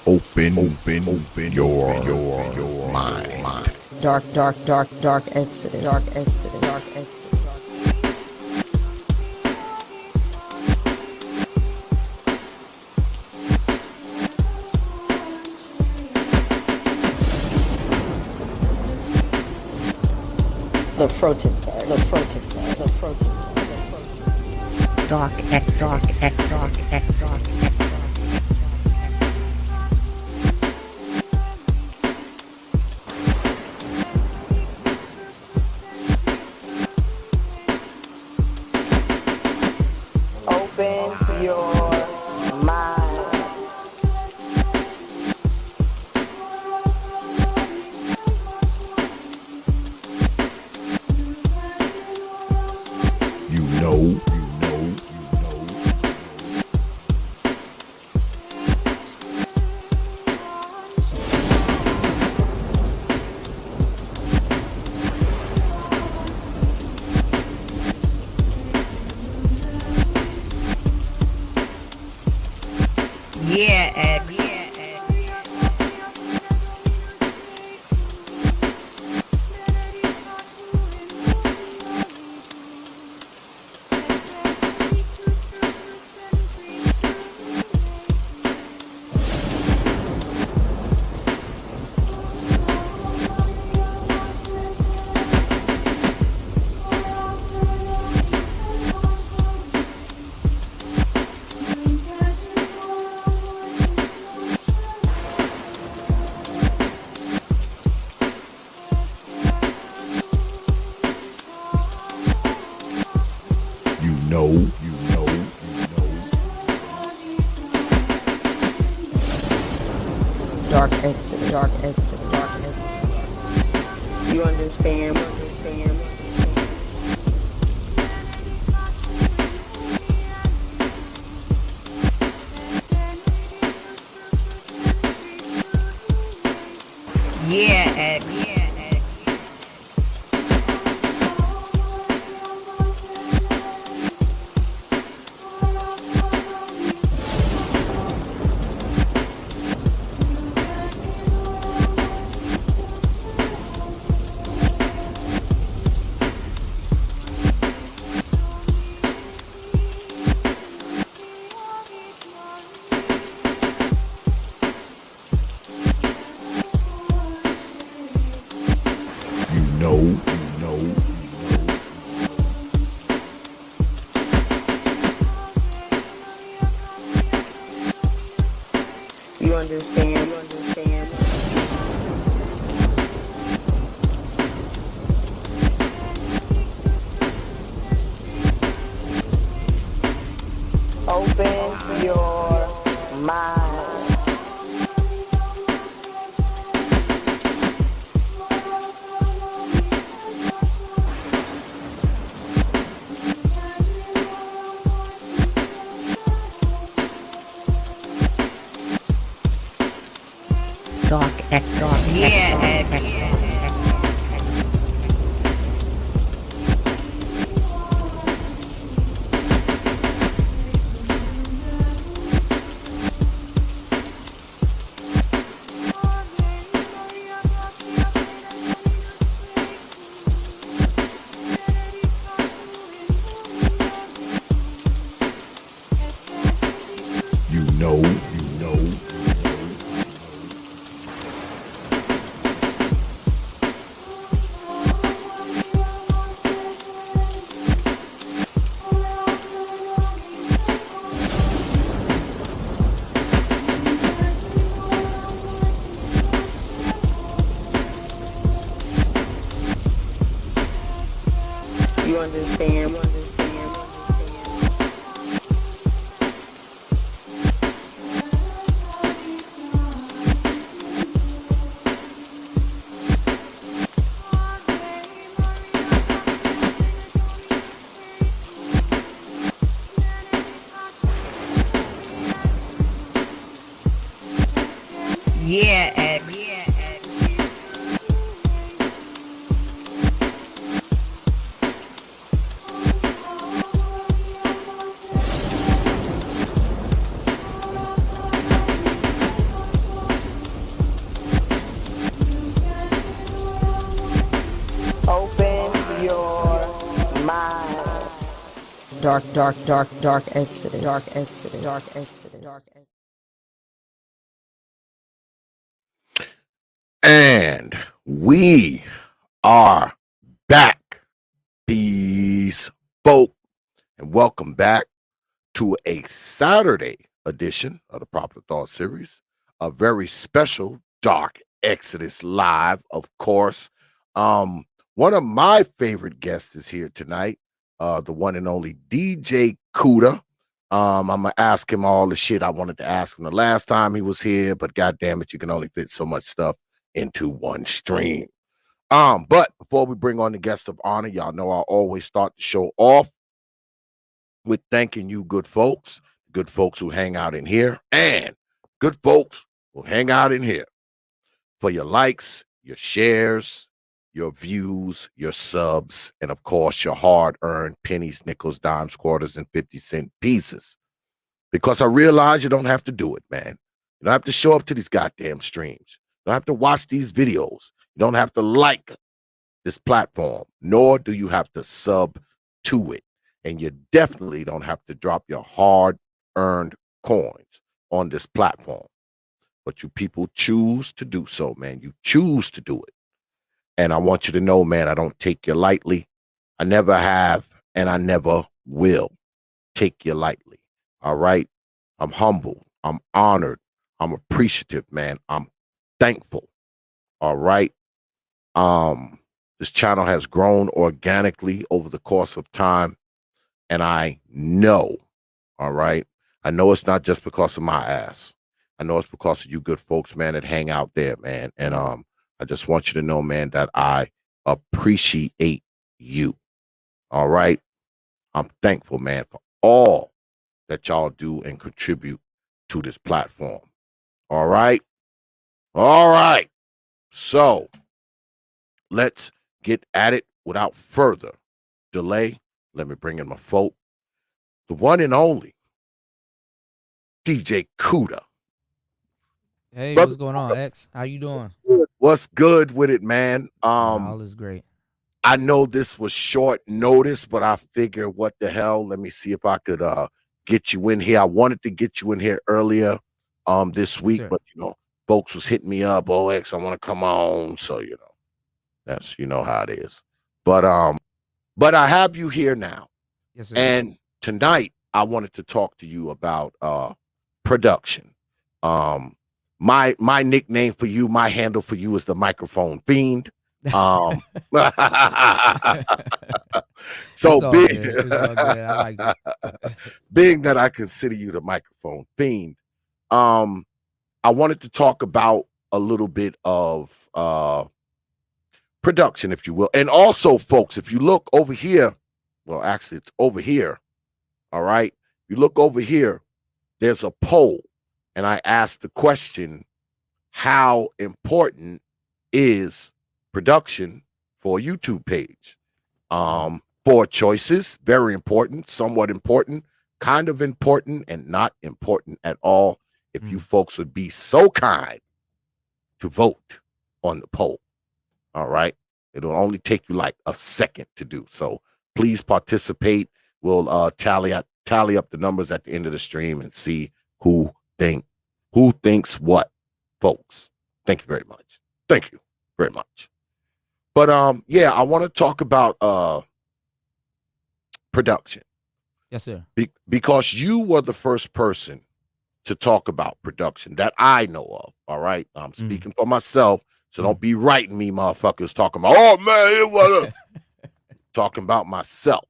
Open your mind. Dark Exodus. Dark Exodus. The protester. Dark Exodus. Open your mind. You know. Yeah, X. You know. Dark Exodus. You understand? Yeah, X. You know. You understand? Open your mind. Dark Exodus. Yeah, X. You know. You understand? Yeah, X. mind. Dark Exodus. Dark Exodus. Dark Exodus. Dark Exodus. And we are back. Peace, folk, and welcome back to a Saturday edition of the Proper Thought series, a very special Dark Exodus live, of course. One of my favorite guests is here tonight, the one and only DJ Cuda. I'm gonna ask him all the shit I wanted to ask him the last time he was here, but god damn it, you can only fit so much stuff into one stream. But before we bring on the guest of honor, y'all know I always start the show off with thanking you good folks who hang out in here, and good folks who hang out in here for your likes, your shares, your views, your subs, and of course your hard-earned pennies, nickels, dimes, quarters, and 50-cent pieces. Because I realize you don't have to do it, man. You don't have to show up to these goddamn streams. You don't have to watch these videos. You don't have to like this platform, nor do you have to sub to it. And you definitely don't have to drop your hard-earned coins on this platform. But you people choose to do so, man. You choose to do it. And I want you to know, man, I don't take you lightly. I never have, and I never will take you lightly. All right? I'm humbled. I'm honored. I'm appreciative, man. I'm thankful. All right? This channel has grown organically over the course of time. And I know, all right, I know it's not just because of my ass. I know it's because of you good folks, man, that hang out there, man. And I just want you to know, man, that I appreciate you. All right. I'm thankful, man, for all that y'all do and contribute to this platform. All right. All right. So let's get at it without further delay. Let me bring in my folk, the one and only DJ Cuda. Hey, Brother, what's going on, X? How you doing? what's good with it, man? All is great. I know this was short notice, but I figure what the hell? Let me see if I could get you in here. I wanted to get you in here earlier this week, Sure. but you know, folks was hitting me up, oh X, I want to come on. So, you know, that's how it is. But I have you here now. Yes, sir. And tonight I wanted to talk to you about production. My nickname for you, my handle for you is the Microphone Fiend. So It's all big, good. It's all good. I like it. being that I consider you the Microphone Fiend, I wanted to talk about a little bit of production, if you will. And also, folks, if you look over here, well, actually, it's over here. All right. You look over here, there's a poll. And I asked the question, how important is production for a YouTube page? 4 choices, very important, somewhat important, kind of important, and not important at all. If you folks would be so kind to vote on the poll. All right. It'll only take you like a second to do. So please participate. We'll tally up the numbers at the end of the stream and see who thinks what, folks. Thank you very much. Thank you very much. But yeah, I want to talk about production. Yes, sir. Because you were the first person to talk about production that I know of. All right. I'm speaking for myself. So don't be writing me, motherfuckers, talking about, oh man, it was talking about myself.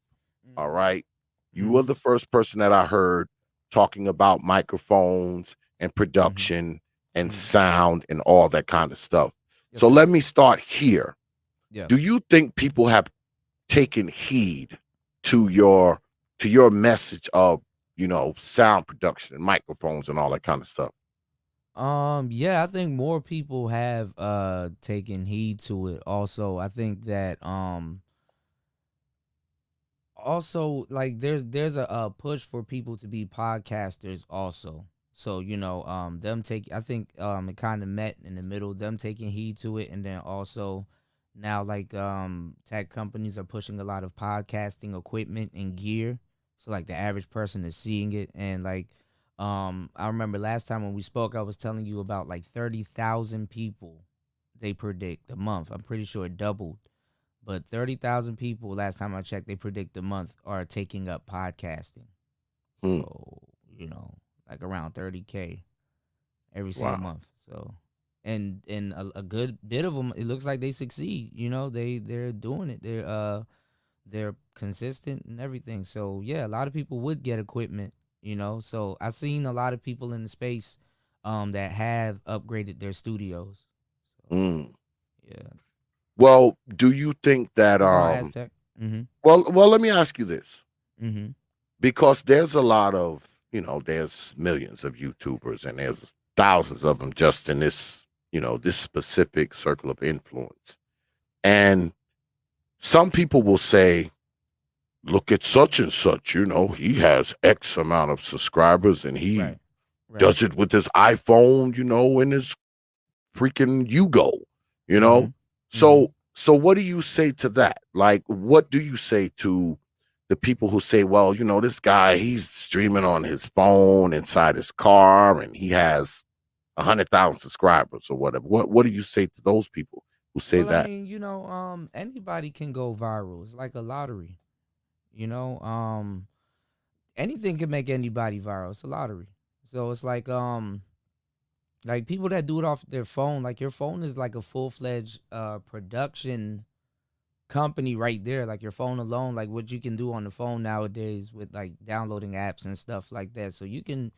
All right. You were the first person that I heard talking about microphones and production and sound and all that kind of stuff. Yes, So sir. let me start here. Yeah. Do you think people have taken heed to your message of, sound production and microphones and all that kind of stuff? Yeah, I think more people have taken heed to it. Also, I think that also like there's a push for people to be podcasters also. So, them take I think it kind of met in the middle, them taking heed to it, and then also now like tech companies are pushing a lot of podcasting equipment and gear, so like the average person is seeing it. And like I remember last time when we spoke, I was telling you about like 30,000 people they predict a month. I'm pretty sure it doubled, but 30,000 people last time I checked, they predict a month are taking up podcasting. Hmm. So like around 30K every single Wow. month. So, and a good bit of them, it looks like they succeed. They're doing it. They're consistent and everything. So yeah, a lot of people would get equipment. So I've seen a lot of people in the space, that have upgraded their studios. So Mm. yeah, Well, do you think that what's going on, Aztec? well, let me ask you this. Mm-hmm. Because there's a lot of, there's millions of YouTubers and there's thousands of them just in this, this specific circle of influence. And some people will say, look at such and such, he has X amount of subscribers and he Right. does it with his iPhone, in his freaking Yugo, you know? Mhm. So what do you say to that? Like, what do you say to the people who say, well, this guy, he's streaming on his phone inside his car and he has 100,000 subscribers or whatever. What do you say to those people who say Well, I that? mean, anybody can go viral. It's like a lottery. You know, anything can make anybody viral. It's a lottery. So it's like people that do it off their phone. Like your phone is like a full-fledged production company right there. Like your phone alone, like what you can do on the phone nowadays with like downloading apps and stuff like that. So you can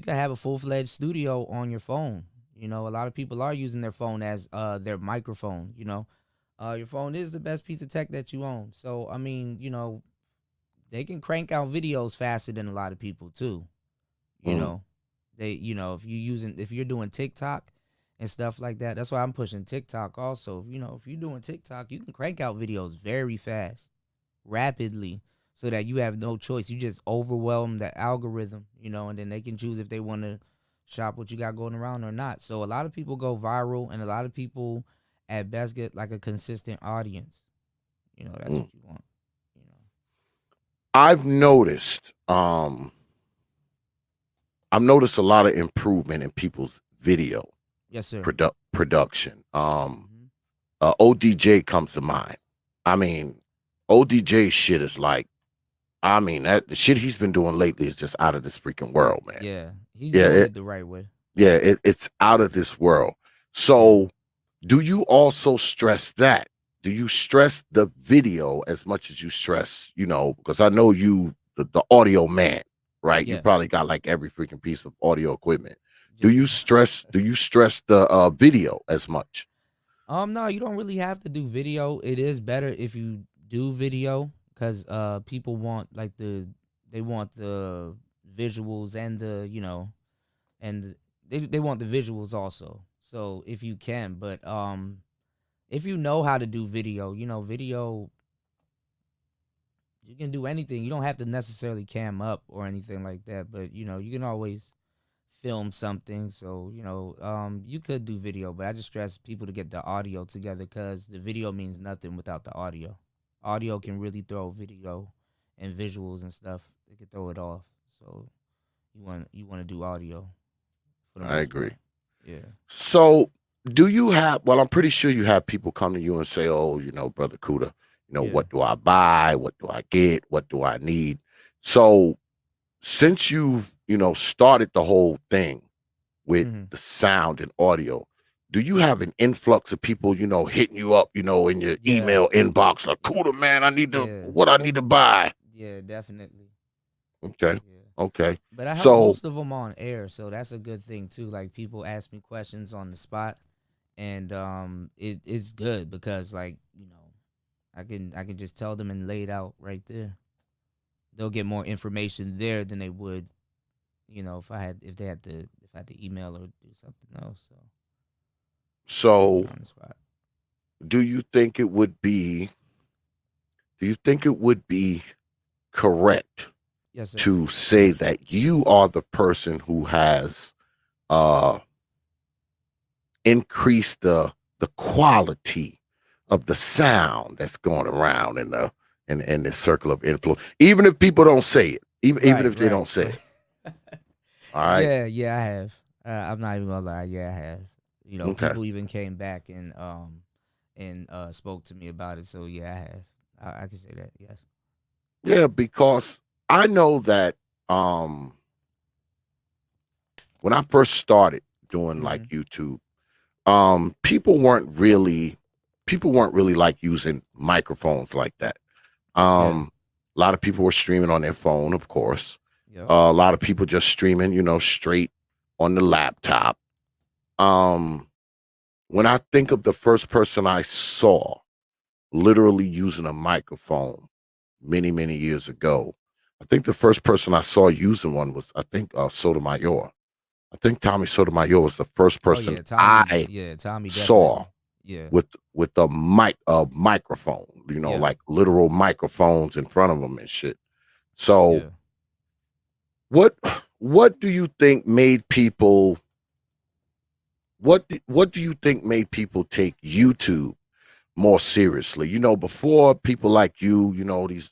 have a full-fledged studio on your phone. A lot of people are using their phone as their microphone. Your phone is the best piece of tech that you own. So I mean, they can crank out videos faster than a lot of people too. You Mm, know, if you're doing TikTok and stuff like that. That's why I'm pushing TikTok also. If you're doing TikTok, you can crank out videos very fast, rapidly, so that you have no choice. You just overwhelm the algorithm, and then they can choose if they want to shop what you got going around or not. So a lot of people go viral, and a lot of people at best get like a consistent audience. That's mm. what you want. You know. I've noticed a lot of improvement in people's video Yes, sir. production. Hmm. ODJ comes to mind. I mean, ODJ shit is like, that the shit he's been doing lately is just out of this freaking world, man. Yeah, he's Yeah, doing it the right way. it's out of this world. Yeah. So, do you also stress that? Do you stress the video as much as you stress, because I know you, the audio man, right? You Yeah. probably got like every freaking piece of audio equipment. Do Just you stress the video as much? no, you don't really have to do video. It is better if you do video because people want like they want the visuals and they want the visuals also. So if you can, but if you know how to do video, video, you can do anything. You don't have to necessarily cam up or anything like that, but you can always film something. So, you could do video, but I just stress people to get the audio together because the video means nothing without the audio. Audio can really throw video and visuals and stuff. It can throw it off. So you want to do audio for the I most agree. part. Yeah. So, do you have? Well, I'm pretty sure you have people come to you and say, "Oh, brother Cuda, Yeah. what do I buy? What do I get? What do I need?" So, since you've started the whole thing with Hmm. the sound and audio, do you have an influx of people hitting you up in your Yeah. email inbox like, Cuda, man, I need to Yeah. what I need to buy? Yeah, definitely. Okay. Yeah. Okay. But I help So, most of them on air, so that's a good thing too. Like people ask me questions on the spot, and it's good because like I can just tell them and lay it out right there. They'll get more information there than they would, if I had to email or do something else. So so they're on the spot. do you think it would be correct Yes, sir. to say that you are the person who has uh increased the quality of the sound that's going around in this circle of influence. Even if people don't say it, even if they don't say it. All right. Yeah, I have. I'm not even gonna lie. Yeah, I have. You know, Okay. people even came back and spoke to me about it. So yeah, I have. I can say that. Yes. Yeah, because I know that when I first started doing like YouTube, people weren't really like using microphones like that. A lot of people were streaming on their phone, of course. Yep. A lot of people just streaming, straight on the laptop. When I think of the first person I saw literally using a microphone many, many years ago, I think the first person I saw using one was, I think, Sotomayor. I think Tommy Sotomayor was the first Oh person yeah, Tommy. I Tommy saw definitely. Yeah. with a microphone, Yeah. like literal microphones in front of them and shit. So Yeah. what do you think made people what do you think made people take YouTube more seriously? Before people like these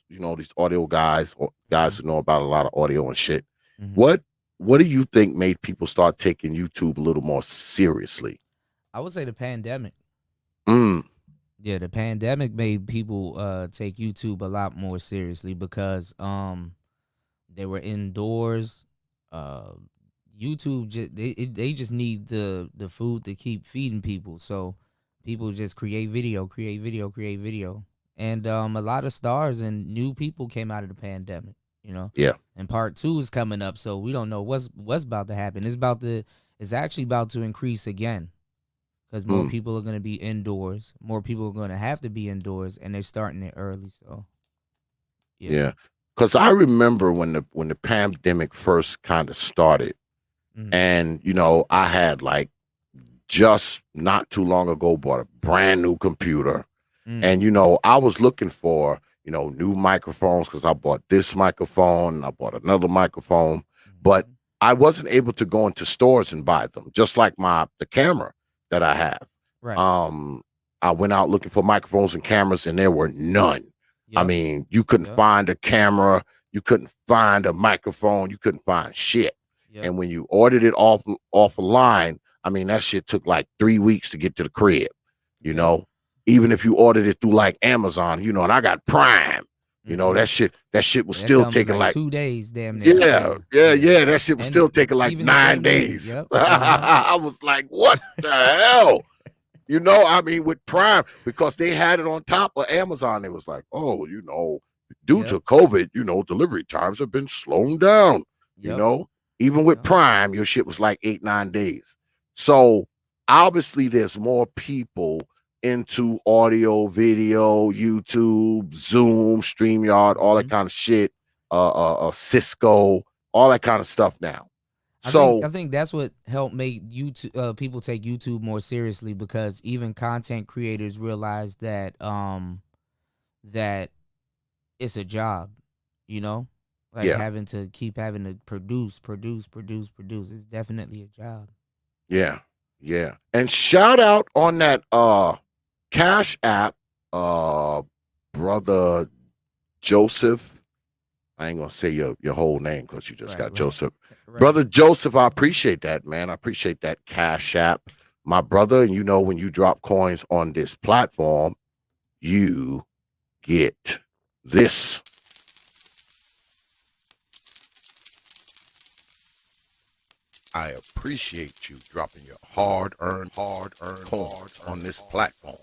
audio guys or guys who know about a lot of audio and shit. Mhm. What do you think made people start taking YouTube a little more seriously? I would say the pandemic. Mm, Yeah, the pandemic made people take YouTube a lot more seriously because they were indoors. Uh, YouTube they just need the food to keep feeding people. So people just create video, create video, create video, and a lot of stars and new people came out of the pandemic. You know, yeah. and part two is coming up, so we don't know what's about to happen. It's actually about to increase again because more Mm, people are going to be indoors. More people are going to have to be indoors, and they're starting it early. So yeah. yeah. Because I remember when the pandemic first kind of started, Mm-hmm. and I had like just not too long ago bought a brand new computer. Mm. And I was looking for new microphones because I bought this microphone, I bought another microphone, but Mm-hmm. I wasn't able to go into stores and buy them, just like the camera that I have. Right. Um, I went out looking for microphones and cameras, and there were none. I Yep. mean, you couldn't Yep. find a camera, you couldn't find a microphone, you couldn't find shit. Yep. And when you ordered it off a line, I mean, that shit took like 3 weeks to get to the crib. You Yep. know, even if you ordered it through like Amazon, and I got Prime, Mm-hmm. that shit was That still come in taking like like 2 days, damn near. yeah, that shit was And still taking like even the 9 same day. days. Yep. I was like, what the hell? I mean, with Prime, because they had it on top of Amazon, it was like, oh, due Yep. to COVID, delivery times have been slowing down. Yep. Even with Yep. Prime, your shit was like 8-9 days. So obviously, there's more people into audio, video, YouTube, Zoom, StreamYard, all that Mhm. kind of shit, Cisco, all that kind of stuff now. I think So I think that's what helped make YouTube people take YouTube more seriously because even content creators realize that it's a job, you know? Like yeah, having to produce. It's definitely a job. yeah, yeah. And shout out on that Cash App, brother Joseph. I ain't gonna say your whole name because you just Right, got right. Joseph. Right. Brother Joseph, I appreciate that, man. I appreciate that Cash App, my brother. And when you drop coins on this platform, you get this. I appreciate you dropping your hard-earned coins on this platform.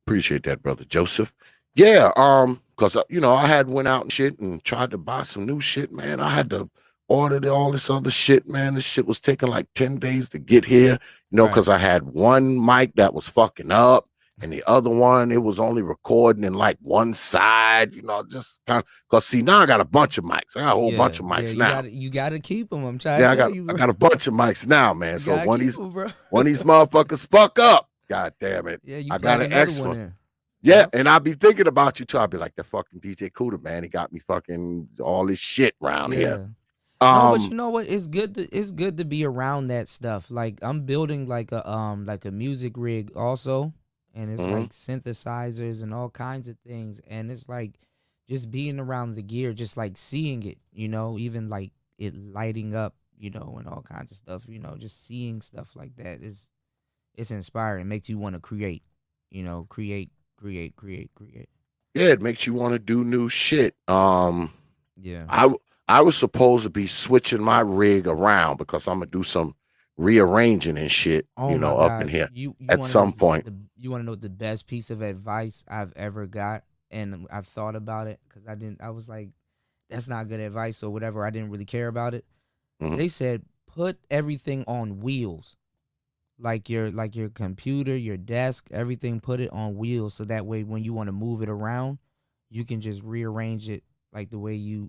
Appreciate that, brother Joseph. Yeah, because I had went out and shit and tried to buy some new shit, man. I had to order all this other shit, man. This shit was taking like 10 days to get here, Right. because I had one mic that was fucking up, and the other one, it was only recording in like one side, just kind of, because see, now I got a bunch of mics. I got a whole bunch of mics now. You gotta keep them. I'm trying Yeah, to tell you, bro. I got a bunch of mics now, man. You So gotta keep 'em, bro. when these motherfuckers fuck up, god damn it, Yeah, you I plug got an another extra one one. in. Yeah, Yep. and I'll be thinking about you too. I'll be like, that fucking DJ Cuda, man. He got me fucking all this shit around here. No, but you Um, know what? It's good to be around that stuff. Like I'm building like a music rig also, and it's mhm. like synthesizers and all kinds of things, and it's like just being around the gear, just like seeing it, even like it lighting up, and all kinds of stuff, just seeing stuff like that is it's inspiring. Makes you want to create, create. Yeah, it makes you want to do new shit. Yeah. I w- I was supposed to be switching my rig around because I'm gonna do some rearranging and shit, Oh my up in God, here you at want to know some point. you want to know the best piece of advice I've ever got, and I thought about it because I was like, that's not good advice or whatever. I didn't really care about it. Mhm. They said put everything on wheels, like your computer, your desk, everything. Put it on wheels so that way when you want to move it around, you can just rearrange it like the way you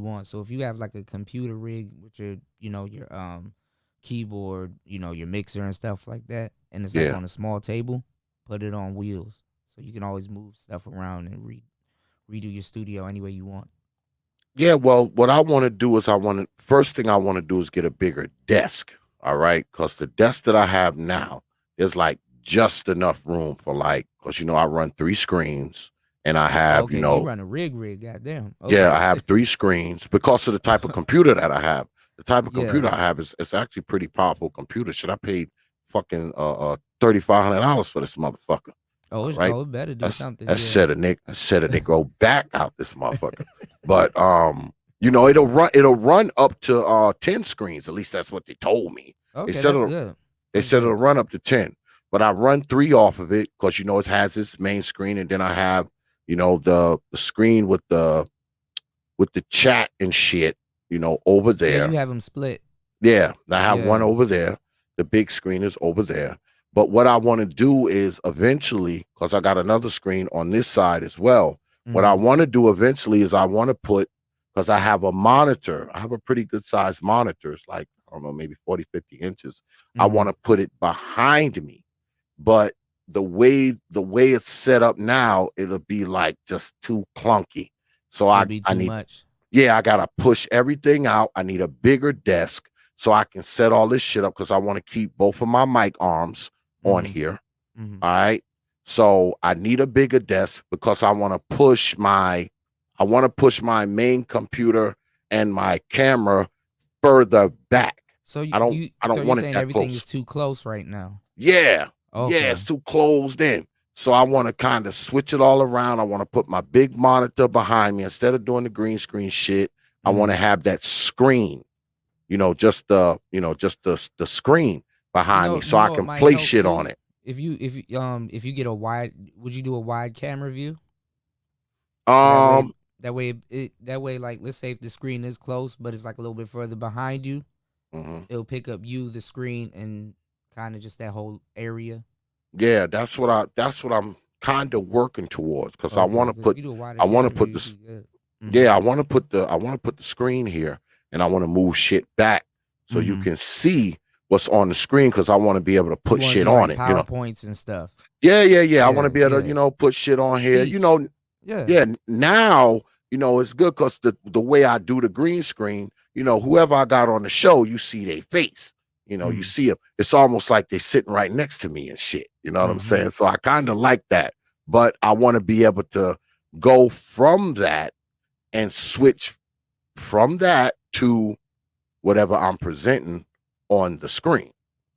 want. So if you have like a computer rig with your keyboard, your mixer and stuff like that, and it's like Yeah. on a small table, put it on wheels so you can always move stuff around and redo your studio any way you want. Yeah, well, what I want to do is first thing I want to do is get a bigger desk. All right. Because the desk that I have now is like just enough room for because I run 3 screens and I Oh, have, okay, you run a rig, goddamn. yeah, I Okay. have 3 screens because of the type of computer that I have. The type of Yeah. computer I have is it's actually pretty powerful computer. Should I paid fucking $3,500 for this motherfucker? Oh, All right. it better do That's something. that's Yeah. said a Nick said a Negro back out this motherfucker. But it'll run up to 10 screens. At least that's what they told me. They Okay, said that's it'll good. they That's said good. it'll run up to 10. But I run 3 off of it because it has its main screen, and then I have, the screen with the chat and shit, over Yeah, you there. have them split. Yeah, I have one Yeah. over there. The big screen is over there. But what I want to do is eventually, because I got another screen on this side as well. What I Hmm. want to do eventually is I want to because I have a monitor. I have a pretty good sized monitor. It's like, I don't know, maybe 40, 50 inches. I want Hmm. to put it behind me. But the way it's set up now, it'll be like just too clunky. So It'll I be I too need much. yeah, I gotta push everything out. I need a bigger desk so I can set all this shit up because I want to keep both of my mic arms on Hmm. here. Hmm. All right. So I need a bigger desk because I want to push my main computer and my camera further back. So I don't I so don't you're want it saying that everything is close. too close right now? Yeah. Yeah, Okay. it's too closed in. So I want to kind of switch it all around. I want to put my big monitor behind me instead of doing the green screen shit. I want to Hmm. have that screen, just the screen behind me so You I know what can might play help shit on too? it. If you get a wide, would you do a wide camera view? So Um, that way, like, let's say if the screen is close, but it's like a little bit further behind you, mhm. it'll pick up you, the screen, and kind of just that whole area. Yeah, that's what I'm kind of working towards because I Okay, want to because if put you do a wider I want to camera view, put you'd be this. good. Mm-hmm. Yeah, I want to put the screen here, and I want to move shit back so you Mm-hmm. can see what's on the screen because I want to be able to You put want to shit do on like it. PowerPoints and stuff. Yeah, yeah, yeah. I want to Yeah, be able to, yeah. put shit on here. Teach. Yeah. Yeah. Now, it's good because the way I do the green screen, whoever I got on the show, you see their face. You Mm-hmm. see them. It's almost like they're sitting right next to me and shit. You know what I'm Mm-hmm. saying? So I kind of like that, but I want to be able to go from that and switch from that to whatever I'm presenting on the screen.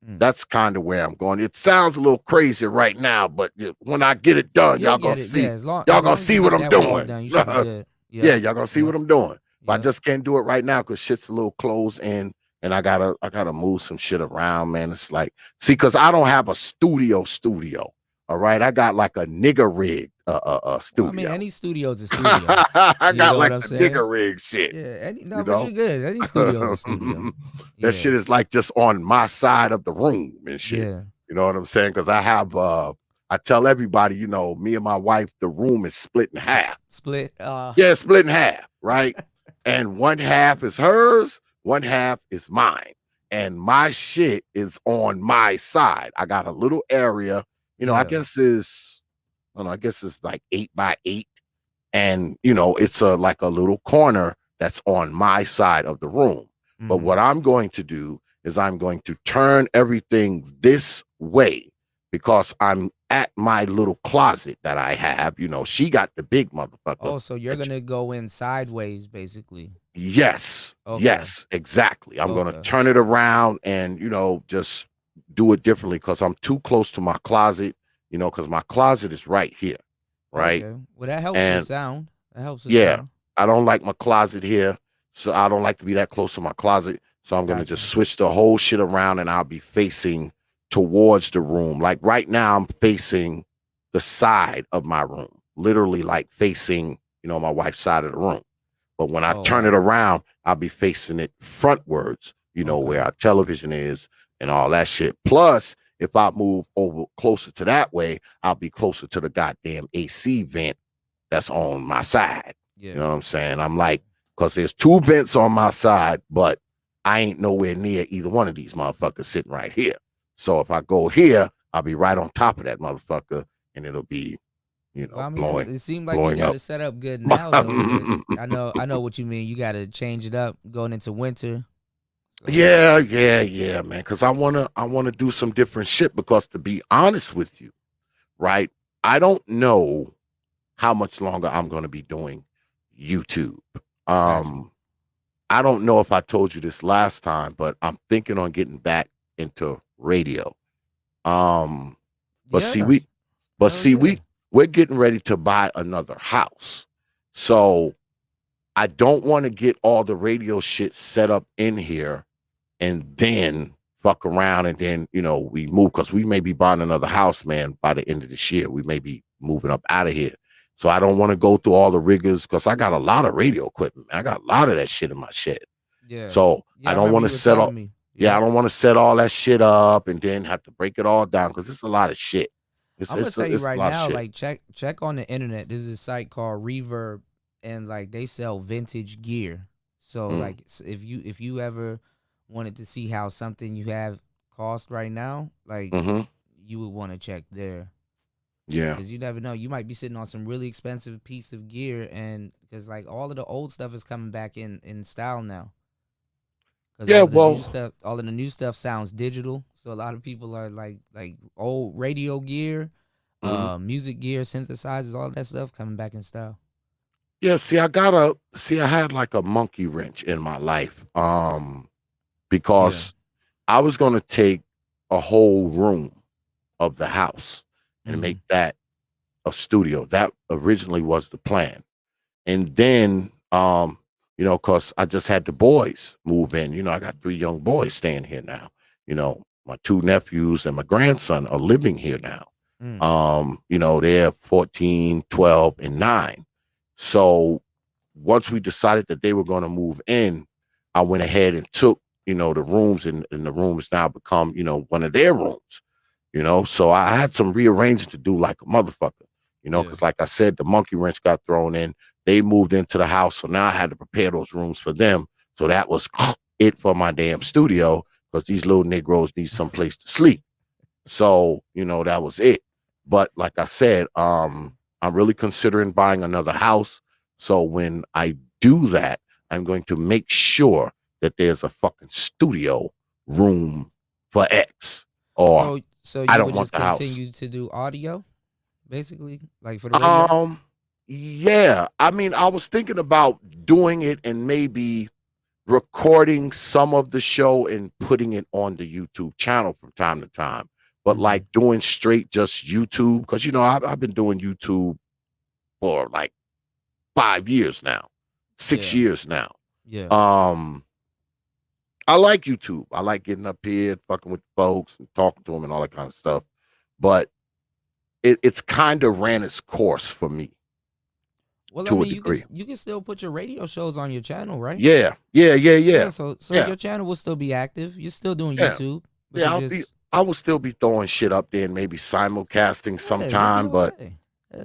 Mm. That's kind of where I'm going. It sounds a little crazy right now, but when I get it done, You'll y'all gonna get it. see. Yeah, Y'all as gonna long as you see what get I'm that wall doing. done, you should be good. Yeah, Yep. y'all gonna see what Yep. I'm doing. But I Yep. just can't do it right now because shit's a little closed in, and I gotta move some shit around, man. It's like, see, because I don't have a studio. All right, I got like a nigga rig Well, I mean, studio. any studio's a studio. I You got know what like I'm the saying? nigga rig shit, Yeah. you But know. you're good. Any studio's a studio. That Yeah. shit is like just on my side of the room and shit. Yeah. You know what I'm saying? Because I tell everybody, me and my wife, the room is split in half. Split. Yeah, it's split in half, right? And one half is hers, one half is mine. And my shit is on my side. I got a little area, I Yeah. guess I don't know, I guess it's like 8 by 8. And it's like a little corner that's on my side of the room. But what I'm going to do is I'm going to turn everything this way because I'm at my little closet that I have. You know, she got the big motherfucker. Oh, so you're gonna go in sideways, basically. Yes. Okay. Yes, exactly. I'm going to Okay. turn it around and, you know, just do it differently because I'm too close to my closet, you know, because my closet is right here. Right. Okay. Well, that helps the And sound. That helps the yeah, sound. I don't like my closet here. So I don't like to be that close to my closet. So I'm going to Gotcha. just switch the whole shit around and I'll be facing towards the room. Like right now, I'm facing the side of my room, literally like facing, you know, my wife's side of the room. But when I Oh, turn it wow. around, I'll be facing it frontwards, you know, Okay. where our television is and all that shit. Plus, if I move over closer to that way, I'll be closer to the goddamn AC vent that's on my side. Yeah. You know what I'm saying? I'm like, because there's two vents on my side, but I ain't nowhere near either one of these motherfuckers sitting right here. So if I go here, I'll be right on top of that motherfucker, and it'll be, you Well, know, I mean, blowing, it seemed like you blowing got up. it set up good now, though. But I know what you mean. You got to change it up going into winter. So. Yeah, man. Because I wanna do some different shit. Because to be honest with you, right, I don't know how much longer I'm going to be doing YouTube. Gotcha. I don't know if I told you this last time, but I'm thinking on getting back into radio. Um, but Yeah. see, we, but Hell see, yeah. we're getting ready to buy another house, so I don't want to get all the radio shit set up in here and then fuck around and then you know we move because we may be buying another house, man. By the end of this year, we may be moving up out of here. So I don't want to go through all the rigors because I got a lot of radio equipment. Man. I got a lot of that shit in my shed. Yeah. So Yeah, I I don't remember want to you were set telling all. me. Yeah, I Yep. don't want to set all that shit up and then have to break it all down because it's a lot of shit. I'm gonna tell you It's a right lot of now, shit. like check on the internet. There's a site called Reverb, and like they sell vintage gear. So like if you ever wanted to see how something you have cost right now, like Mm-hmm. you would want to check there Yeah. because you never know. You might be sitting on some really expensive piece of gear, and because like all of the old stuff is coming back in style now. Because Yeah. Well. all of the new stuff sounds digital. So a lot of people are like old radio gear, Mhm. music gear, synthesizers, all that stuff coming back in style. Yeah. See. I had like a monkey wrench in my life. Yeah. Because I was going to take a whole room of the house and make Mm-hmm. that a studio. That originally was the plan. And then, you know, because I just had the boys move in. You know, I got 3 young boys staying here now. You know, my 2 nephews and my grandson are living here now. Mm. You know, they're 14, 12, and 9. So once we decided that they were going to move in, I went ahead and took, you know, the rooms and the room has now become, you know, one of their rooms, you know. So I had some rearranging to do like a motherfucker, you know, Yeah. because like I said, the monkey wrench got thrown in. They moved into the house. So now I had to prepare those rooms for them. So that was it for my damn studio because these little Negroes need some place to sleep. So, you know, that was it. But like I said, I'm really considering buying another house. So when I do that, I'm going to make sure that there's a fucking studio room for X. Or So I you don't would want just the house. continue to do audio, basically, like for the radio. Yeah. I mean, I was thinking about doing it and maybe recording some of the show and putting it on the YouTube channel from time to time. But Mm-hmm. like doing straight just YouTube, because you know I've been doing YouTube for like 5 years now, 6 years now. Yeah. Um, I like YouTube. I like getting up here, fucking with folks and talking to them and all that kind of stuff. But it's kind of ran its course for me Well, I to a mean, degree. you can still put your radio shows on your channel, right? Yeah. Yeah. So Yeah. your channel will still be active. You're still doing Yeah. YouTube, but Yeah. you just I will still be throwing shit up there and maybe simulcasting yeah, you'll be sometime, but okay.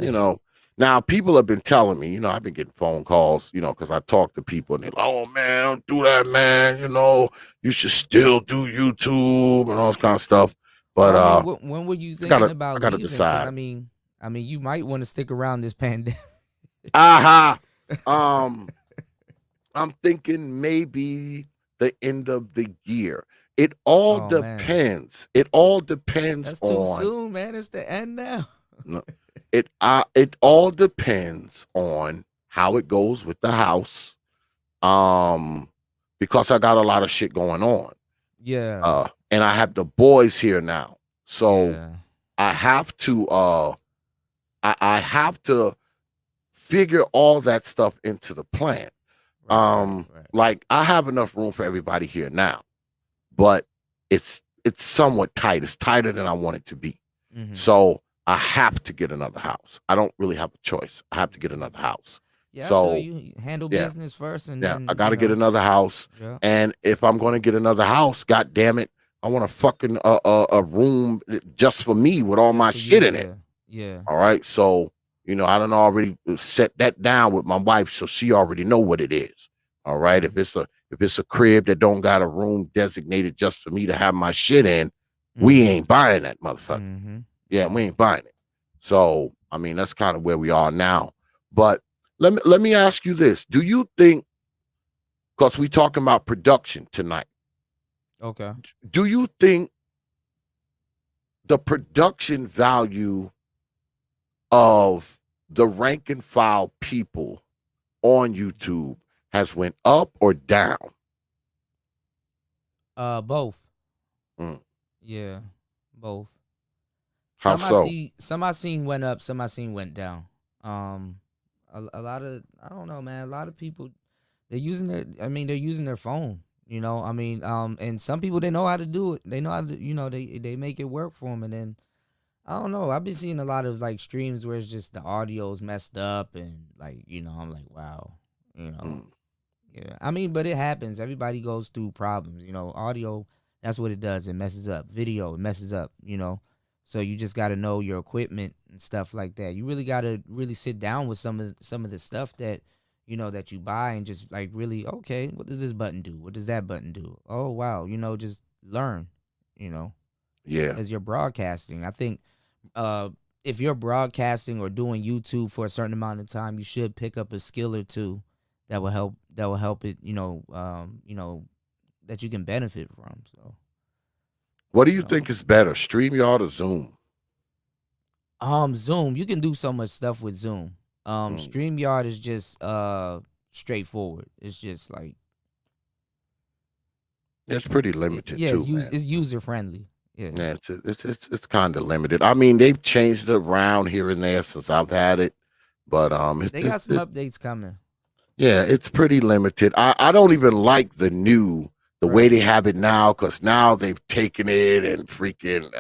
you Yeah. know, now people have been telling me, you know, I've been getting phone calls, you know, because I talk to people and they're like, oh man, don't do that, man. You know, you should still do YouTube and all this kind of stuff. But Well, I mean, when were you I thinking gotta about leaving? Because decide. I mean, you might want to stick around this pandemic. Aha. I'm thinking maybe the end of the year. It all Oh man, depends. It all depends that's too on soon, man. It's the end now. no, it all depends on how it goes with the house. Because I got a lot of shit going on. Yeah, And I have the boys here now. So yeah, I have to I have to figure all that stuff into the plan. right. Like I have enough room for everybody here now, but it's somewhat tight. It's tighter than I want it to be. Mm-hmm. So I have to get another house. I don't really have a choice. I have to get another house. Yeah, I feel So you handle yeah, business first, and yeah, then I got to get another house. Yeah. And if I'm going to get another house, god damn it, I want a fucking a room just for me with all Just my for shit you, in it. Yeah. All right. So, I don't already set that down with my wife, so she already know what it is. All right. Mhm. If it's a crib that don't got a room designated just for me to have my shit in, we Mhm. ain't buying that motherfucker. Mm-hmm. Yeah, we ain't buying it. So, I mean, that's kind of where we are now. But let me ask you this. Do you think, because we talking about production tonight, Okay. do you think the production value of the rank and file people on YouTube has went up or down? Both. Mm. Yeah, both. How so? Some I seen went up, some I seen went down. A lot of, I don't know, man. A lot of people, they're using they're using their phone. And some people, they know how to do it. They know how to, they make it work for them. And then I don't know. I've been seeing a lot of like streams where it's just the audio's messed up, and like, I'm like, wow, Mm. yeah. But it happens. Everybody goes through problems. Audio, that's what it does. It messes up. Video, it messes up. So you just got to know your equipment and stuff like that. You really got to really sit down with some of the stuff that that you buy, and just like really, okay, what does this button do? What does that button do? Oh wow, just learn. Yeah. As you're broadcasting, I think if you're broadcasting or doing YouTube for a certain amount of time, you should pick up a skill or two that will help it, that you can benefit from. So What do you think is better, StreamYard or Zoom? Zoom, you can do so much stuff with Zoom. StreamYard is just straightforward. It's just like, It's pretty limited too, man. it's user friendly. Yeah. Yeah, it's kind of limited. I mean, they've changed it around here and there since I've had it, but They got some updates coming. yeah, it's pretty limited. I don't even like the way they have it now, because now they've taken it and freaking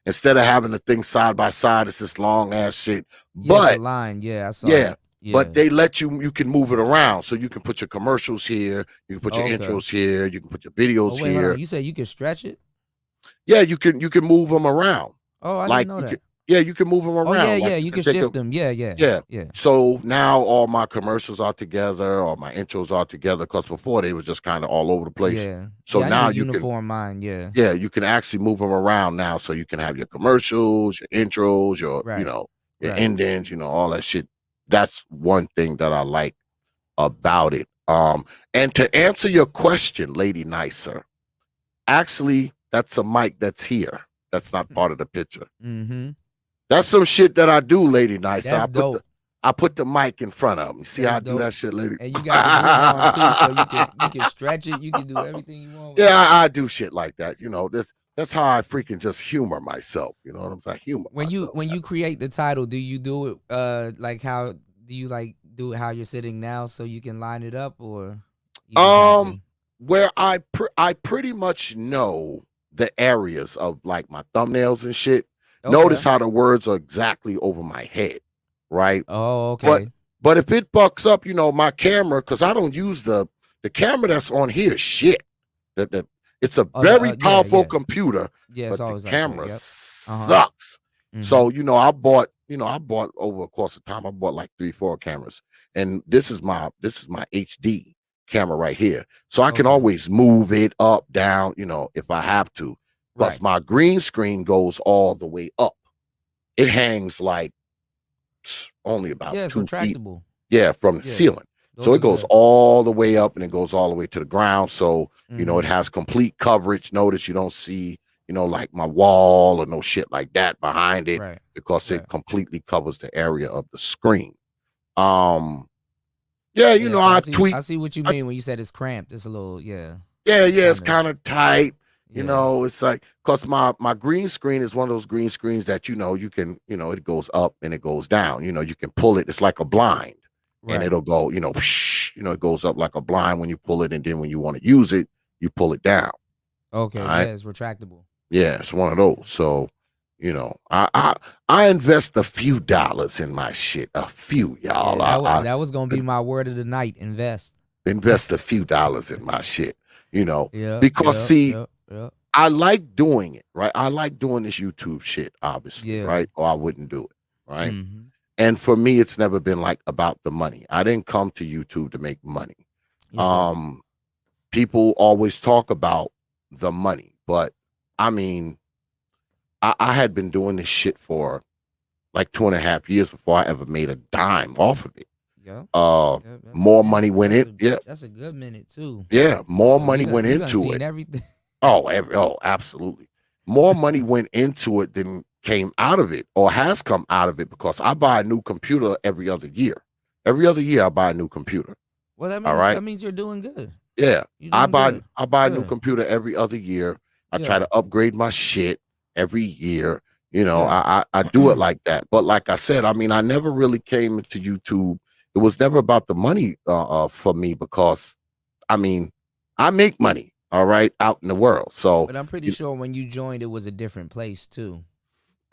instead of having the thing side by side, it's this long ass shit. Yeah, it's a But line. Yeah, I saw yeah, it. Yeah. but they let you can move it around, so you can put your commercials here, you can put your Okay. intros here, you can put your videos Oh wait, hold here. on. You said you could stretch it? Yeah, you can move them around. Oh, I Like didn't know that. you can move them around. Oh yeah, Like, yeah, you can take shift them. Yeah. Yeah. So now all my commercials are together, or my intros are together, because before they were just kind of all over the place. Yeah. So I now need to you can, uniform mine. Yeah. yeah, you can actually move them around now, so you can have your commercials, your intros, your Right. your Right. endings, all that shit. That's one thing that I like about it. And to answer your question, Lady Nicer, actually, that's a mic that's here. That's not part of the picture. Mm-hmm. That's some shit that I do, Lady Nicer. That's dope. I put the mic in front of me. See how I do dope. that shit, lady? And you got the green on too, so you can stretch it. You can do everything you want. Yeah, I do shit like that. That's how I freaking just humor myself. You know what I'm saying? Humor myself. When you create the title, do you do it like how do you like do it how you're sitting now, so you can line it up, or you just happy? Where I pretty much know the areas of like my thumbnails and shit. Okay. Notice how the words are exactly over my head, right? Oh, okay. But if it bucks up, my camera, because I don't use the camera that's on here is shit. It's a very powerful computer, Yeah, but it's always the like that, camera yep. sucks. Mhm. So I bought over the course of time, I bought like 3-4 cameras, and this is my HD camera right here. So I can Okay. always move it up, down, if I have to. Because Right. my green screen goes all the way up. It hangs like only about Yeah, it's 2 feet. retractable. Yeah, from the Yeah. ceiling. So Those it are goes good. all the way up and it goes all the way to the ground. So, it Mhm. has complete coverage. Notice you don't see, like my wall or no shit like that behind it Right. because Right. it completely covers the area of the screen. Yeah, Yeah, so I I tweak. see what you I, mean when you said it's cramped. It's a little, yeah, it's kind of, kind of tight. yeah. It's like because my green screen is one of those green screens that you can, it goes up and it goes down. You can pull it. It's like a blind, and Right. it'll go, it goes up like a blind when you pull it, and then when you want to use it, you pull it down. All Okay. right. Yeah, it's retractable. Yeah, it's one of those. So, I invest a few dollars in my shit. A few, y'all. Yeah, I that was gonna be my word of the night. Invest. invest a few dollars in my shit. Yeah. Because Yeah. see, Yeah. Yeah. I like doing it, right? I like doing this YouTube shit, obviously, Yeah. right? Or I wouldn't do it, right? Mm-hmm. And for me, it's never been like about the money. I didn't come to YouTube to make money. Yes, sir. Um, People always talk about the money, but I mean, I had been doing this shit for like 2.5 years before I ever made a dime off of it. Yeah. Uh, Yeah. That's a More money minute. went in. Yeah, That's a good minute too. yeah, more So money went you done into seen it. everything. Oh, absolutely. More money went into it than came out of it or has come out of it because I buy a new computer every other year. Every other year I buy a new computer. Well, All right. that means you're doing good. Yeah. You're I doing buy good. I buy a new Good. computer every other year. I try Yeah. to upgrade my shit every year. Yeah. I do it like that. But like I said, I mean, I never really came into YouTube. It was never about the money for me because I mean, I make money, all right, out in the world. So But I'm pretty sure when you joined, it was a different place too.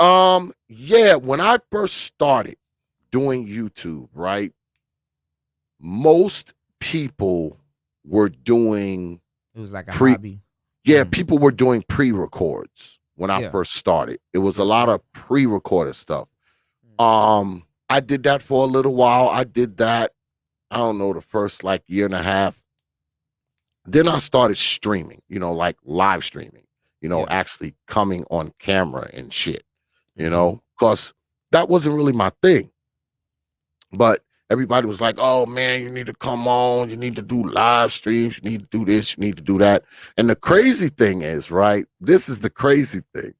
yeah, when I first started doing YouTube, right, most people were doing It was like a pre hobby. yeah, Mm. people were doing pre-records when I Yeah. first started. It was a Yeah. lot of pre-recorded stuff. Mm. I did that for a little while. I did that, I don't know, the first like year and a half. Then I started streaming, like live streaming, Yeah. actually coming on camera and shit, Mhm. because that wasn't really my thing. But everybody was like, oh man, you need to come on, you need to do live streams, you need to do this, you need to do that. And the crazy thing is, right? This is the crazy thing.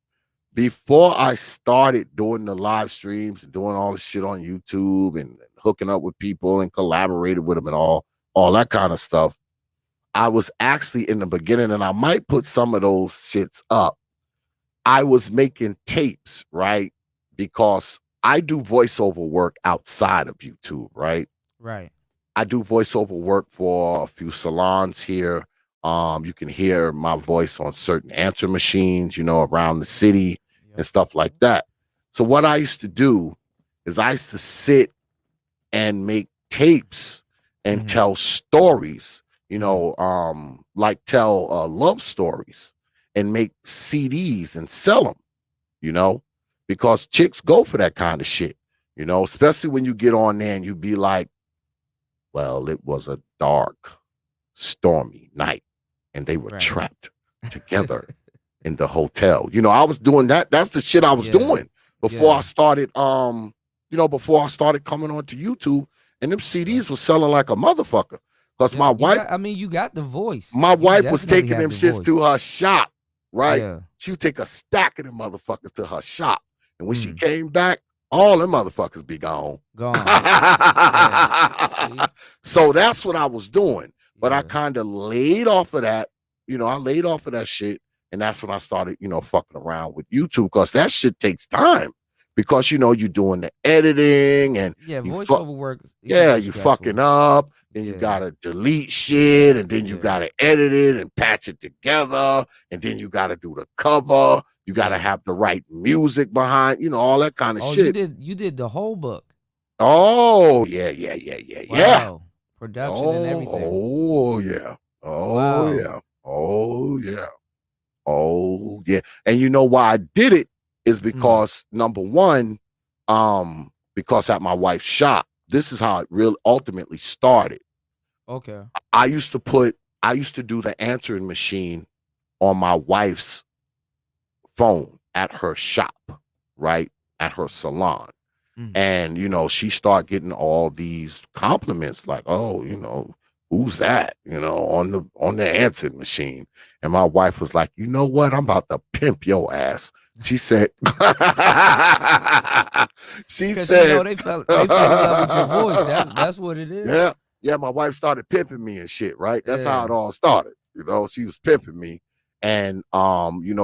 Before I started doing the live streams and doing all the shit on YouTube and hooking up with people and collaborated with them and all that kind of stuff, I was actually in the beginning, and I might put some of those shits up. I was making tapes, right? Because I do voiceover work outside of YouTube, right? Right. I do voiceover work for a few salons here. You can hear my voice on certain answer machines, around the city and Yep. stuff like that. So what I used to do is I used to sit and make tapes and Mhm. tell stories, Mhm. like tell love stories and make CDs and sell them, you know, because chicks go for that kind of shit, especially when you get on there and you be like, well, it was a dark, stormy night and they were Right. trapped together in the hotel. I was doing that. That's the shit I was Yeah. doing before Yeah. I started before I started coming onto YouTube, and them Yeah. CDs was selling like a motherfucker. Because Yeah. You got the voice. my You wife was definitely taking have them the shits voice. to her shop, right? Yeah. She would take a stack of them motherfuckers to her shop. And when she Mm. came back, all them motherfuckers be gone. Gone. Yeah. See? So that's what I was doing. But I Yeah. kind of laid off of that. I laid off of that shit. And that's when I started, fucking around with YouTube because that shit takes time. Because you're doing the editing and Yeah. you Voiceover work, it could yeah, be you fucking stressful. up, then you Yeah. gotta delete shit, and then you Yeah. gotta edit it and patch it together, and then you gotta do the cover. You gotta Yeah. have the right music behind, all that kind of Oh, shit. you did the whole book. Oh, yeah. Wow. Production and Oh, everything. oh yeah. Oh Wow. yeah. Oh yeah. Oh yeah. And you know why I did it is Mm. because number one, because at my wife's shop, this is how it really ultimately started. Okay. I used to do the answering machine on my wife's phone at her shop, right? At her salon. And she started getting all these compliments like, oh, who's that, on the answering machine. And my wife was like, you know what, I'm about to pimp your ass. She said she Because said they fell in love with your voice. That's what it is. yeah, my wife started pimping me and shit, right? That's how Yeah. it all started. She was pimping me. And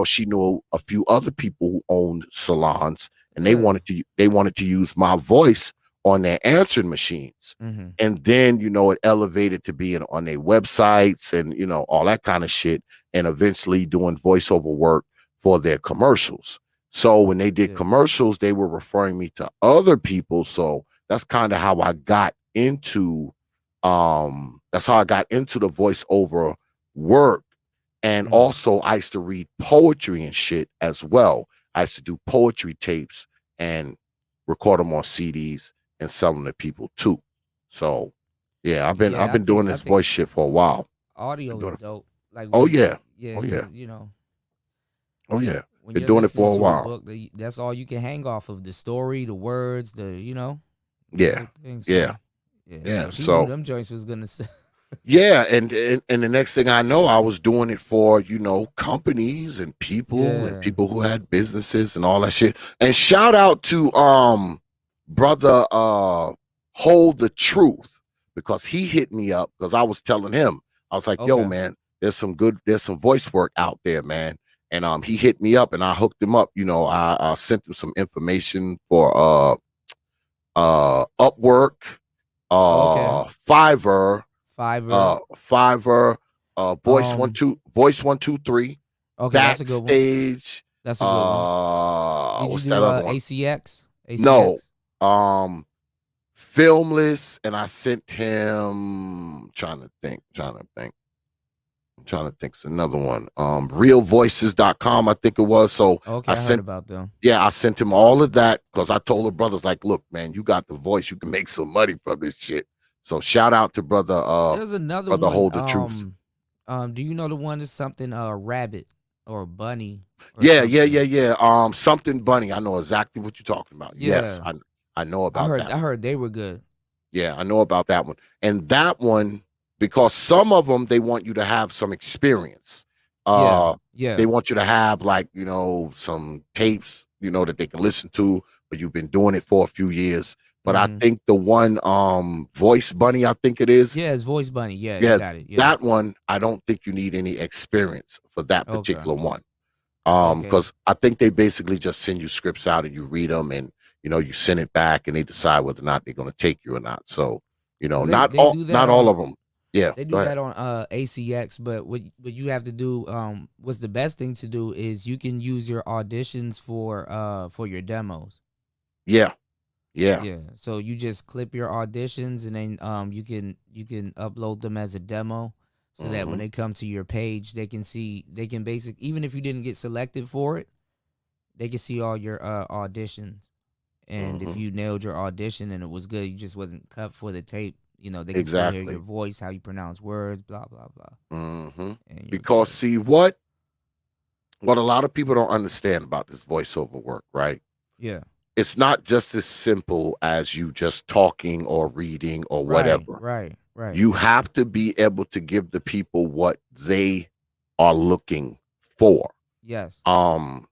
she knew a few other people who owned salons, and they Yeah. wanted to use my voice on their answering machines. And then it elevated to being on their websites and all that kind of shit, and eventually doing voiceover work for their commercials. So when they did Yeah. commercials, they were referring me to other people. So that's kind of how I got into the voiceover work. And also I used to read poetry and shit as well. I used to do poetry tapes and record them on CDs and sell them to people too. So yeah, I've been doing this voice shit for a while. Audio is dope. Like Oh yeah. Yeah, Oh yeah. Oh yeah. when Been you're doing it listening for a to while. book, that's all you can hang off of, the story, the words, the Yeah. whole thing. Yeah. Yeah. Yeah. So she So knew them joints was gonna say. yeah, and the next thing I know, I was doing it for companies and Yeah. people who had businesses and all that shit. And shout out to brother Hold the Truth, because he hit me up because I was telling him, I was like, yo Okay. man, there's some voice work out there, man. And he hit me up and I hooked him up. I sent him some information for Upwork, Okay. Fiverr, Fiverr. Voice 123, Okay, that's a good one. Backstage. That's a good one. Did What's you that do other one? ACX? No, Filmless, and I sent him. Trying to think. It's another one. Realvoices.com, I think it was. So Okay, I heard about them. yeah, I sent him all of that because I told the brothers, like, look, man, you got the voice, you can make some money from this shit. So shout out to brother There's another brother one. Hold the Truth. Do you know the one that's something rabbit or bunny? Or Yeah, something? something bunny. I know exactly what you're talking about. Yes, Yeah. I know about that. I heard they were good. Yeah, I know about that one. And that one, because some of them, they want you to have some experience. Yeah. They want you to have like, some tapes, that they can listen to, but you've been doing it for a few years. But I think the one Voice Bunny, I think it is. Yeah, it's Voice Bunny. Yeah, Yeah, you got it. Yeah. that one, I don't think you need any experience for that particular one. Okay. Because I think they basically just send you scripts out and you read them and you send it back and they decide whether or not they're going to take you or not. So, not all of them. Yeah. They do that on ACX, but what you have to do, what's the best thing to do is you can use your auditions for your demos. Yeah. Yeah. So you just clip your auditions and then you can upload them as a demo so that when they come to your page, they can even if you didn't get selected for it, they can see all your auditions. And if you nailed your audition and it was good, you just wasn't cut for the tape. They can still hear your voice, how you pronounce words, blah blah blah. Because see what a lot of people don't understand about this voiceover work, right? Yeah. It's not just as simple as you just talking or reading or whatever. Right. You have to be able to give the people what they are looking for. Yes. And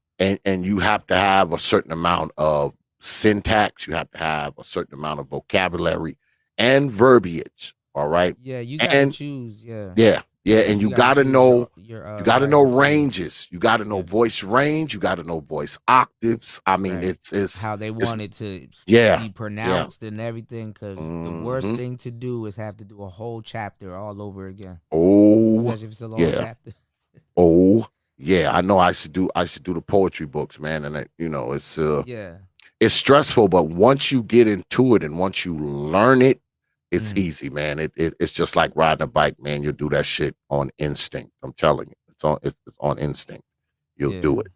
you have to have a certain amount of syntax. You have to have a certain amount of vocabulary and verbiage. All right. Yeah, you gotta choose. Yeah. Yeah, and you gotta know you gotta know ranges. You gotta know voice range. You gotta know voice octaves. I mean, it's how they want it to be pronounced and everything. Because the worst thing to do is have to do a whole chapter all over again. Oh, especially if it's a long chapter. Oh, yeah. I know. I should do the poetry books, man, and it's stressful. But once you get into it and once you learn it, it's easy, man. It's just like riding a bike, man. You'll do that shit on instinct. I'm telling you, it's on instinct. You'll do it,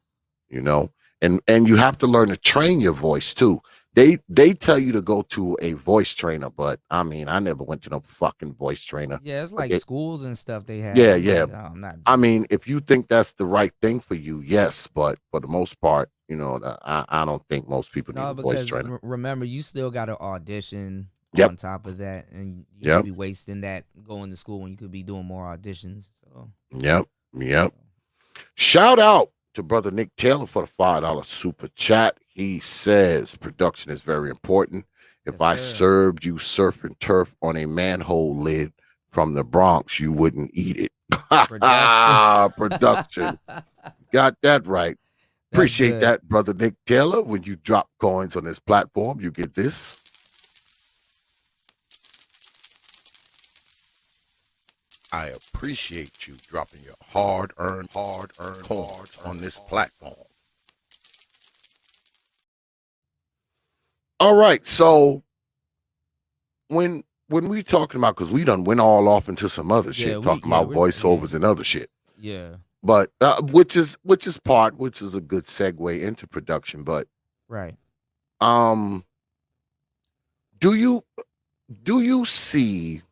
and you have to learn to train your voice too. They tell you to go to a voice trainer, but I mean, I never went to no fucking voice trainer. Yeah, it's like schools and stuff they have. Yeah. I'm not. I mean, if you think that's the right thing for you, yes, but for the most part, I don't think most people need No, a voice because trainer. remember, you still got to audition Yep. on top of that, and you Yep. could be wasting that going to school when you could be doing more auditions. So, Yep. Shout out to brother Nick Taylor for the $5 super chat. He says production is very important. If yes, I sir. served you surf and turf on a manhole lid from the Bronx, you wouldn't eat it. Production. Got that right. That's Appreciate good. that, brother Nick Taylor. When you drop coins on this platform, you get this. I appreciate you dropping your hard-earned coins on this platform. All right, so when we talking about, because we done went all off into some other shit, talking about voiceovers and other shit. Yeah. But which is a good segue into production. But Right. do you see,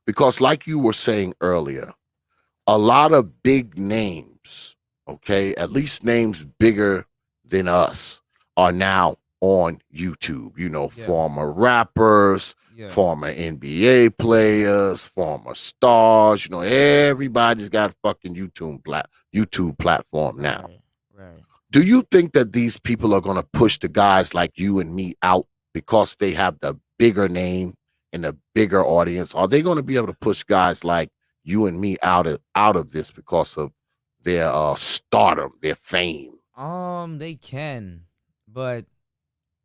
because like you were saying earlier, a lot of big names, okay, at least names bigger than us, are now on YouTube. Former rappers, former NBA players, former stars. Everybody's got a fucking YouTube platform now. Right. Do you think that these people are going to push the guys like you and me out because they have the bigger name and the bigger audience? Are they going to be able to push guys like you and me out of this because of their stardom, their fame? They can, but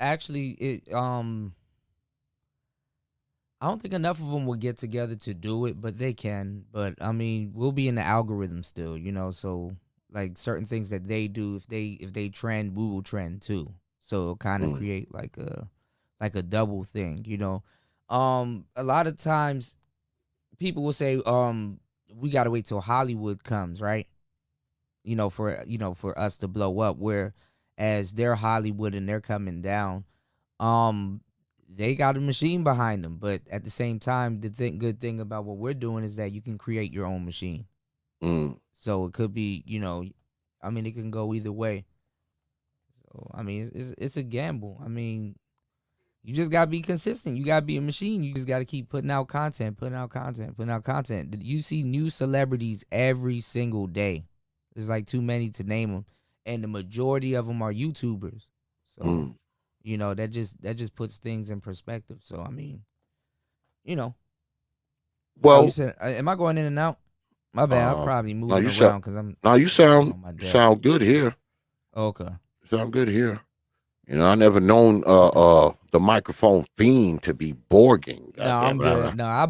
actually, I don't think enough of them will get together to do it, but they can. But I mean, we'll be in the algorithm still, so like certain things that they do, if they trend, we will trend too. So it'll kind of create like a double thing, A lot of times people will say, we gotta wait till Hollywood comes, right? For us to blow up, whereas they're Hollywood and they're coming down. They got a machine behind them, but at the same time, the good thing about what we're doing is that you can create your own machine. So it could be, it can go either way. So it's a gamble. You just gotta be consistent. You gotta be a machine. You just gotta keep putting out content. You see new celebrities every single day. There's like too many to name them, and the majority of them are YouTubers. So. That just puts things in perspective. So Well, you said, am I going in and out? My bad. I'm probably moving around because I'm. No, you sound good here. Okay. Sound good here. I never known the microphone fiend to be borging. No, I'm good. No, I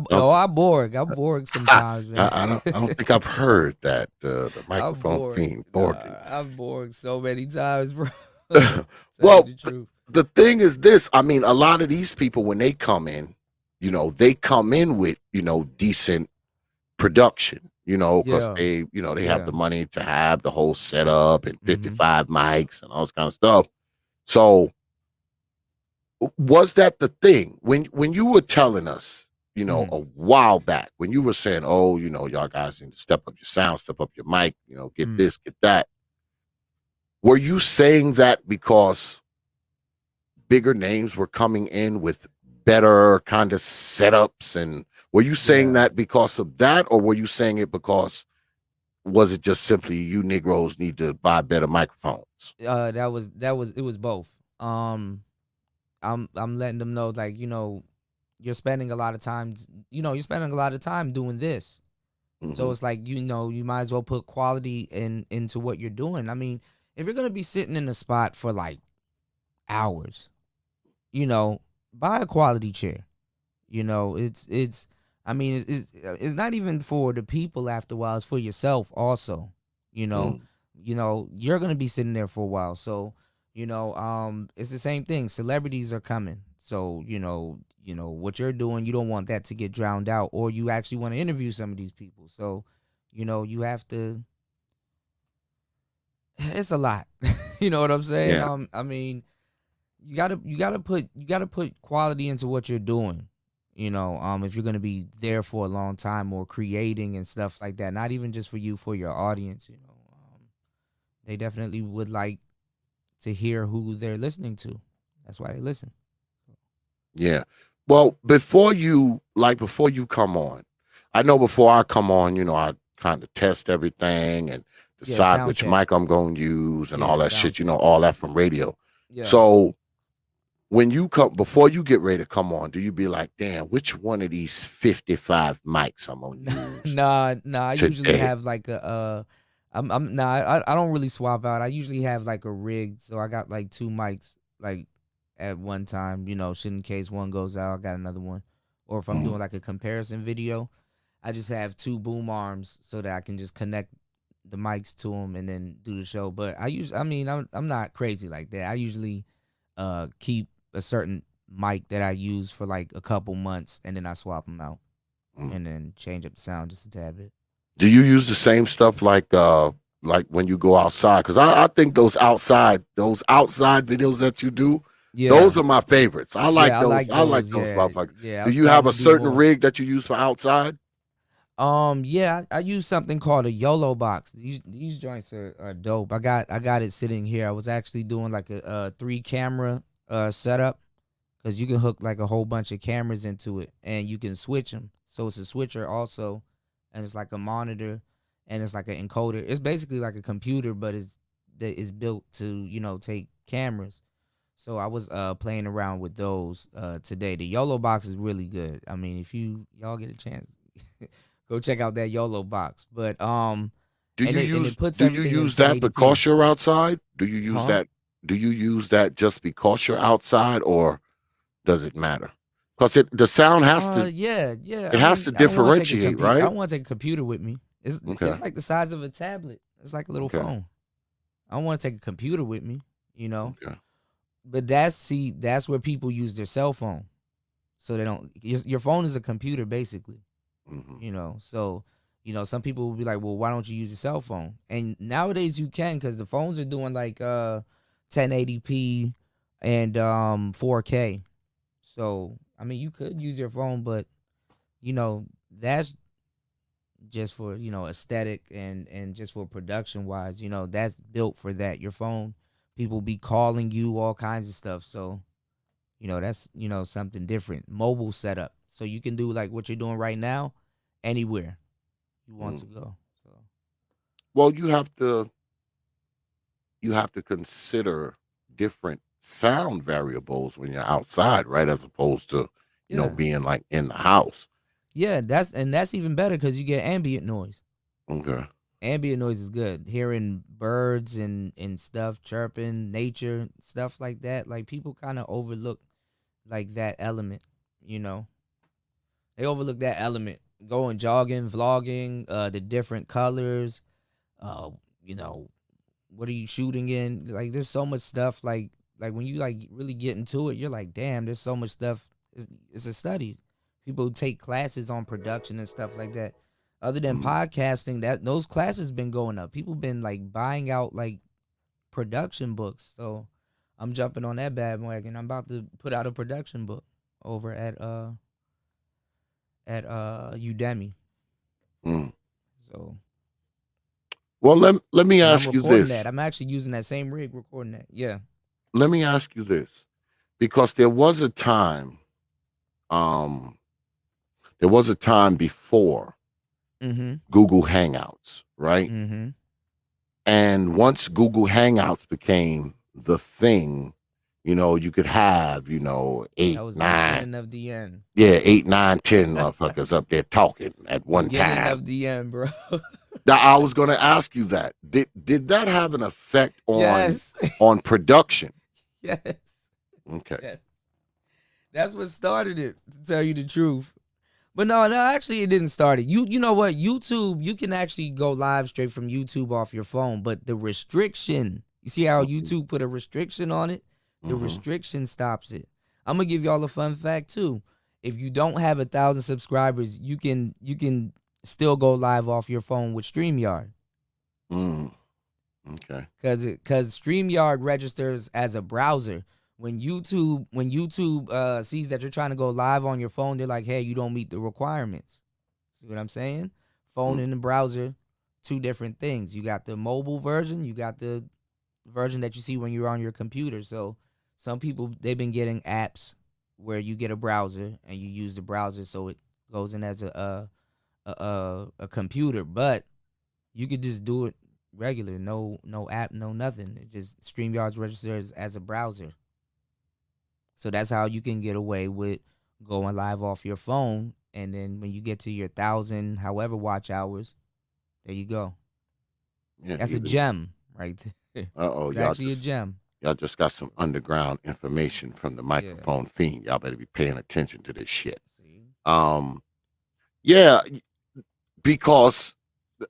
borg. I borg sometimes, man. I don't think I've heard that the microphone fiend borging. I've borged so many times, bro. Well, the thing is this. A lot of these people, when they come in, they come in with decent production. Because they have the money to have the whole setup and 55 mics and all this kind of stuff. So was that the thing when you were telling us, a while back, when you were saying, oh, y'all guys need to step up your sound, step up your mic, get this, get that. Were you saying that because bigger names were coming in with better kind of setups? And were you saying that because of that, or were you saying it because, was it just simply you Negroes need to buy better microphones? It was both. I'm letting them know, like, you're spending a lot of time, doing this. So it's like, you might as well put quality into what you're doing. If you're gonna be sitting in a spot for like hours, buy a quality chair. It's not even for the people after a while, it's for yourself also. You're gonna be sitting there for a while. So, it's the same thing. Celebrities are coming. So, what you're doing, you don't want that to get drowned out, or you actually want to interview some of these people. So, you have to, it's a lot. You know what I'm saying? Yeah. You gotta put quality into what you're doing. If you're gonna be there for a long time or creating and stuff like that, not even just for you, for your audience. They definitely would like to hear who they're listening to. That's why they listen. Yeah. Well, before you come on, I know before I come on, I kind of test everything and Yeah, decide sound which check. mic I'm going to use and all Yeah, that sound shit, check. all that from radio. Yeah. So when you come, before you get ready to come on, do you be like, damn, which one of these 55 mics I'm going to use Nah. I usually today? have like I don't really swap out. I usually have like a rig, so I got like two mics like at one time. Shit in case one goes out, I got another one. Or if I'm Mm. doing like a comparison video, I just have two boom arms so that I can just connect the mics to them and then do the show. But I'm not crazy like that. I usually keep a certain mic that I use for like a couple months and then I swap them out Mm. and then change up the sound just a tad bit. Do you use the same stuff like when you go outside? Because I think those outside videos that you do, Yeah, those are my favorites. I like yeah, I those. like I like those. those Yeah, motherfuckers. yeah. Do I'm you have starting a to do certain more. rig that you use for outside? Yeah, I use something called a YOLO box. These joints are dope. I got it sitting here. I was actually doing like a 3 camera setup because you can hook like a whole bunch of cameras into it and you can switch them. So it's a switcher also, and it's like a monitor and it's like an encoder. It's basically like a computer, but it's built to take cameras. So I was playing around with those today. The YOLO box is really good. I mean, if y'all get a chance, go check out that YOLO box. But Do and you it use puts do you everything in use that 1080p. because you're outside? Do you use Huh? that? Do you use that just because you're outside, or does it matter? Because the sound has to Yeah. it I has to mean, I don't want to take a differentiate, computer. I right? don't want to take a computer with me. Okay. It's like the size of a tablet. It's like a little Okay. phone. I don't want to take a computer with me. You know. Okay. But that's where people use their cell phone. So they don't. Your phone is a computer basically. Hmm. So some people will be like, well, why don't you use your cell phone? And nowadays you can because the phones are doing like 1080p and 4K. So I mean, you could use your phone, but that's just for aesthetic and just for production wise. That's built for that. Your phone, people be calling you all kinds of stuff. So that's something different. Mobile setup, so you can do like what you're doing right now, anywhere you want to Mm. go. So Well, you have to consider different sound variables when you're outside, right? As opposed to, yeah, being like in the house. yeah, that's even better because you get ambient noise. Okay. Ambient noise is good. Hearing birds and stuff chirping, nature stuff like that. Like people kind of overlook like that element. You know, they overlook that element. Going jogging, vlogging, the different colors. Uh, you know, what are you shooting in? Like there's so much stuff. Like when you like really get into it, you're like, damn, there's so much stuff. It's a study. People take classes on production and stuff like that. Other than Mm. podcasting, that those classes been going up. People been like buying out like production books. So I'm jumping on that bandwagon. I'm about to put out a production book over at Udemy. Mm. So Well, let me and I'm ask you recording this. that. I'm actually using that same rig recording that. Yeah. Let me ask you this, because um, there was a time before Mm-hmm. Google Hangouts, right? Mm-hmm. And once Google Hangouts became the thing, you could have, That eight, was the nine, beginning of the end. yeah, 8, 9, 10 motherfuckers up there talking at one Beginning time. of the end, bro. Now, I was going to ask you that. Did that have an effect on Yes. production? Yes. Okay. Yes. That's what started it, to tell you the truth. But no, actually it didn't start it. You know what? YouTube, you can actually go live straight from YouTube off your phone, but the restriction, you see how Mm-hmm. YouTube put a restriction on it? The Mm-hmm. restriction stops it. I'm gonna give y'all a fun fact too. If you don't have 1,000 subscribers, you can still go live off your phone with StreamYard. Mm. Okay. Cause StreamYard registers as a browser. When YouTube sees that you're trying to go live on your phone, they're like, hey, you don't meet the requirements. See what I'm saying? Phone Mm. and the browser, two different things. You got the mobile version, you got the version that you see when you're on your computer. So some people, they've been getting apps where you get a browser and you use the browser, so it goes in as a computer, but you could just do it regular, no app, no nothing. It just StreamYard's registers as a browser. So that's how you can get away with going live off your phone, and then when you get to your 1,000 however watch hours, there you go. Yeah, That's a gem right there. Uh-oh, It's y'all actually a gem. y'all just got some underground information from the microphone fiend. Y'all better be paying attention to this shit. See? Yeah, because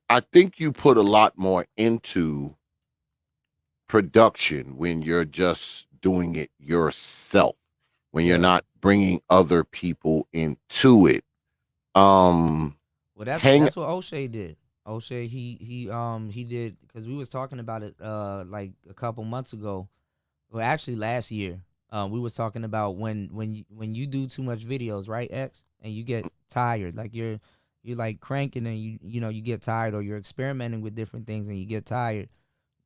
I think you put a lot more into production when you're just doing it yourself, when you're Yeah. not bringing other people into it. Well, that's Hang that's what O'Shea did. O'Shea, he did, because we was talking about it like a couple months ago. Well, actually last year. We was talking about when you do too much videos, right, X, and you get tired, like you're like cranking, and you get tired, or you're experimenting with different things and you get tired.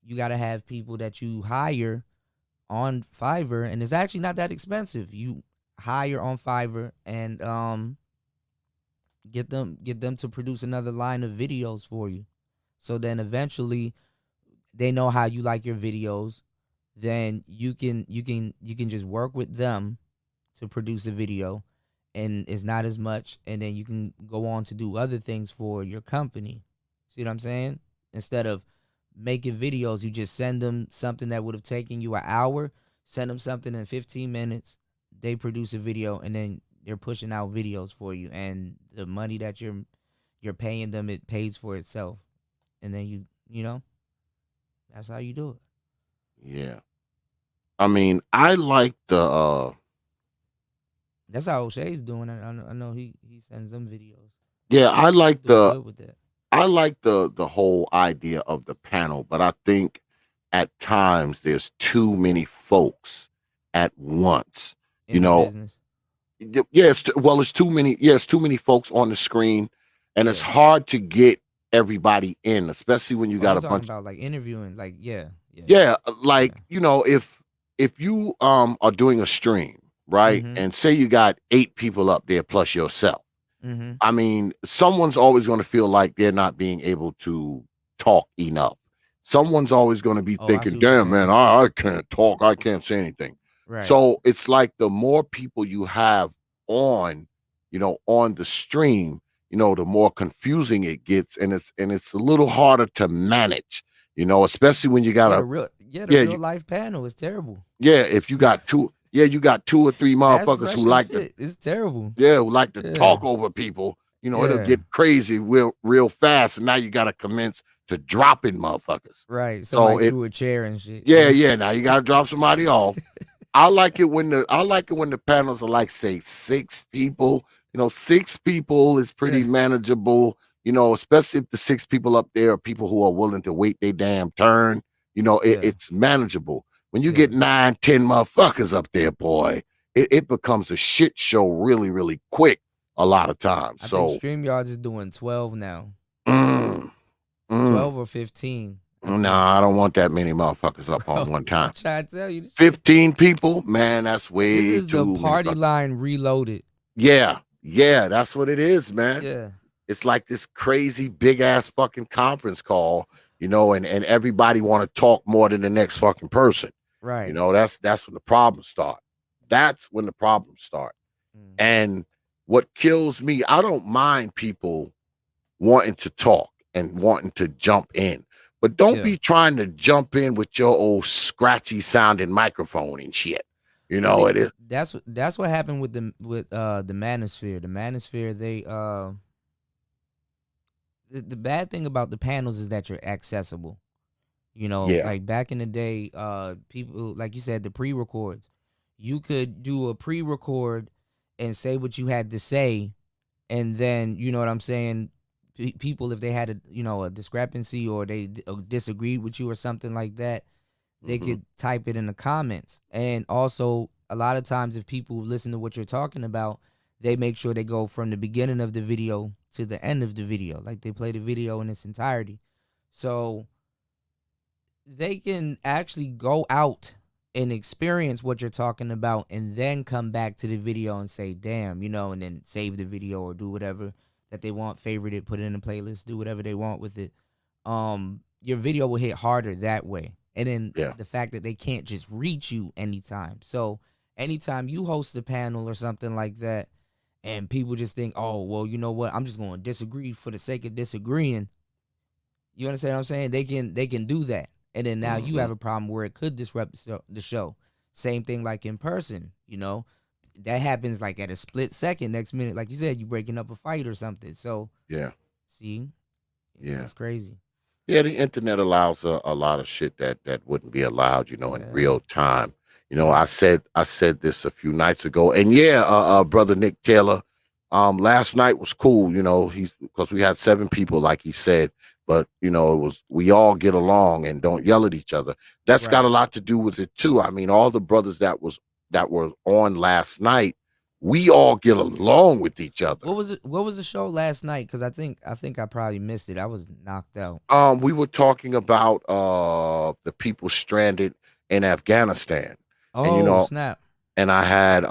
You got to have people that you hire on Fiverr, and it's actually not that expensive. You hire on Fiverr and get them to produce another line of videos for you. So then eventually they know how you like your videos. Then you can just work with them to produce a video, and it's not as much, and then you can go on to do other things for your company. See what I'm saying? Instead of making videos, you just send them something that would have taken you an hour, send them something in 15 minutes, they produce a video, and then they're pushing out videos for you, and the money that you're paying them, it pays for itself. And then you know, that's how you do it. Yeah. I mean, I like the That's how O'Shea's doing it. I know he sends them videos. yeah, I like Doing the good with that. I like the whole idea of the panel, but I think at times there's too many folks at once. You In the know, business. yes, well, it's too many. Yes, too many folks on the screen, and it's Yeah. hard to get everybody in, especially when you Oh, got you a talking bunch. about like interviewing, like yeah. Yeah, like if you are doing a stream, right, Mm-hmm. and say you got 8 people up there plus yourself. Mm-hmm. I mean, someone's always going to feel like they're not being able to talk enough. Someone's always going to be Oh, I thinking, see what you're damn, man, saying. I can't talk. I can't say anything. Right. So it's like the more people you have on, on the stream, the more confusing it gets. And it's a little harder to manage, especially when you got Yeah, a, the yeah, real life panel is terrible. yeah, if you got you got 2 or 3 That's motherfuckers fresh who and like to fit. It's terrible. who like to Yeah. talk over people, it'll Yeah. get crazy real fast, and now you got to commence to dropping motherfuckers. Right. So Somebody threw a chair and shit. yeah, now you got to drop somebody off. I like it when the panels are like, say, 6 people. 6 people is pretty Yeah. manageable. Especially if the 6 people up there are people who are willing to wait their damn turn. Yeah. It's manageable. When you Yeah. get 9, 10 motherfuckers up there, boy, it becomes a shit show really, really quick a lot of times. I So, think StreamYards is doing 12 now. mm, 12 or 15. nah, I don't want that many motherfuckers up on one I'm time. trying to tell you. 15 people, man, that's way This is the too many party fuckers. line reloaded. Yeah, that's what it is, man. Yeah. It's like this crazy big ass fucking conference call, and everybody want to talk more than the next fucking person. Right. That's when the problems start. That's when the problems start. Mhm. And what kills me, I don't mind people wanting to talk and wanting to jump in, but don't Yeah. be trying to jump in with your old scratchy sounding microphone and shit. See, It is. that's what happened with the Manosphere. The Manosphere, they the bad thing about the panels is that you're accessible. Yeah. Like back in the day, people, like you said, the pre-records. You could do a pre-record and say what you had to say, and then you know what I'm saying. People, if they had a discrepancy, or they disagreed with you or something like that, they Mhm. could type it in the comments. And also, a lot of times, if people listen to what you're talking about, they make sure they go from the beginning of the video to the end of the video. Like they play the video in its entirety. So they can actually go out and experience what you're talking about and then come back to the video and say, damn, and then save the video or do whatever that they want, favorite it, put it in a playlist, do whatever they want with it. Your video will hit harder that way. And then Yeah. the fact that they can't just reach you anytime. So anytime you host a panel or something like that and people just think, oh, well, you know what, I'm just going to disagree for the sake of disagreeing. You understand what I'm saying? They can do that. And then now you have a problem where it could disrupt the show. Same thing like in person, that happens like at a split second. Next minute, like you said, you breaking up a fight or something. So Yeah. see, Yeah. that's crazy. Yeah, the internet allows a lot of shit that wouldn't be allowed, in real time. I said this a few nights ago, and brother Nick Taylor, last night was cool. He's because we had 7 people, like he said, but it was we all get along and don't yell at each other. That's got a lot to do with it too. I mean, all the brothers that were on last night, we all get along with each other. What was it? What was the show last night? Because I think I probably missed it. I was knocked out. We were talking about the people stranded in Afghanistan. Oh, snap. And I had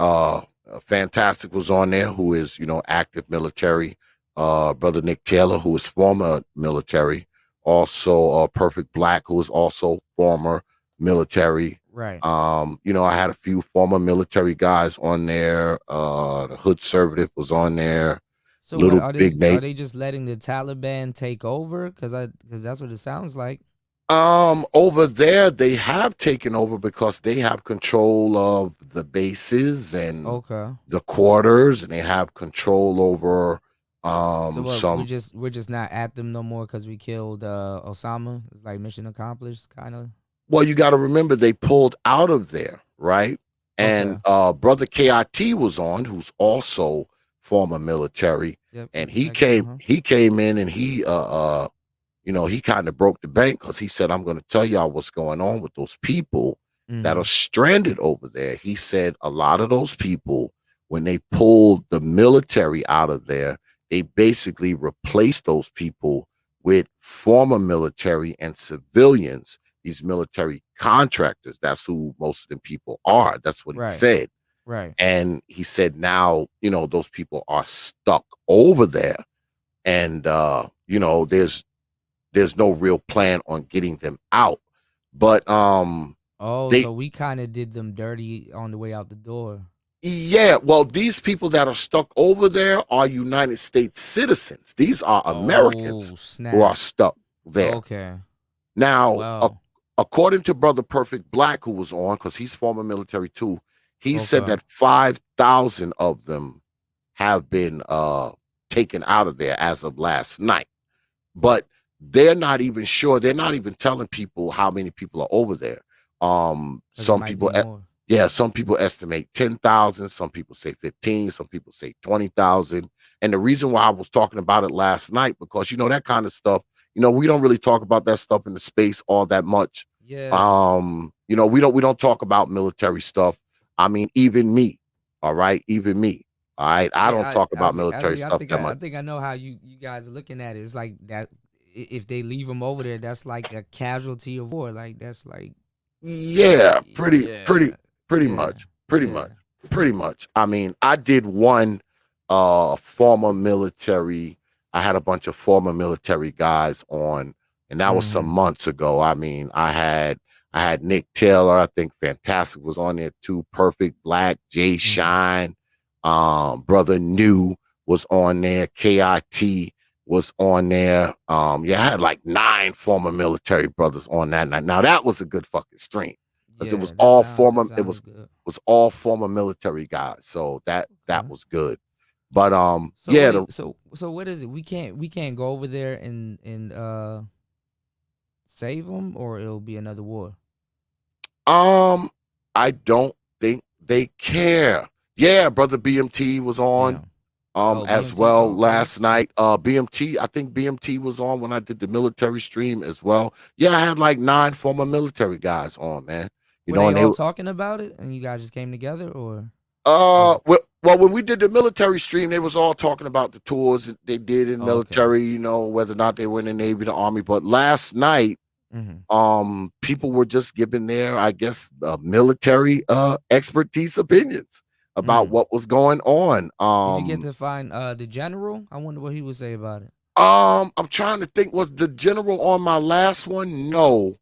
Fantastic was on there, who is, active military, brother Nick Taylor, who is former military, also Perfect Black, who is also former military. Right. I had a few former military guys on there. The Hood Conservative was on there. So Little are Big Nate. Are they just letting the Taliban take over? Because that's what it sounds like. Over there they have taken over because they have control of the bases and the quarters, and they have control over so we're just not at them no more because we killed Osama. It's like mission accomplished, kind of. Well, you got to remember they pulled out of there, right? And brother KIT was on, who's also former military, and he came in and he he kind of broke the bank because he said, I'm going to tell y'all what's going on with those people that are stranded over there. He said a lot of those people, when they pulled the military out of there, they basically replaced those people with former military and civilians, these military contractors. That's who most of them people are. That's what he said. Right. And he said now, those people are stuck over there. And, there's no real plan on getting them out. But so we kind of did them dirty on the way out the door. Yeah, well, these people that are stuck over there are United States citizens. These are Americans who are stuck there. Okay. Now, according to Brother Perfect Black, who was on, because he's former military too, he said that 5,000 of them have been taken out of there as of last night. But they're not even sure. They're not even telling people how many people are over there. Some people estimate 10,000. Some people say 15. Some people say 20,000. And the reason why I was talking about it last night, because that kind of stuff, we don't really talk about that stuff in the space all that much. Yeah. We don't talk about military stuff. I mean, even me. All right, even me. All right, I don't talk about military stuff that much. I think I know how you guys are looking at it. It's like that. If they leave them over there, that's like a casualty of war. Like that's like, pretty much. I mean, I did one former military. I had a bunch of former military guys on, and that was some months ago. I mean, I had Nick Taylor. I think Fantastic was on there too. Perfect Black, Jay Shine, brother New was on there. KIT was on there. I had like 9 former military brothers on that night. Now that was a good fucking stream because it was all former. It was all former military guys. So that was good. But so what is it? We can't go over there and save them, or it'll be another war. I don't think they care. Yeah, brother BMT was on. As well last night. BMT, I think BMT was on when I did the military stream as well. Yeah, I had like 9 former military guys on, man. Were they all talking about it, and you guys just came together, or? Well, when we did the military stream, they was all talking about the tours that they did in military. Whether or not they were in the Navy, the Army. But last night, People were just giving their, I guess, military expertise opinions about what was going on. Did you get to find the general? I wonder what he would say about it. I'm trying to think. Was the general on my last one? No,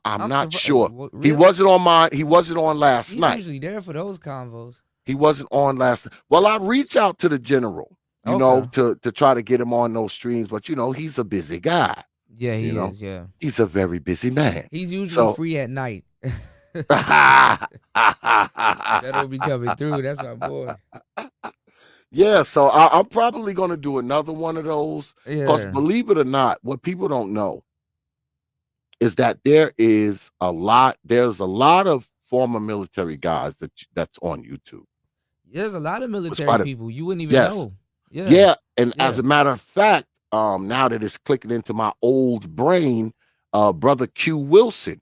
I'm not sure. Really? He wasn't on my. He wasn't on last He's night. usually there for those convos. He wasn't on last. Well, I reached out to the general, you know, to try to get him on those streams, but you know, he's a busy guy. Yeah, he know? is. Yeah, he's a very busy man. He's usually free at night. That'll be coming through. That's my boy. Yeah, so I'm probably going to do another one of those. Because believe it or not, what people don't know is that there's a lot of former military guys that's on YouTube. There's a lot of military people you wouldn't even know. Yeah, and as a matter of fact, now that it's clicking into my old brain, brother Q Wilson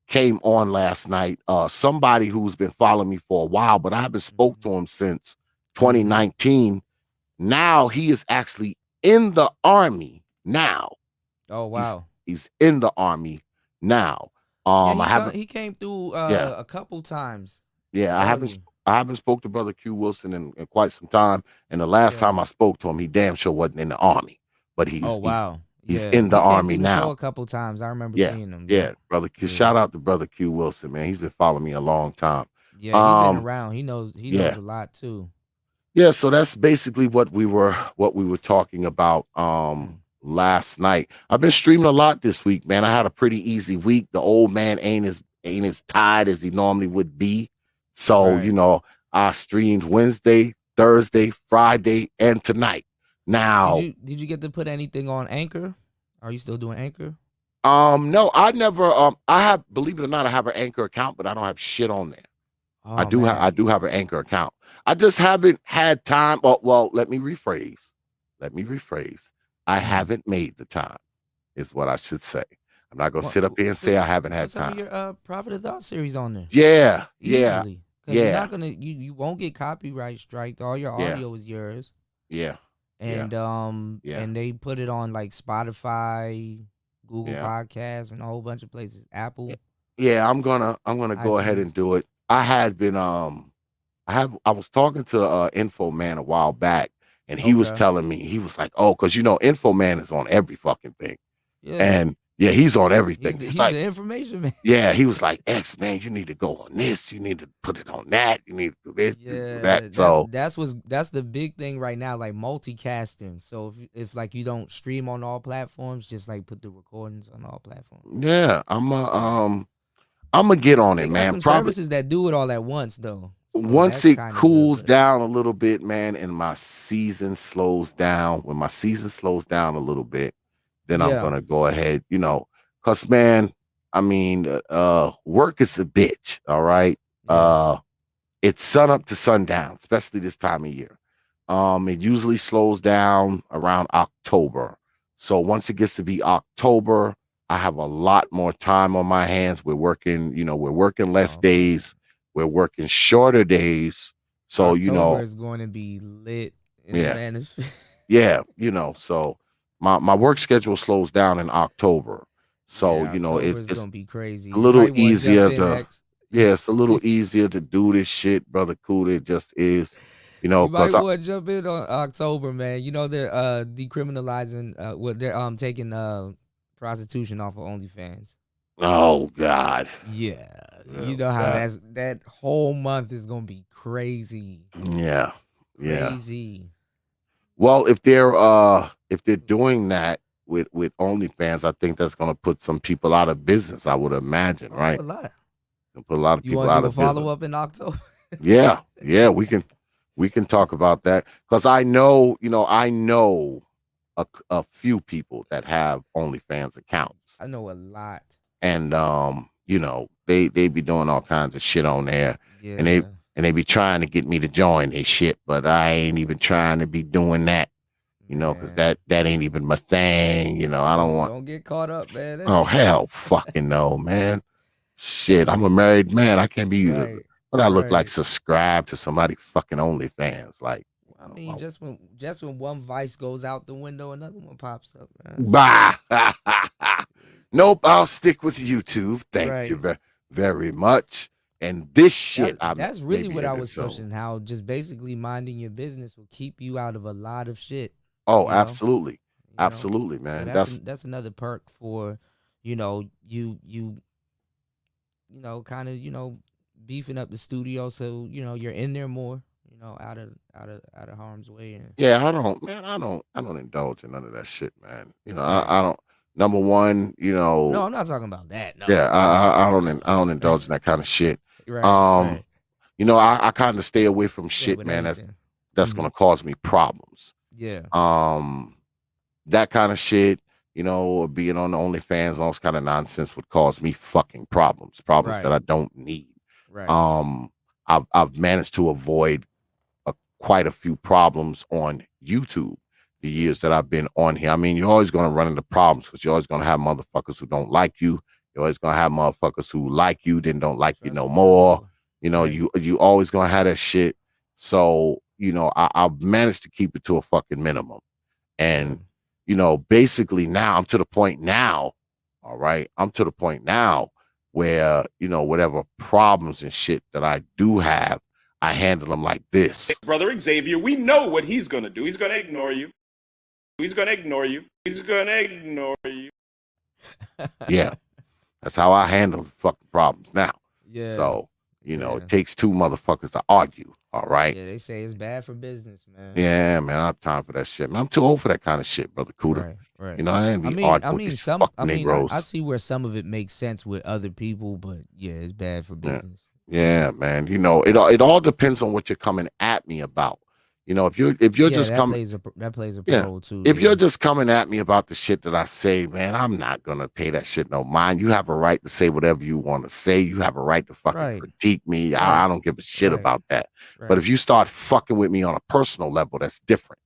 came on last night. Somebody who's been following me for a while, but I haven't spoke to him since 2019. Now he is actually in the army now. Oh wow. He's in the army now. He came through a couple times. Yeah, I haven't spoke to brother Q Wilson in quite some time. And the last time I spoke to him, he damn sure wasn't in the army. But he's in the army now. A couple times. I remember seeing him. Yeah, brother Q. Shout out to brother Q Wilson, man. He's been following me a long time. Yeah, he's been around. He knows a lot too. Yeah, so that's basically what we were talking about last night. I've been streaming a lot this week, man. I had a pretty easy week. The old man ain't as tired as he normally would be. So, you know, I streamed Wednesday, Thursday, Friday, and tonight. Now, did you get to put anything on Anchor? Are you still doing Anchor? No, I never. I have, believe it or not, I have an Anchor account, but I don't have shit on there. Oh, I do have an Anchor account. I just haven't had time. Well, let me rephrase. I haven't made the time, is what I should say. I'm not gonna sit up here and say I haven't had time. Put your Prophet of Thought series on there. Yeah. You're not gonna you won't get copyright strike. All your audio is yours. Yeah. And and they put it on like Spotify, Google Podcasts, and a whole bunch of places. Apple. Yeah, I'm gonna go ahead and do it. I had been I was talking to Info Man a while back, and he was telling me, he was like, because you know, Info Man is on every fucking thing. Yeah. And yeah, he's on everything. He's like, the information man. Yeah, he was like, X man, you need to go on this, you need to put it on that, you need to do this, do that. So that's the big thing right now, like multicasting. So if like you don't stream on all platforms, just like put the recordings on all platforms. Yeah, I'm gonna get on it, man. Some services that do it all at once though. So once it cools down a little bit, man, and my season slows down, when my season slows down a little bit, then I'm gonna go ahead, you know, cause man, I mean, work is a bitch. All right. It's sun up to sundown, especially this time of year. It usually slows down around October. So once it gets to be October, I have a lot more time on my hands. We're working less days. We're working shorter days. So, October, you know, is going to be lit. Yeah. You know, so my work schedule slows down in October. So, you know, it's going to be crazy. A little easier it's a little easier to do this shit, brother Cuda. It just is, you know. You might want to jump in on October, man. You know, they're decriminalizing, they're taking prostitution off of OnlyFans. Oh God. Yeah. You know how that whole month is gonna be crazy. Yeah. Crazy. Well, if they're doing that with OnlyFans, I think that's gonna put some people out of business, I would imagine, right? A lot. Put a lot of people out of business. Follow up in October? Yeah, we can talk about that. Because I know a few people that have OnlyFans accounts. I know a lot. And you know, they be doing all kinds of shit on there. Yeah. And they be trying to get me to join their shit, but I ain't even trying to be doing that. You know, because that ain't even my thing. You know, I don't get caught up, man. Oh hell fucking no, man. Shit, I'm a married man. I can't be what I look like subscribed to somebody fucking OnlyFans. Like, I mean, just when one vice goes out the window, another one pops up, man. Bah. Nope, I'll stick with YouTube. Thank you Right. very much. And this shit, That's really maybe what in I it. was So, pushing. How just basically minding your business will keep you out of a lot of shit. oh, You know. absolutely, You know. absolutely, So man. that's another perk for, kind of beefing up the studio, so you're in there more, out of harm's way. And Yeah, I don't, man. I don't indulge in none of that shit, man. right. I don't. Number one, No, I'm not talking about that. yeah, No, no. I don't indulge in that kind of shit. Right, Um, right. I kind of stay away from Yeah, shit, with man. anything. That's Hmm. gonna cause me problems. Yeah. Um, that kind of shit, being on the OnlyFans, all this kind of nonsense would cause me fucking problems that Right, I don't need. right. Um, I've managed to avoid quite a few problems on YouTube the years that I've been on here. I mean, you're always going to run into problems because you're always going to have motherfuckers who don't like you. You're always going to have motherfuckers who like you, then don't like you no Trust me, I more. know. Right. You always going to have that shit. So, I've managed to keep it to a fucking minimum. Yeah. And, basically now I'm to the point now, all right, I'm to the point now where, whatever problems and shit that I do have, I handle them like this. Brother Xavier, we know what he's going to do. He's going to ignore you. He's going to ignore you. He's going to ignore you. Yeah, that's how I handle fucking problems now. Yeah. So, Yeah. it takes two motherfuckers to argue, all right? Yeah, they say it's bad for business, man. Yeah, man, I don't have time for that shit, man. I'm too old for that kind of shit, Brother Cuda. Right, right. I ain't I be mean, arguing with these fucking Negroes. I see where some of it makes sense with other people, but yeah, it's bad for business. Yeah, man. It all depends on what you're coming at me about. If you're Yeah, just coming, that plays a yeah. role too. If Yeah. you're just coming at me about the shit that I say, man, I'm not gonna pay that shit no mind. You have a right to say whatever you want to say. You have a right to fucking Right. critique me. Right. I don't give a shit Right. about that. Right. But if you start fucking with me on a personal level, that's different.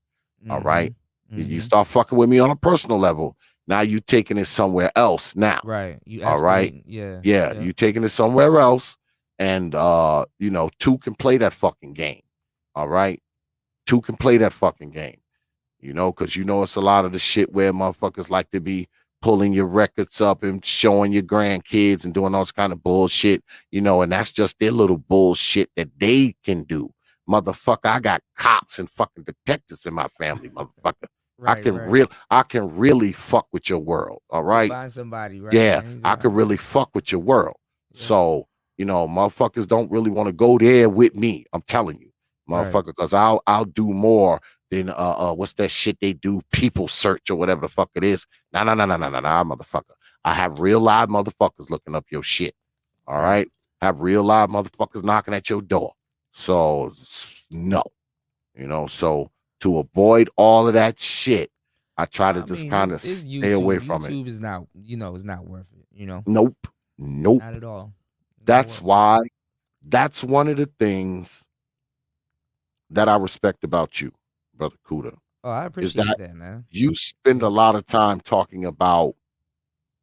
All right. You start fucking with me on a personal level. Now you taking it somewhere else now. Right. You all right. escalating. Yeah. Yeah, you taking it somewhere else. And two can play that fucking game. All right. Two can play that fucking game. Because it's a lot of the shit where motherfuckers like to be pulling your records up and showing your grandkids and doing all this kind of bullshit, and that's just their little bullshit that they can do. Motherfucker, I got cops and fucking detectives in my family, motherfucker. Right. I can really fuck with your world. All right. Find somebody, right? Yeah, I could really fuck with your world. Yeah. So, motherfuckers don't really want to go there with me. I'm telling you, motherfucker, because I'll do more than what's that shit they do? People search or whatever the fuck it is. Nah, motherfucker. I have real live motherfuckers looking up your shit. All right. Have real live motherfuckers knocking at your door. So no, so to avoid all of that shit, I try to just kind of stay away from it. YouTube is not, it's not worth it, Nope. Not at all. That's why, that's one of the things that I respect about you, Brother Cuda. Oh, I appreciate that, man. You spend a lot of time talking about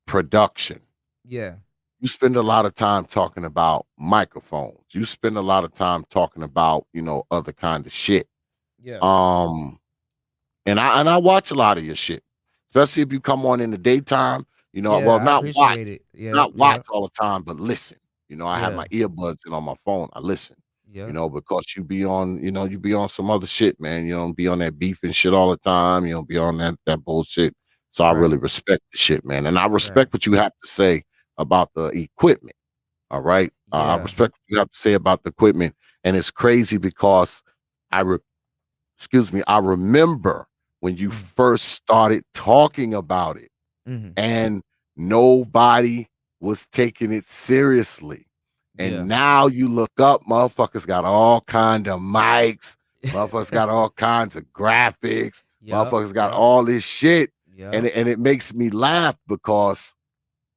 production. Yeah. You spend a lot of time talking about microphones. You spend a lot of time talking about, other kind of shit. Yeah. And I watch a lot of your shit, especially if you come on in the daytime. Well, not watch, not watch all the time, but listen. I have my earbuds in on my phone. I listen. Yeah. Because you be on some other shit, man. You don't be on that beef and shit all the time. You don't be on that bullshit. So I really respect the shit, man. And I respect what you have to say about the equipment. All right. I respect what you have to say about the equipment. And it's crazy because I remember when you first started talking about it and nobody was taking it seriously. And now you look up, motherfuckers got all kind of mics, motherfuckers got all kinds of graphics, motherfuckers got all this shit. And it makes me laugh because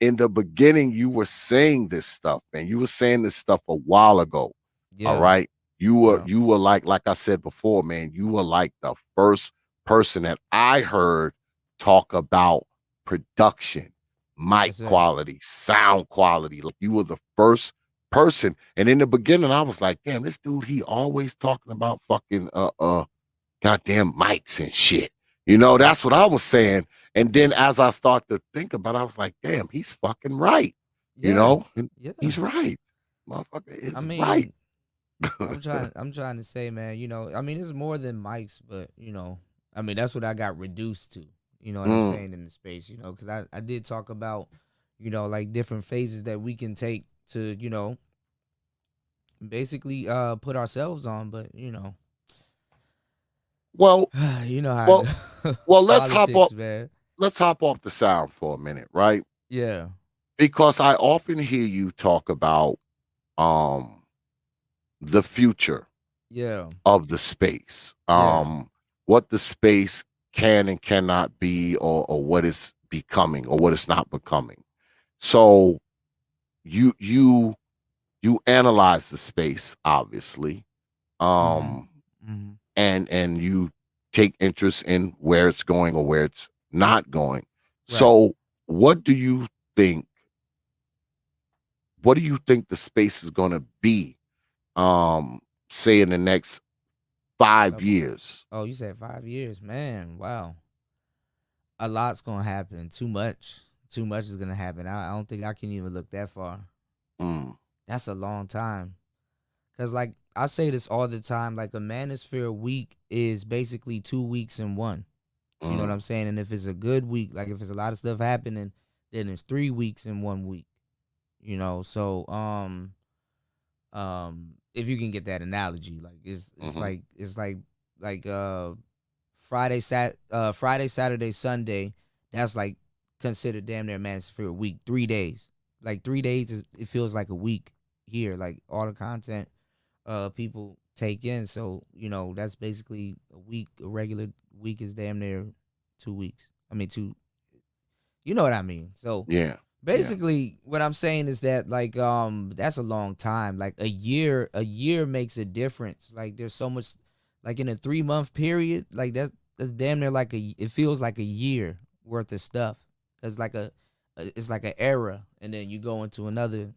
in the beginning you were saying this stuff, and you were saying this stuff a while ago. All right. You were like I said before, man, you were like the first person that I heard talk about production, mic quality, sound quality. Like you were the first person. And in the beginning, I was like, damn, this dude, he always talking about fucking goddamn mics and shit. That's what I was saying. And then as I start to think about it, I was like, damn, he's fucking right. You Yeah, know? And yeah. he's right. Motherfucker is I right. mean, I'm trying to say, man, I mean, it's more than mics, but I mean, that's what I got reduced to. You know what I'm Mm. saying in the space, because I did talk about, like different phases that we can take to, basically put ourselves on, but Well, you know how I well, do. well, Politics, man. let's hop off the sound for a minute, right? Yeah, Because I often hear you talk about um the future yeah, of the space. yeah, What the space can and cannot be, or what it's becoming, or what it's not becoming. So you you you analyze the space, obviously. mm-hmm, Um mm-hmm. and you take interest in where it's going or where it's not going. Right. So what do you think what do you think the space is going to be, um say in the next 5 Couple. years? Oh, you said 5 years, man. Wow, a lot's gonna happen. Too much. Too much is gonna happen. I don't think I can even look that far. Mm, That's a long time. Cause like I say this all the time, like a Manosphere week is basically 2 weeks in one. You know what mm. I'm saying? And if it's a good week, like if it's a lot of stuff happening, then it's 3 weeks in 1 week. So if you can get that analogy, like it's Mhm. like Friday, Saturday, Sunday, that's like considered damn near Manosphere week. 3 days. Like 3 days it feels like a week here. Like all the content people take in. So, that's basically a week. A regular week is damn near 2 weeks. I mean you know what I mean. So Yeah. Yeah. basically what I'm saying is that like that's a long time. Like a year makes a difference. Like there's so much like in a 3 month period, like that's damn near like it feels like a year worth of stuff. Cause it's like an era and then you go into another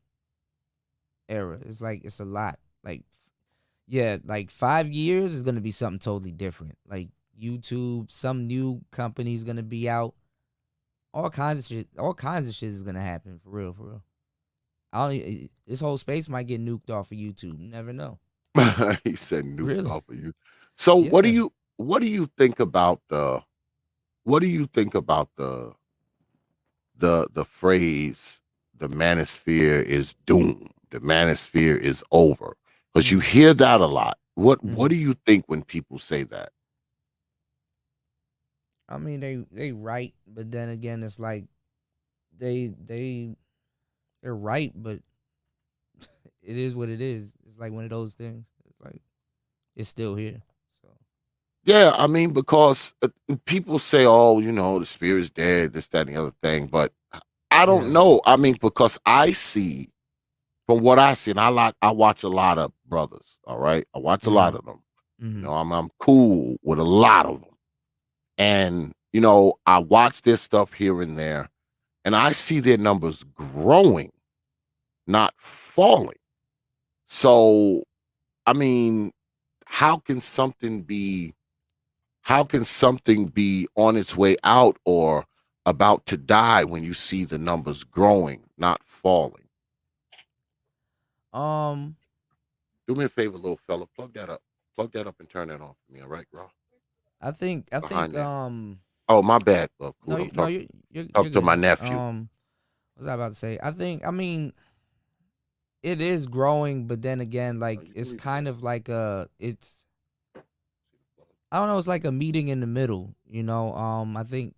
era. It's like it's a lot. Like yeah, like 5 years is gonna be something totally different. Like YouTube, some new company's gonna be out. All kinds of shit. All kinds of shit is gonna happen for real. For real. I don't. This whole space might get nuked off of YouTube. You never know. He said nuked Really? off of you. So Yeah. what do you think about what do you think about the phrase the manosphere is doomed, the manosphere is over? Because you Mm-hmm. hear that a lot. Mm-hmm. What do you think when people say that? I mean, they right, but then again, it's like they're right, but it is what it is. It's like one of those things. It's like it's still here. So Yeah, I mean, because people say, "Oh, the spirit's dead," this, that, and the other thing. But I don't yeah. know. I mean, because I see from what I see, and I watch a lot of brothers. All right, I watch a Mm-hmm. lot of them. Mm-hmm. I'm cool with a lot of them, and I watch their stuff here and there, and I see their numbers growing, not falling. So, I mean, how can something be? How can something be on its way out or about to die when you see the numbers growing, not falling? Um, Do me a favor, little fella. Plug that up. Plug that up and turn that on for me. All right, bro. I think Behind that. Oh, my bad, no, cool. I'm no, talking you're to my good. nephew. What was I about to say? I mean, it is growing, but then again, Oh, like you can it's leave it kind alone. of like I don't know, it's like a meeting in the middle. I think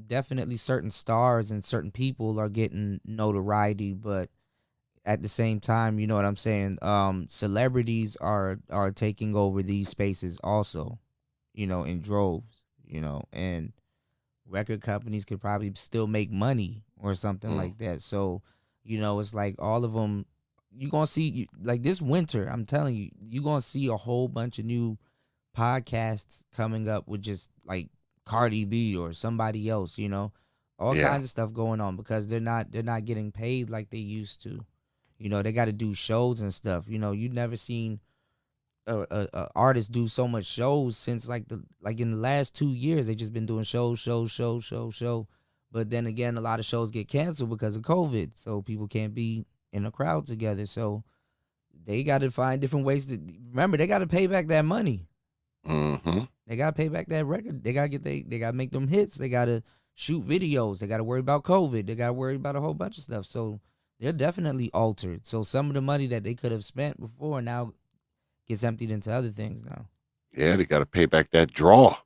definitely certain stars and certain people are getting notoriety, but at the same time, you know what I'm saying? Celebrities are taking over these spaces also, in droves, and record companies could probably still make money or something Mm, like that. So, it's like all of them. You gonna see like this winter. I'm telling you, you gonna see a whole bunch of new podcasts coming up with just like Cardi B or somebody else. All yeah. kinds of stuff going on because they're not getting paid like they used to. They got to do shows and stuff. You never seen artists do so much shows since like in the last 2 years they just been doing shows. But then again, a lot of shows get canceled because of COVID, so people can't be in a crowd together. So they got to find different ways to remember. They got to pay back that money. Mm-hmm. They got to pay back that record. They got to they got to make them hits. They got to shoot videos. They got to worry about COVID. They got to worry about a whole bunch of stuff. So they're definitely altered. So some of the money that they could have spent before now gets emptied into other things now. Yeah, they got to pay back that draw.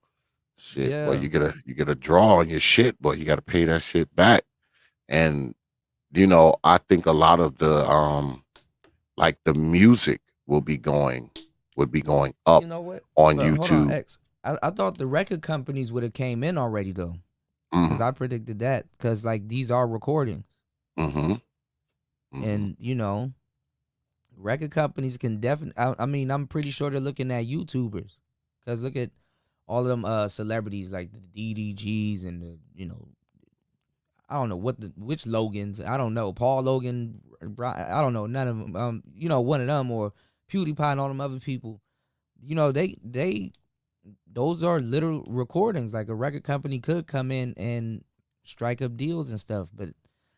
Shit, Yeah. boy, you get a draw on your shit, boy. You got to pay that shit back. And I think a lot of the like the music would be going up You know what? on But hold on, YouTube. X. I thought the record companies would have came in already though, because Mm-hmm. I predicted that. Because like these are recordings, Mm-hmm. Mm-hmm. and record companies can definitely. I mean, I'm pretty sure they're looking at YouTubers, because look at all of them celebrities like the DDGs and the I don't know which Logans. I don't know, Paul Logan. I don't know, none of them. One of them, or PewDiePie and all them other people. They those are literal recordings. Like a record company could come in and strike up deals and stuff. But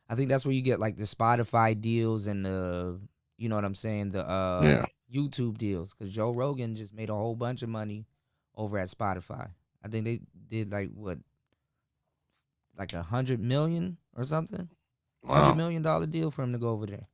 I think that's where you get like the Spotify deals and the you know what I'm saying, the Yeah. YouTube deals. Because Joe Rogan just made a whole bunch of money over at Spotify. I think they did like what, like 100 million or something. $100 Wow. million deal for him to go over there.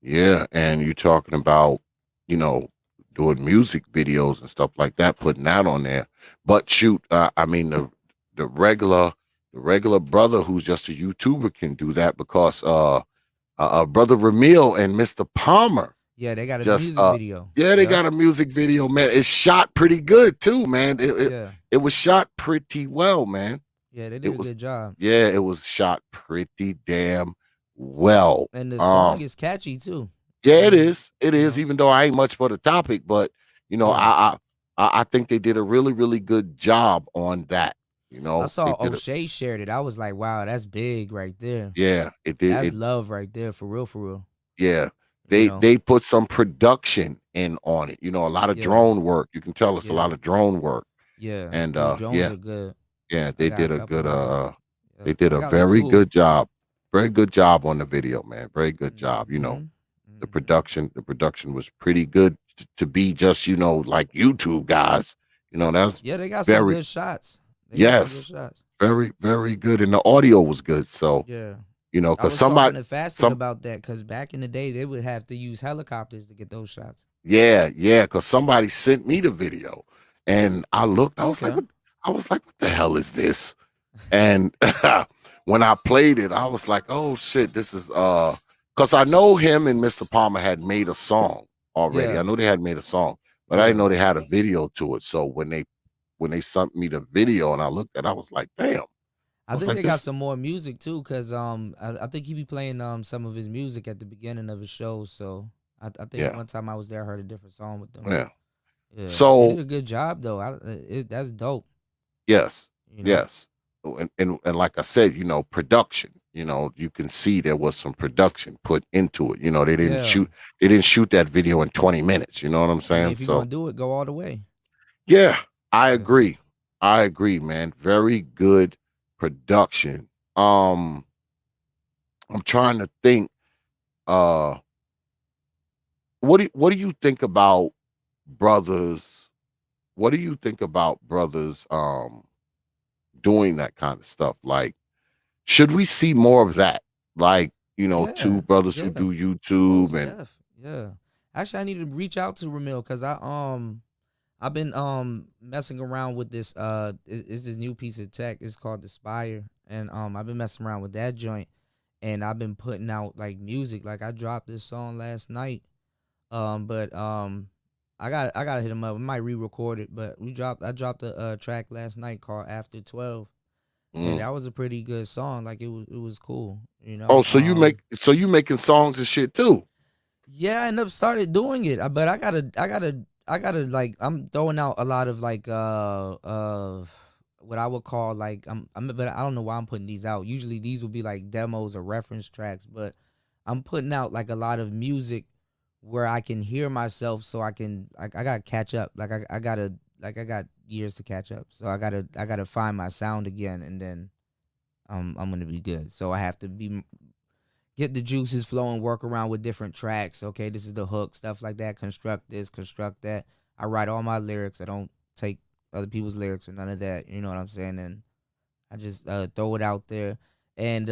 Yeah, and you're talking about, doing music videos and stuff like that, putting that on there. But shoot, I mean the regular brother who's just a YouTuber can do that because brother Ramil and Mr. Palmer Yeah, they got a just music video. yeah, they Yup. got a music video, man. It's shot pretty good too, man. Yeah, It was shot pretty well, man. yeah, they It did a was good job. Yeah, it was shot pretty damn well. And the song is catchy too. Yeah, it Mhm. is. It is. know? Even though I ain't much for the topic, but Yeah. I think they did a really, really good job on that. I saw They did O'Shea shared it. I was like, wow, that's big right there. yeah, it did. That's love right there, for real, for real. Yeah, You know? they put some production in on it. A lot of Yeah. drone work. You can tell it's a Yeah. lot of drone work. Yeah, And these drones yeah, are good. yeah, I they got did a a couple good of them. they did I a got like very 2 of good job. Very good job on the video, man. Very good job. Mhm. The Mhm. production was pretty good to be just like YouTube guys. That's Yeah, they got some very good shots. They got some good yes, shots. very very good, and the audio was good. So Yeah. I because was talking to Fastic some about that, because back in the day they would have to use helicopters to get those shots. yeah, because somebody sent me the video, and I looked. I was like, Okay. what the hell is this? And when I played it, I was like, oh shit, this is because I know him and Mr. Palmer had made a song already. Yeah. I know they had made a song, but I didn't Yeah. know they had a video to it. So when they sent me the video and I looked at it, I was like, damn. I was think like, they got this- some more music too, because I think he be playing some of his music at the beginning of his shows. So I think Yeah. one time I was there, I heard a different song with them. Yeah. Yeah. So- they did a good job though. That's dope. Yes. You know? Yes. And like I said, production, you can see there was some production put into it. They didn't Yeah. shoot that video in 20 minutes. You know what I'm I mean, saying? if you're So gonna do it, go all the way. yeah, I Yeah. agree. I agree, man. Very good production. I'm trying to think. What do you think about brothers? What do you think about brothers doing that kind of stuff? Like, should we see more of that? Like, Yeah, two brothers who yeah. do YouTube Most and def, yeah. Actually, I need to reach out to Ramil, because I've been messing around with this it's this new piece of tech. It's called the Spire, and I've been messing around with that joint, and I've been putting out like music. Like I dropped this song last night, but I gotta hit him up. I might re-record it, but I dropped a track last night called After 12, and that was a pretty good song. Like it was cool, you know. oh, so you making songs and shit too? Yeah, I ended up started doing it, but I gotta like, I'm throwing out a lot of like what I would call like, but I don't know why I'm putting these out. Usually these would be like demos or reference tracks, but I'm putting out like a lot of music where I can hear myself, so I can I gotta catch up. Like I gotta I got years to catch up, so I gotta find my sound again, and then I'm gonna be good. So I have to get the juices flowing, work around with different tracks. Okay, this is the hook, stuff like that. Construct this, construct that. I write all my lyrics. I don't take other people's lyrics or none of that. You know what I'm saying? And I just throw it out there, and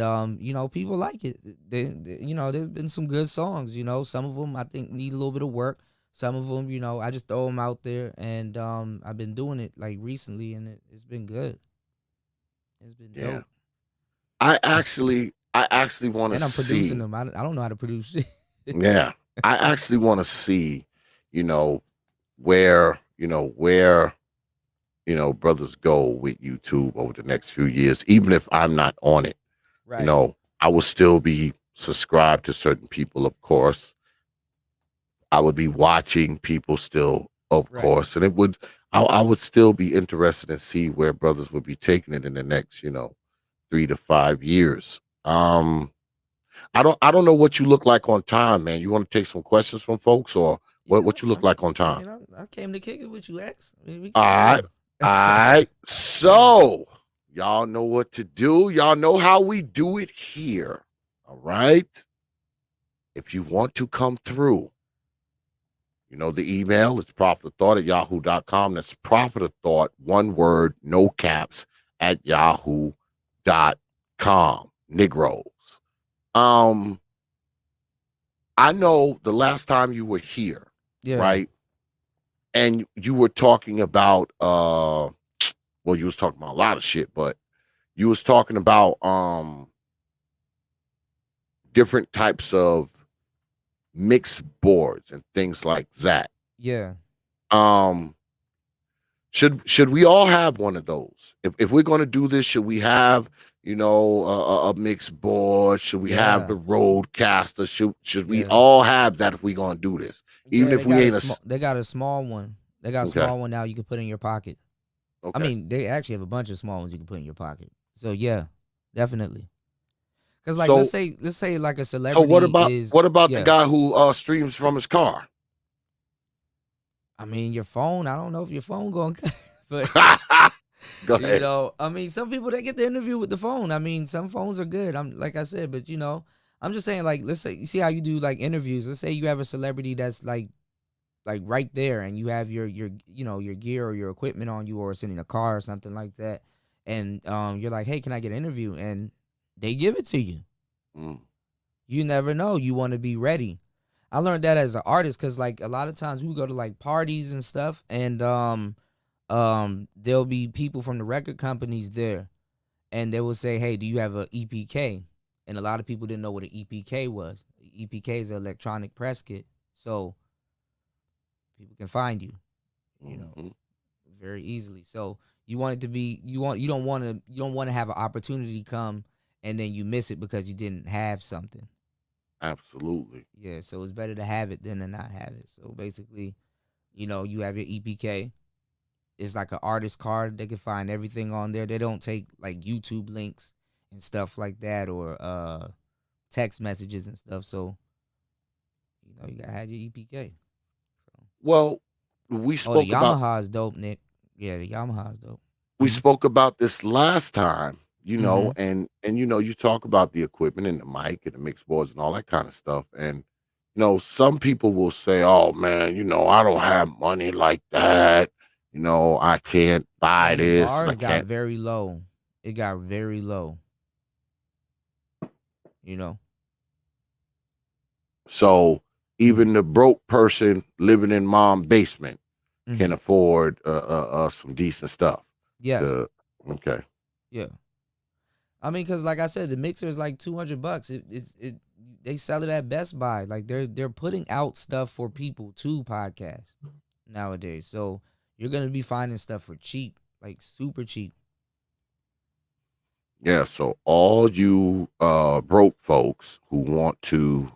people like it. There've been some good songs. Some of them I think need a little bit of work. Some of them, I just throw them out there, and I've been doing it like recently, and it's been good. It's been dope. I actually want to And I'm producing see. them. I don't know how to produce shit. Yeah, I actually want to see, where brothers go with YouTube over the next few years. Even if I'm not on it, Right. I will still be subscribed to certain people, of course. I would be watching people still, of Right. course, and I would still be interested in see where brothers would be taking it in the next, 3 to 5 years. I don't know what you look like on time, man. You want to take some questions from folks, or what you look like on time? I came to kick it with you, X. I mean, we All can right. So y'all know what to do. Y'all know how we do it here. All right. If you want to come through, the email is prophetofthought@yahoo.com. That's prophetofthought, one word, no caps, at yahoo.com. Negroes. I know the last time you were here, Yeah. right? And you were talking about you was talking about a lot of shit, but you was talking about different types of mixed boards and things like that. Yeah. Should we all have one of those? If we're going to do this, should we have a mixed board? Should we have the roadcaster? Should we all have that if we're going to do this? Even if we ain't they got a small one. They got a small one now you can put in your pocket. Okay. I mean, they actually have a bunch of small ones you can put in your pocket. So yeah, definitely. Because like let's say like a celebrity. So what about the guy who streams from his car? I mean, your phone. I don't know if your phone going, but go ahead. I mean, some people they get the interview with the phone. I mean, some phones are good. Like I said, but I'm just saying, like, let's say you see how you do like interviews. Let's say you have a celebrity that's like right there, and you have your gear or your equipment on you, or it's in a car or something like that, and you're like, hey, can I get an interview? And they give it to you. You never know. You want to be ready. I learned that as an artist, because like a lot of times we go to like parties and stuff, and there'll be people from the record companies there, and they will say, hey, do you have an EPK? And a lot of people didn't know what an EPK was. EPK is an electronic press kit, so people can find you, very easily. So you want it to be you don't want to have an opportunity come and then you miss it because you didn't have something. Absolutely. Yeah, so it's better to have it than to not have it. So basically, you have your EPK. It's like an artist card. They can find everything on there. They don't take like YouTube links and stuff like that, or text messages and stuff. So you gotta have your EPK. Well, we spoke the about Yamaha's dope, Nick. Yeah, the Yamaha's dope. We spoke about this last time, and you talk about the equipment and the mic and the mix boards and all that kind of stuff. And some people will say, "Oh man, I don't have money like that. I can't buy this." Ours got very low. It got very low. So even the broke person living in mom's basement can afford some decent stuff. Yes. Okay. Yeah. I mean, because like I said, the mixer is like $200. They sell it at Best Buy. Like they're putting out stuff for people to podcast nowadays. So you're gonna be finding stuff for cheap, like super cheap. Yeah. So all you broke folks who want to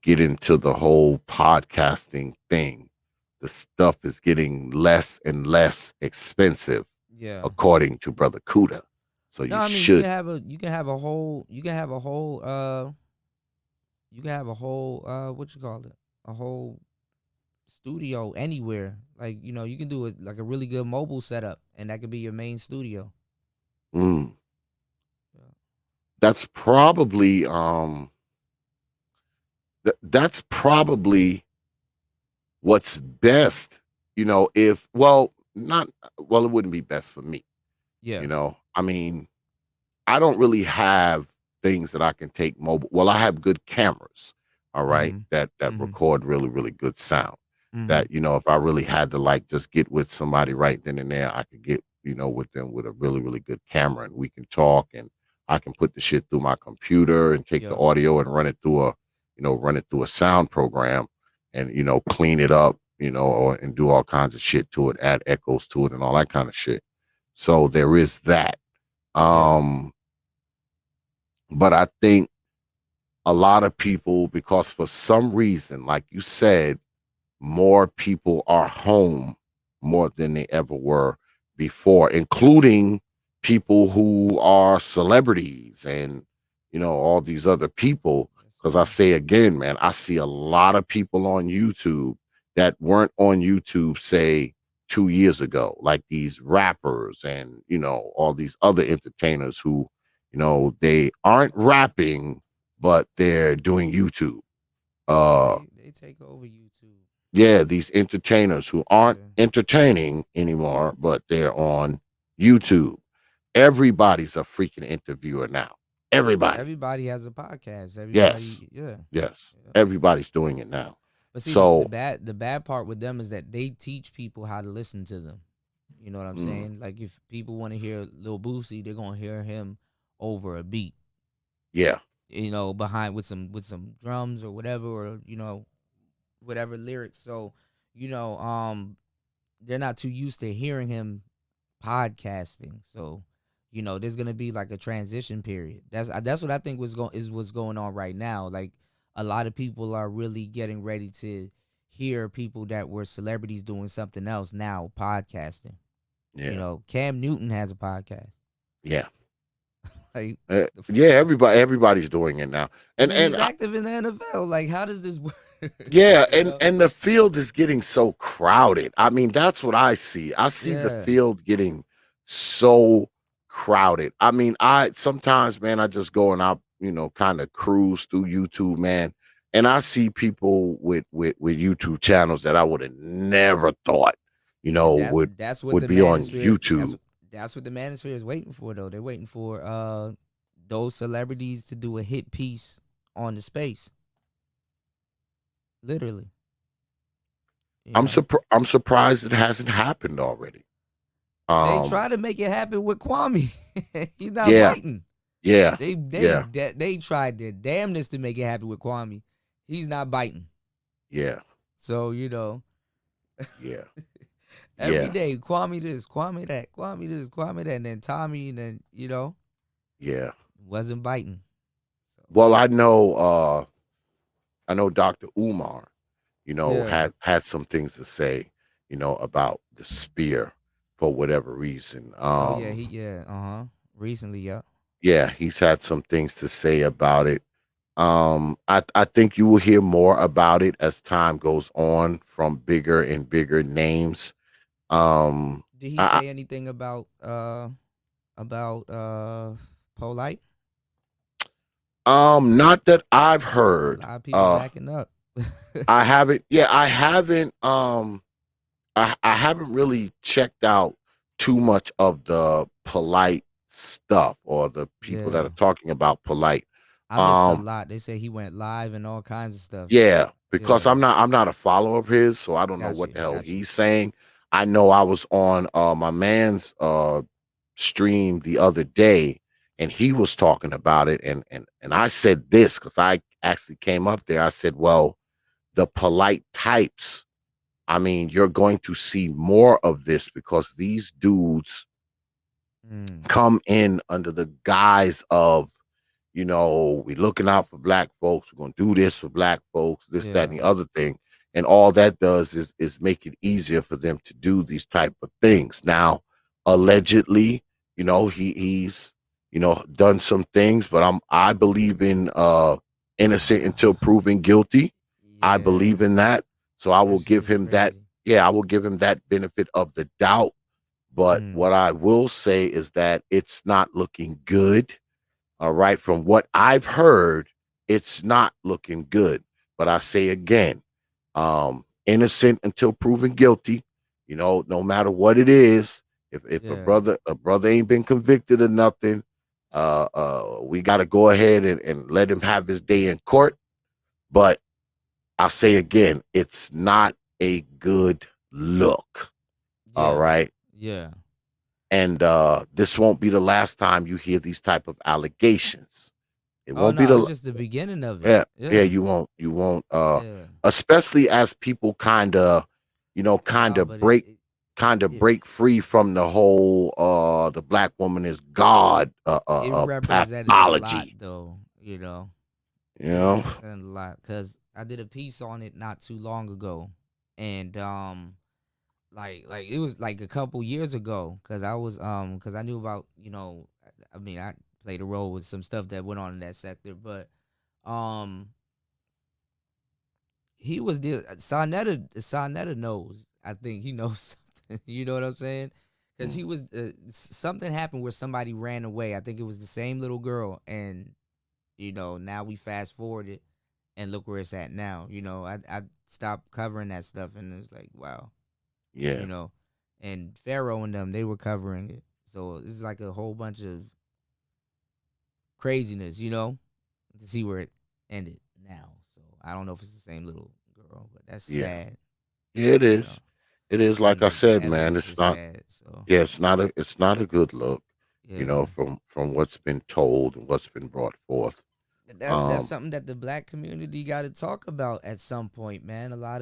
get into the whole podcasting thing, the stuff is getting less and less expensive. Yeah. According to Brother Cuda. So you should. You can have a whole what you call it? a whole studio anywhere. Like, you know, you can do it like a really good mobile setup, and that could be your main studio. Mm. Yeah. That's probably that's probably what's best, you know, if well, not well, it wouldn't be best for me, Yeah. you know. I mean, I don't really have things that I can take mobile. Well, I have good cameras, all right, Mm-hmm. that Mm-hmm. record really, really good sound. Mm-hmm. That, you know, if I really had to like just get with somebody right then and there, I could get, you know, with them with a really, really good camera, and we can talk, and I can put the shit through my computer and take the Yep. audio and run it through a, you know, run it through a sound program, and, you know, clean it up, you know, or and do all kinds of shit to it, add echoes to it and all that kind of shit. So there is that. Yeah. But I think a lot of people, because for some reason, like you said, more people are home more than they ever were before, including people who are celebrities and, you know, all these other people. Yes, Because I sir. say again, man, I see a lot of people on YouTube that weren't on YouTube, say, 2 years ago, like these rappers and, you know, all these other entertainers who, you know, they aren't rapping, but they're doing YouTube. Yeah, Uh, they take over YouTube. yeah, these entertainers who aren't Yeah. entertaining anymore, but they're on YouTube. Everybody's a freaking interviewer now. Everybody. Everybody has a podcast. Yes. Everybody, yeah. Yes. Yeah. Everybody's doing it now. But see, the So, bad part with them is that they teach people how to listen to them. You know what I'm mm, saying? Like if people want to hear Lil Boosie, they're gonna hear him over a beat. yeah. You know, behind with some drums or whatever, or you know, whatever lyrics. So, you know, they're not too used to hearing him podcasting. So, you know, there's gonna be like a transition period. That's what I think is what's going on right now. Like a lot of people are really getting ready to hear people that were celebrities doing something else now podcasting. You Yeah. know, Cam Newton has a podcast. Yeah. Like, Yeah, everybody's doing it now. and And then he's active in the NFL. Like, how does this work? yeah, You know? and the field is getting so crowded. I mean, that's what I see. I see the Yeah. field getting so crowded. I mean, I sometimes, man, I just go and I, you know, kind of cruise through YouTube, man, and I see people with YouTube channels that I would have never thought, you know, And would that's what would the be on manosphere YouTube. that's what the manosphere is waiting for though. They're waiting for those celebrities to do a hit piece on the space. Literally. You know. I'm surprised it hasn't happened already. They Um, try to make it happen with Kwame. He's not yeah, biting. yeah, yeah, They tried their damnness to make it happen with Kwame. He's not biting. yeah, So, you know, yeah, every yeah, day, Kwame this, Kwame that, Kwame this, Kwame that, and then Tommy, and then, you know, yeah. wasn't biting. So, Well, I know Dr. Umar, you know, yeah. had some things to say, you know, about the spear for whatever reason. Oh yeah, recently, yeah. Yeah, he's had some things to say about it. I think you will hear more about it as time goes on from bigger and bigger names. Um, Did he I, say anything about Polite? not that I've A heard. lot of people backing up. I haven't. Yeah, I haven't. I haven't really checked out too much of the polite stuff or the people that Yeah. are talking about polite. I missed a Um, lot. They say he went live and all kinds of stuff. yeah, because Yeah. I'm not a follower of his, so I don't know Got what you. the hell Got you. he's saying. I know I was on my man's stream the other day, and he was talking about it, and I said this because I actually came up there. I said, well, the polite types, I mean, you're going to see more of this because these dudes Mm. come in under the guise of, you know, we're looking out for black folks. We're going to do this for black folks, this, that, Yeah. and the other thing. And all that does is make it easier for them to do these type of things. Now, allegedly, you know, he's, you know, done some things, but I believe in innocent until proven guilty. I Yeah, believe in that. So I will that shit give is him that. crazy. Yeah, I will give him that benefit of the doubt. But Mm, what I will say is that it's not looking good. All right. From what I've heard, it's not looking good. But I say again, innocent until proven guilty. You know, no matter what it is, if yeah. a brother ain't been convicted of nothing, we got to go ahead and let him have his day in court. But I say again, it's not a good look. All Yeah. right. Yeah. And this won't be the last time you hear these type of allegations. It Oh won't be no, it's the just the beginning of it. yeah, yeah, Yeah. you won't Yeah. especially as people kind of, you know, No, but it, it kind of it break free from the whole the black woman is god it represented a lot pathology, though, you know. you It know. represented a lot cuz I did a piece on it not too long ago. And like it was like a couple years ago cuz I was cuz I knew about, you know, I mean, I played a role with some stuff that went on in that sector, but um he was the Sonetta knows. I think he knows something. You know what I'm saying? Because he Mm, was something happened where somebody ran away. I think it was the same little girl, and you know now we fast forwarded and look where it's at now. You know, I stopped covering that stuff, and it was like wow, yeah, you know, and Pharaoh and them they were covering it, so it's like a whole bunch of craziness, you know, to see where it ended now. So I don't know if it's the same little girl, but that's yeah, sad. yeah, it You know, is. It is, like and I the said, man, evidence it's is not. sad. So Yeah, it's not a good look, you yeah, know, from what's been told and what's been brought forth. that's um something that the black community got to talk about at some point, man. A lot,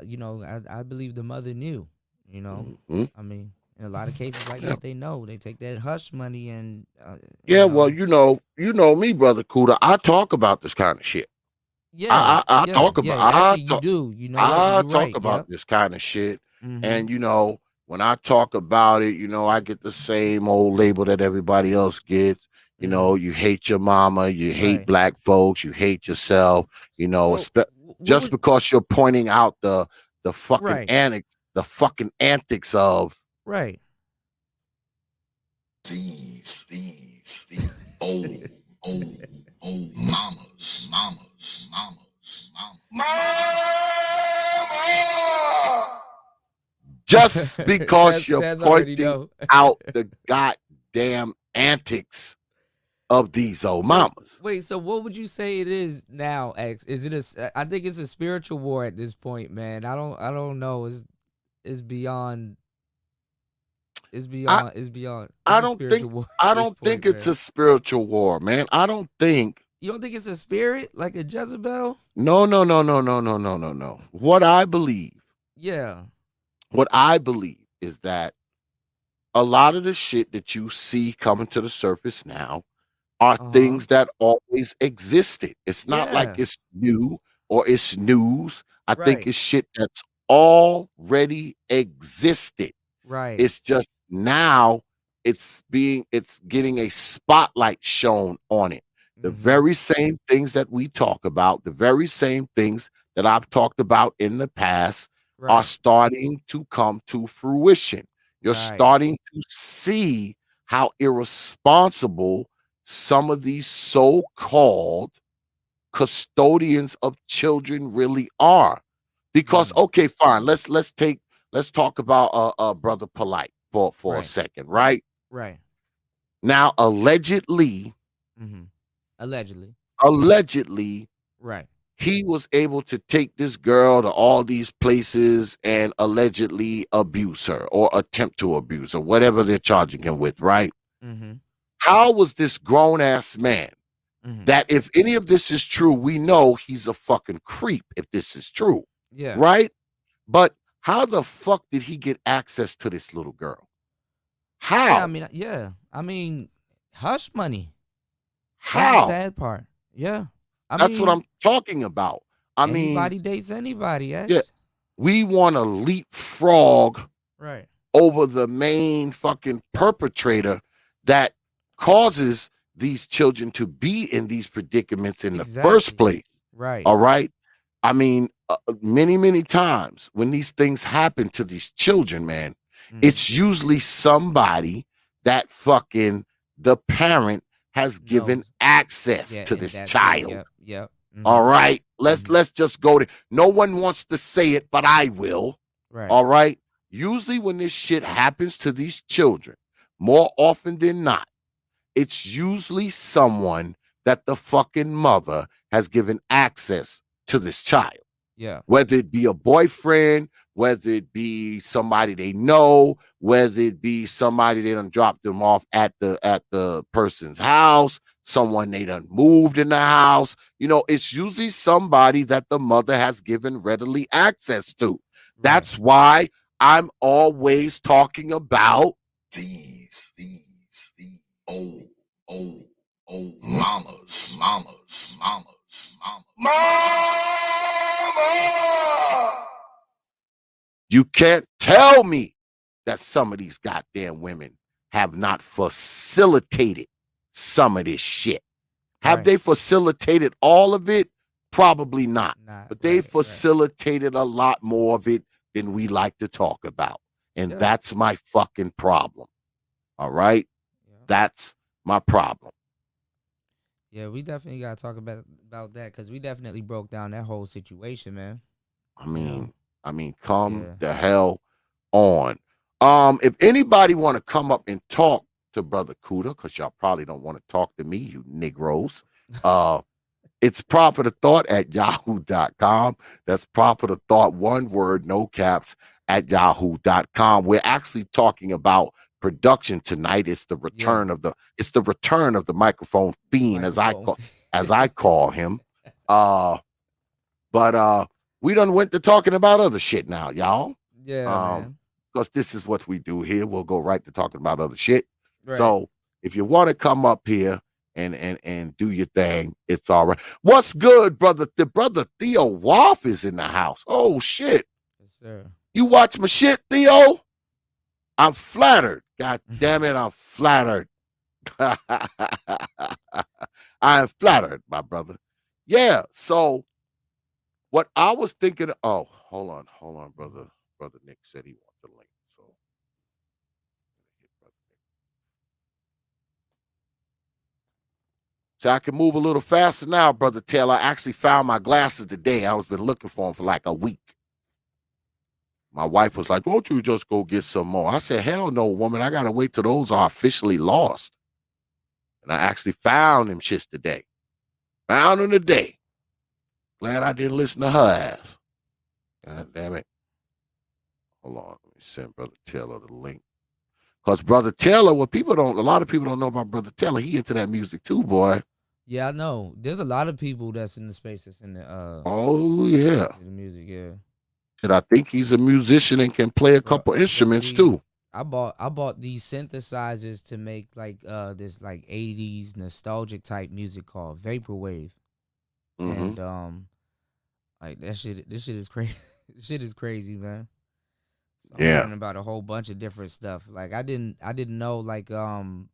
you know. I believe the mother knew. You know, mhm. I mean, in a lot of cases like Yeah. that, they know they take that hush money and you Yeah, well, know, you know me, brother Cuda. I talk about this kind of shit. yeah, I yeah, talk yeah. about Actually, you do. You know what? I You're talk right. about Yep. this kind of shit. Mm-hmm. And you know, when I talk about it, you know, I get the same old label that everybody else gets. You Mm-hmm. know, you hate your mama, you hate Right. black folks, you hate yourself, you know, Well, what just would because you're pointing out the fucking right, antics, the fucking antics of right. these old, old, old mama. Just because you're Taz already pointing know. out the goddamn antics of these old So mamas. wait, so what would you say it is now, X? Is it I think it's a spiritual war at this point, man. I don't know. It's beyond I it's beyond I it's a don't think spiritual war at I this don't think point, it's man. a spiritual war, man. I don't think. You don't think it's a spirit like a Jezebel? No, no, no, no, no, no, no, no, no. Yeah. What I believe is that a lot of the shit that you see coming to the surface now are Uh-huh. things that always existed. It's not like Yeah. it's new or it's news. I think Right. it's shit that's already existed. Right. It's just now it's getting a spotlight shown on it. The Mhm. very same things that we talk about, the very same things that I've talked about in the past are Right. starting to come to fruition. You're Right. starting to see how irresponsible some of these so-called custodians of children really are. Because Mm. okay, fine, let's talk about brother Polite for a Right. second, right? Right. Now allegedly, Mhm. Allegedly. allegedly Right. he was able to take this girl to all these places and allegedly abuse her or attempt to abuse her, whatever they're charging him with, right? Mhm. How was this grown ass man Mhm. that if any of this is true, we know he's a fucking creep if this is true, Yeah. right? But how the fuck did he get access to this little girl? Yeah, I How? mean, yeah. I mean, hush money. That's the How? sad part. Yeah. I That's what mean, I'm talking about. I mean, anybody dates anybody, yeah, X. we want to leapfrog Right. over the main fucking perpetrator that causes these children to be in these predicaments in the first Exactly. place. Right. All right. I mean, many times when these things happen to these children, man, it's usually somebody that fucking the parent has given knows. access Yeah, to and this that's it. child. Yep. All right, let's just go to. No one wants to say it, but I will. Right. All right. Usually, when this shit happens to these children, more often than not, it's usually someone that the fucking mother has given access to this child. Yeah. Whether it be a boyfriend, whether it be somebody they know, whether it be somebody they done dropped them off at the person's house, someone they done moved in the house. You know, it's usually somebody that the mother has given readily access to. Right. That's why I'm always talking about these old mamas. You can't tell me that some of these goddamn women have not facilitated some of this shit. Have they facilitated all of it? Probably not. But they facilitated a lot more of it than we like to talk about. And that's my fucking problem. All right? That's my problem. Yeah, we definitely gotta talk about that because we definitely broke down that whole situation, man. I mean, come the hell on. If anybody want to come up and talk to Brother Cuda, because y'all probably don't want to talk to me, you Negroes. It's proper to thought at yahoo.com. That's proper to thought, one word, no caps, at yahoo.com. We're actually talking about production tonight. It's the return of the microphone fiend, as I call him. But we done went to talking about other shit now, y'all. Yeah, man. Because this is what we do here. We'll go right to talking about other shit. Right. So if you want to come up here and do your thing, it's all right. What's good, brother? The brother Theo Woff is in the house. Oh shit. Yes, sir. You watch my shit, Theo? I'm flattered. God damn it, I'm flattered. I'm flattered, my brother. Yeah, so what I was thinking, hold on, brother. Brother Nick said he wants the link. So I can move a little faster now, Brother Taylor. I actually found my glasses today. I was been looking for them for like a week. My wife was like, won't you just go get some more? I said, hell no, woman. I got to wait till those are officially lost. And I actually found them shits today. Found them today. Glad I didn't listen to her ass. God damn it. Hold on. Let me send Brother Taylor the link. Because Brother Taylor, a lot of people don't know about Brother Taylor. He into that music too, boy. Yeah, I know. There's a lot of people that's in the space that's in the oh yeah. The music, yeah. And I think he's a musician and can play a couple instruments too. I bought these synthesizers to make like this like 80s nostalgic type music called vaporwave. And like this shit is crazy. This shit is crazy, man. So I'm learning about a whole bunch of different stuff. Like I didn't know like you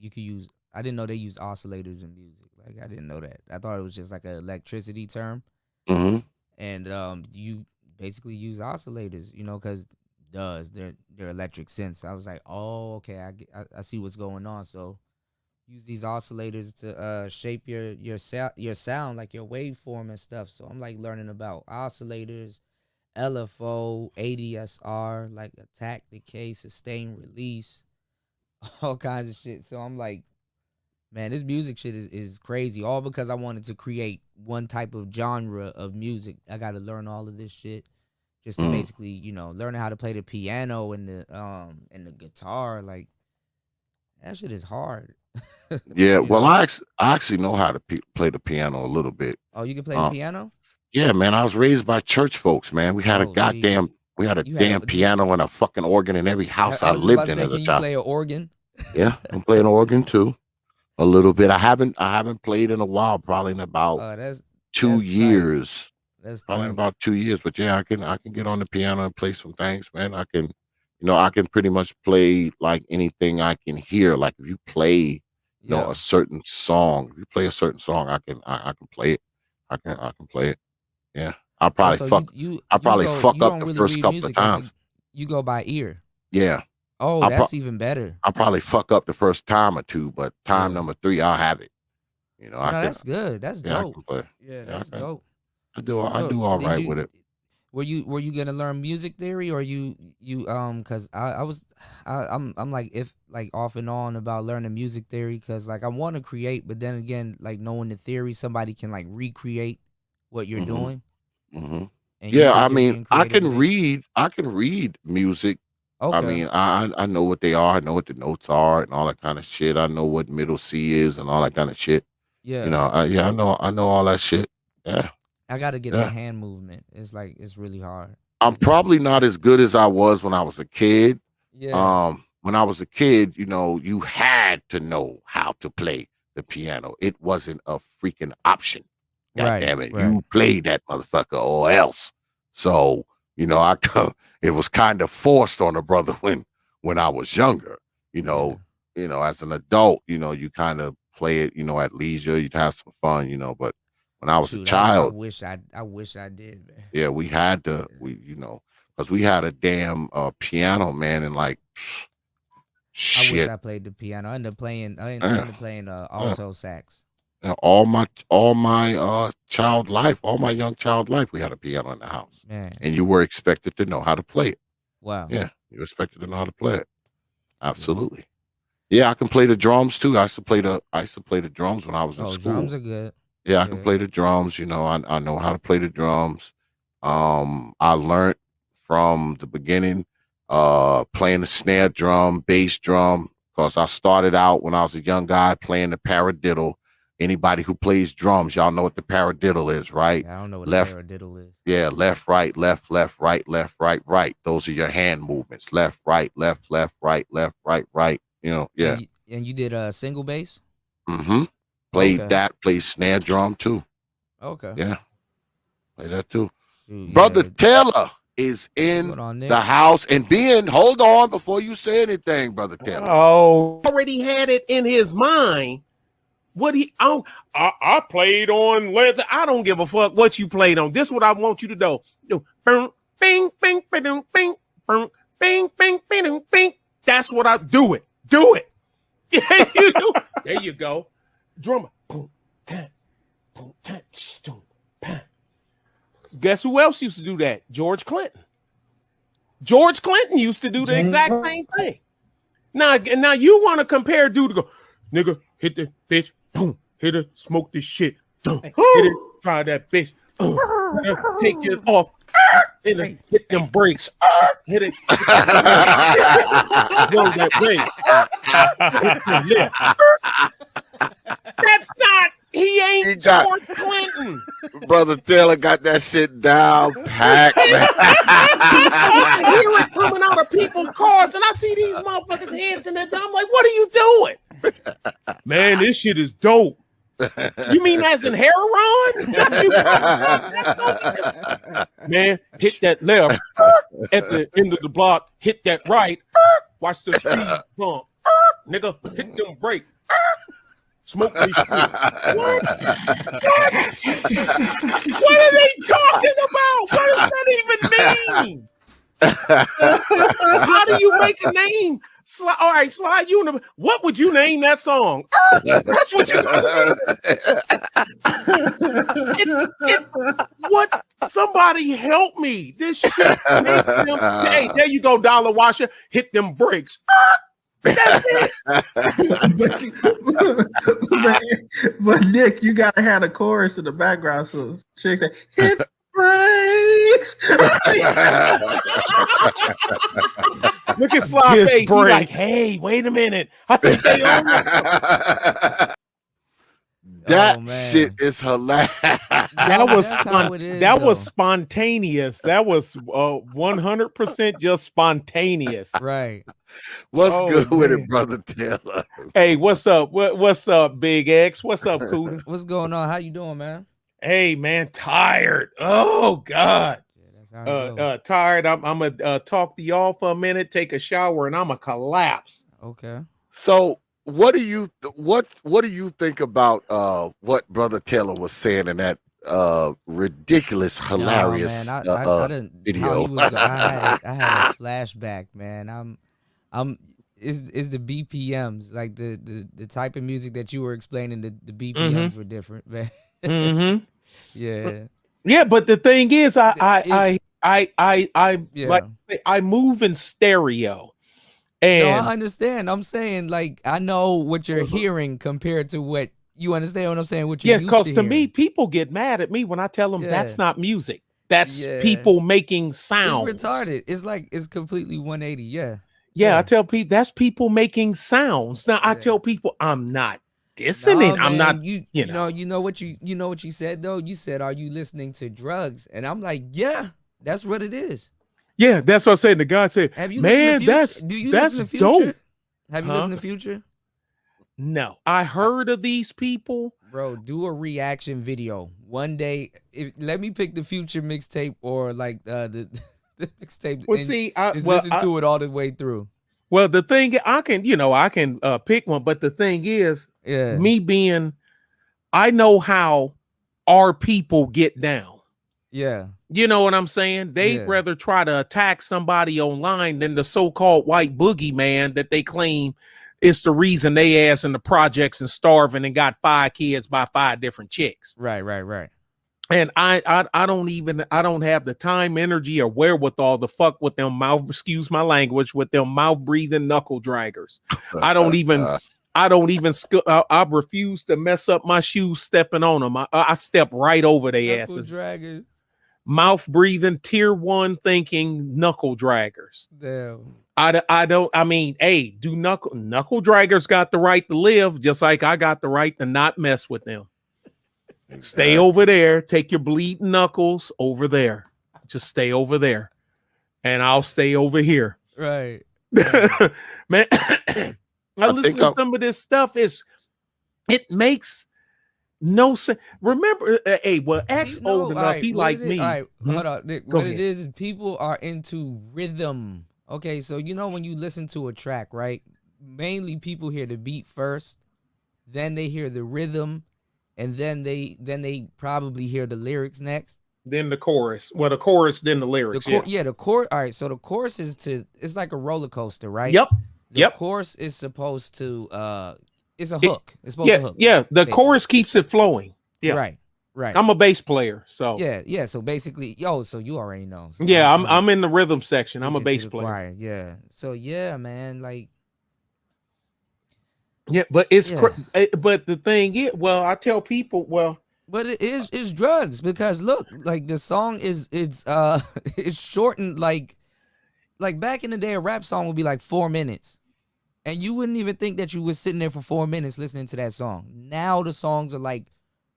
could use, I didn't know they use oscillators in music. Like I didn't know that. I thought it was just like an electricity term. And you basically use oscillators, you know, because they're electric synths. I was like, oh, okay, I see what's going on. So use these oscillators to shape your sound, like your waveform and stuff. So I'm like learning about oscillators, LFO, ADSR, like attack, decay, sustain, release, all kinds of shit. So I'm like, man, this music shit is crazy. All because I wanted to create one type of genre of music. I got to learn all of this shit just to basically, you know, learn how to play the piano and the guitar. Like that shit is hard. Yeah, well, I actually know how to play the piano a little bit. Oh, you can play the piano? Yeah, man. I was raised by church folks, man. We had a damn piano and a fucking organ in every house I lived in as a child. Can you play an organ? Yeah, I'm playing organ too. A little bit. I haven't played in a while, probably in about 2 years. That's probably in about 2 years. But yeah, I can get on the piano and play some things, man. I can pretty much play like anything I can hear. Like if you play, a certain song, I can play it. I can play it. Yeah, I Oh, probably so fuck. you I probably go, fuck you up don't the really first read couple of music, times. you go by ear. Yeah, Oh, I pro- that's even better. I probably fuck up the first time or two, but time Yeah. number 3, I'll have it. You know, Oh I no, can. that's good. That's Yeah, I dope. can play. Yeah, Yeah, I that's can. dope. I So do all did right you with it. were you gonna learn music theory, or you cause I was I'm like, if like off and on about learning music theory, cause like I want to create, but then again, like knowing the theory, somebody can like recreate what you're hmm doing, hmm and you Yeah, I think you're mean, being creative with it. I can read music. I Okay. mean, I know what they are. I know what the notes are and all that kind of shit. I know what middle C is and all that kind of shit. You Yeah. know, yeah, I know all that shit. Yeah, I gotta get the yeah. hand movement. It's like it's really hard. I'm probably not as good as I was when I was a kid. Yeah. When I was a kid, you know, you had to know how to play the piano. It wasn't a freaking option. God Right. damn it. Right. You played that motherfucker or else. So, you know, it was kind of forced on a brother when I was younger. You Yeah. know, as an adult, you know, you kind of play it, you know, at leisure, you'd have some fun, you know, but when I was a Shoot, child, I wish I did, man. yeah, we had to, you know, because we had a damn piano, man, and like, I wish shit. I played the piano. I Yeah, ended up playing yeah. alto sax. And all my child life, all my young child life, we had a piano in the house, Man. and you were expected to know how to play it. Wow. Yeah, you were expected to know how to play it. Yeah. Absolutely. Yeah, I can play the drums too. I used to play the drums when I was in Oh, school. drums are good. Yeah, I can Yeah. play the drums. You know, I know how to play the drums. I learned from the beginning, playing the snare drum, bass drum, because I started out when I was a young guy playing the paradiddle. Anybody who plays drums, y'all know what the paradiddle is, right? Yeah, I don't know what a Left, paradiddle is. yeah, left, right, left, right, left, right. Those are your hand movements. Left, right, left, right. You know, yeah. And you did a single bass? Mm-hmm. Played Okay. that, played snare drum too. Okay. Yeah, play that too. Shoot, Brother yeah. Taylor is What's in going on, Nick? the house and hold on before you say anything, Brother Taylor. Oh, already had it in his mind. What I played on Led. I don't give a fuck what you played on. This is what I want you to do. Bing, bing, bing, bing, bing, bing, bing, bing, bing. That's what I do. It. Do it. Yeah, you do. There you go. Drummer. Guess who else used to do that? George Clinton. George Clinton used to do the exact same thing. Now you want to compare dude to go, nigga, hit the bitch, boom, hit her, smoke this shit, boom, hit it, try that bitch, take it off, hit it, hit them brakes, hit it, roll that way. That's not. He ain't George Clinton. Brother Taylor got that shit down packed. I hear it coming out of people's cars, and I see these motherfuckers' heads in there. I'm like, what are you doing? Man, this shit is dope. You mean as in heroin? Man, hit that left at the end of the block, hit that right, watch the speed bump. Nigga, hit them brakes. Smoke this shit. What? What are they talking about? What does that even mean? How do you make a name? All right, Slide, what would you name that song? That's what you what? Somebody help me. This shit makes them, hey, there you go, Dollar Washer. Hit them brakes. That's it. but Nick, you gotta have the chorus in the background, so check that. Hit brakes. Look at Sly face. He's like, hey, wait a minute. I think they own it. That shit is hilarious. That was spontaneous. That was 100% just spontaneous. Right. What's good with it, Brother Taylor? Hey, what's up? What's up, Big X? What's up, Cuda? What's going on? How you doing, man? Hey, man, tired. Oh God. Tired. I'm gonna talk to y'all for a minute, take a shower, and I'm gonna collapse. Okay. So what do you think about what Brother Taylor was saying in that ridiculous, hilarious No, man, I didn't. How video. he was, I had a flashback, man. Is the BPMs like the type of music that you were explaining? The BPMs were different, man. Mm-hmm. Yeah, Yeah, but the thing is, yeah, like I move in stereo, no, and I understand. I'm saying like I know what you're hearing compared to what you understand. What I'm saying? What you're yeah, used because to hearing. me, people get mad at me when I tell them that's Yeah. not music. That's Yeah. people making It's sounds. retarded. It's like it's completely 180. Yeah. Yeah, I tell people that's people making sounds. Now I tell people I'm not dissing it. No, I'm man, not, you know what you said though. You said, "Are you listening to drugs?" And I'm like, "Yeah, that's what it is." Yeah, that's what I said. The guy said, Have you "Man, listened to Future? that's Do you that's listen to Future? dope." Have you listened to Future? No, I heard of these people. Bro, do a reaction video one day. Let me pick the Future mixtape or like the mixtape. Well, and see, listen to it all the way through. Well, the thing I can pick one, but the thing is, Yeah, me being, I know how our people get down. yeah. You know what I'm saying? They'd rather try to attack somebody online than the so-called white boogeyman that they claim is the reason they ass in the projects and starving and got 5 kids by 5 different chicks. Right. And I don't have the time, energy, or wherewithal to fuck with them mouth, excuse my language, with them mouth breathing knuckle draggers. I refuse to mess up my shoes stepping on them. I step right over their asses. Draggers. Mouth breathing, tier 1 thinking knuckle draggers. Damn. Hey, do knuckle draggers got the right to live, just like I got the right to not mess with them. Stay over there. Take your bleeding knuckles over there. Just stay over there. And I'll stay over here. Right. Man, I listen to some of this stuff. It makes no sense. Remember, X old enough. He like me. All right, hold on. Nick, Go what ahead. it is, people are into rhythm. Okay, so you know when you listen to a track, right? Mainly people hear the beat first, then they hear the rhythm, and then they probably hear the lyrics next. Then the chorus. Well, the chorus, then the lyrics. The chorus. All right, so the chorus it's like a roller coaster, right? Yep. The chorus is supposed to it's a hook. It's supposed to hook. Yeah, the basically. chorus keeps it flowing. Yeah. Right. I'm a bass player, so yeah. So basically, so you already know. So yeah, I'm in the rhythm section. I'm a bass player. Choir. Yeah. So yeah, man, like. Yeah, but but the thing is, I tell people, but it's drugs because look, like the song it's shortened like back in the day, a rap song would be like 4 minutes, and you wouldn't even think that you was sitting there for 4 minutes listening to that song. Now the songs are like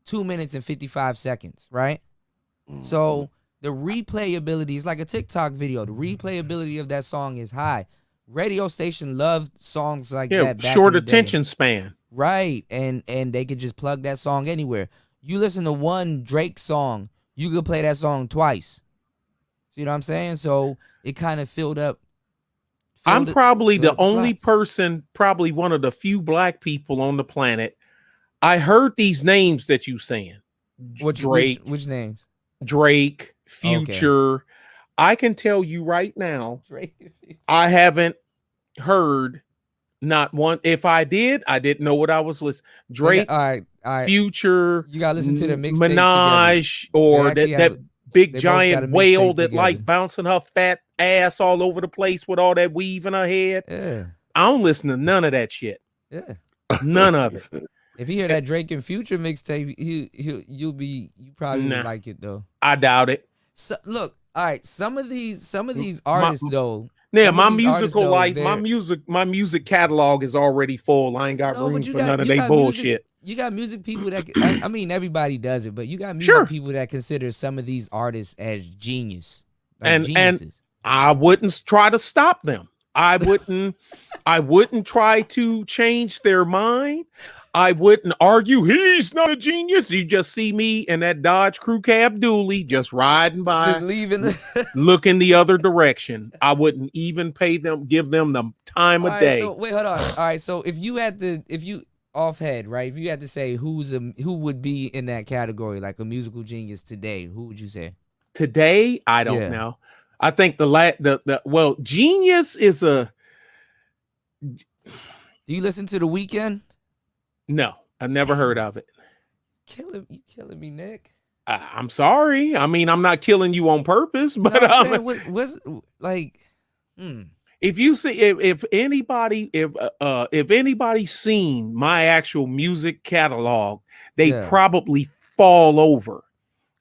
2 minutes and 55 seconds, right? So the replayability is like a TikTok video. The replayability of that song is high. Radio station loved songs like that. Short attention span. Right. And they could just plug that song anywhere. You listen to one Drake song, you could play that song twice. See what I'm saying? So it kind of filled up. I'm probably the only person, probably one of the few black people on the planet. I heard these names that you saying. Drake. Which names? Drake, Future. Okay. I can tell you right now, I haven't heard not one. If I did, I didn't know what I was listening. Drake, all right. Future, you gotta listen to the mixtape Minaj, or that big giant whale that like bouncing her fat ass all over the place with all that weave in her head. Yeah, I don't listen to none of that shit. Yeah, none of it. If you hear that Drake and Future mixtape, you probably would like it though. I doubt it. So look. All right, some of these artists though. Yeah, my musical life, my music catalog is already full. I ain't got room for none of they bullshit. You got music people that I mean everybody does it, but you got music people that consider some of these artists as geniuses. And I wouldn't try to stop them. I wouldn't try to change their mind. I wouldn't argue he's not a genius. You just see me in that Dodge crew cab dually just riding by, just leaving, looking the other direction. I wouldn't even give them the time of day. So wait, hold on. All right, so if you off head, right? If you had to say who would be in that category, like a musical genius today, who would you say? Today, I don't Yeah. know. I think well, genius is a Do you listen to The Weeknd? no. I never heard of it. You killing me, Nick. I'm sorry. I mean, I'm not killing you on purpose, but No, I'm saying, what's like? if you see if anybody's seen my actual music catalog, they Yeah. probably fall over.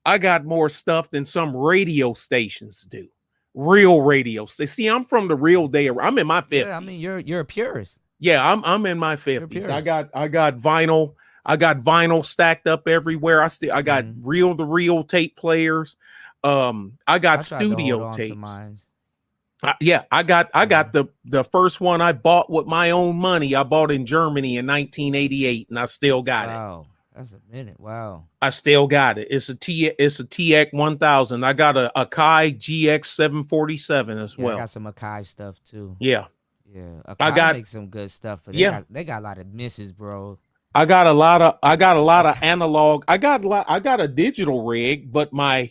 I got more stuff than some radio stations do. Real radio. See, I'm from the real day. I'm in my 50s. Yeah, I mean, you're a purist. Yeah, I'm in my 50s. I got vinyl. I got vinyl stacked up everywhere. I got reel to reel tape players. I got studio tapes. I got the first one I bought with my own money. I bought in Germany in 1988, and I still got it. Wow, that's a minute. Wow, I still got it. It's a TX 1000. I got a Akai GX 747 as well. I got some Akai stuff too. Yeah. Yeah, Akai makes some good stuff, but they got a lot of misses, bro. I got a lot of analog. I got a digital rig, but my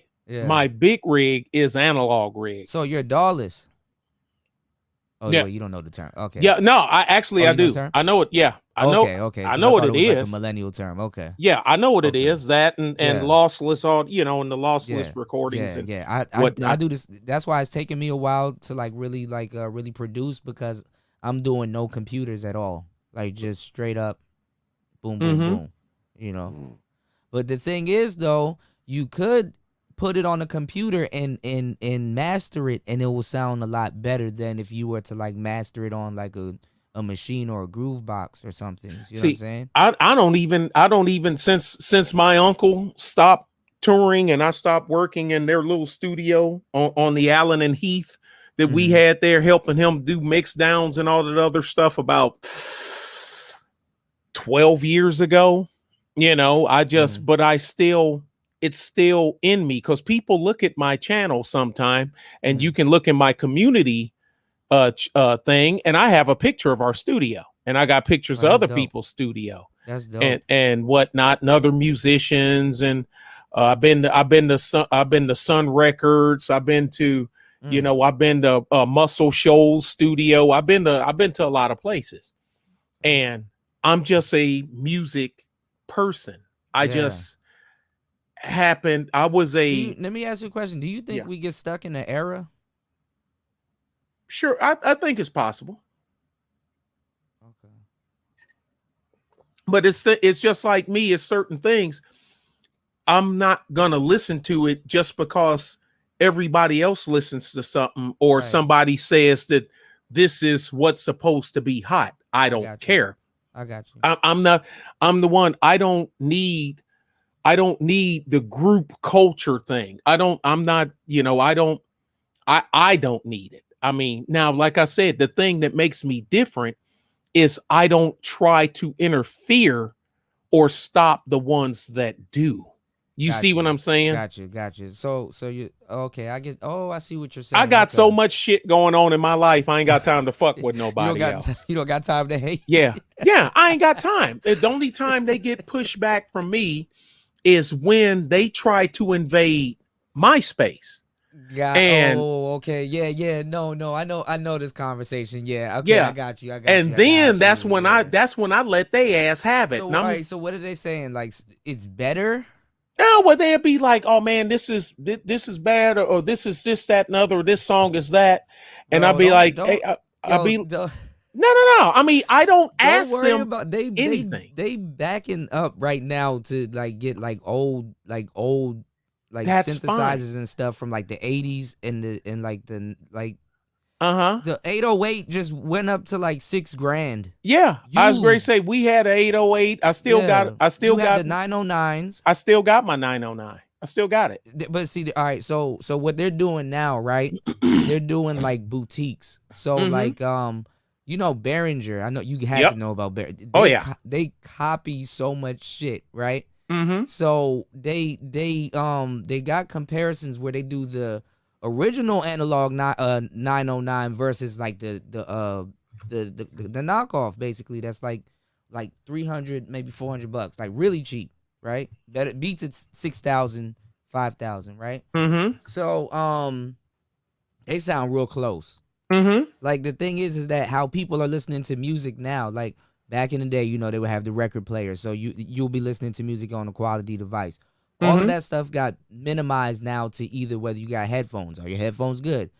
big rig is analog rig. So you're a DAWless. Oh yeah, you don't know the term. Okay. Yeah, no, I do. I know it. Yeah, I know. Okay. I know what it is. Like a millennial term. Okay. Yeah, I know what it is. That and lossless, all and the lossless recordings. I do this. That's why it's taking me a while to really produce, because I'm doing no computers at all. Like just straight up, boom, boom, boom. But the thing is, though, you could put it on a computer and master it, and it will sound a lot better than if you were to master it on a machine or a groove box or something. You know what I'm saying? I don't even since my uncle stopped touring and I stopped working in their little studio on the Allen and Heath that we had there, helping him do mix downs and all that other stuff about 12 years ago. It's still in me, because people look at my channel sometime, and you can look in my community thing, and I have a picture of our studio, and I got pictures of other people's studio. That's dope. And whatnot, and other musicians, and I've been to Sun Records. I've been to I've been to Muscle Shoals studio. I've been to a lot of places, and I'm just a music person. I was let me ask you a question. Do you think we get stuck in an era? Sure, I think it's possible. Okay. But it's just like me. It's certain things I'm not gonna listen to it just because everybody else listens to something, or somebody says that this is what's supposed to be hot. I don't care. I got you. I'm the one. I don't need the group culture thing. I don't need it. I mean, now, like I said, the thing that makes me different is I don't try to interfere or stop the ones that do. You see what I'm saying? Got you. So you okay? I see what you're saying. I got so much shit going on in my life. I ain't got time to fuck with nobody else. You don't got time to hate. Yeah. I ain't got time. The only time they get pushback from me is when they try to invade my space. Okay. Yeah. No. I know this conversation. Yeah. Okay. Yeah. I got you. That's when I let they ass have it. So what are they saying? Like, it's better? No, well, they'd be like, "Oh man, this is bad," or "This is this, that, and other." Or, "This song is that," and I'd be like, "Hey, no. I mean, I don't ask them about anything. They backing up right now to get old synthesizers fine. and stuff from the 80s and the 808 just went up to $6,000. Yeah, I was going to say we had an 808. I still got the 909s. I still got my 909. I still got it. But see, all right. So what they're doing now, right? They're doing boutiques. So Behringer. I know you had to know about Behringer. They copy so much shit, right? Mm-hmm. So they got comparisons where they do the original analog 909 versus the knockoff, basically. That's like 300, maybe $400, like really cheap, right? That it beats at 6,000, 5,000, right? Mm-hmm. So they sound real close. Mm-hmm. Like the thing is that how people are listening to music now, like back in the day, they would have the record player, so you'll be listening to music on a quality device. All of that stuff got minimized now to either whether you got headphones. Are your headphones good?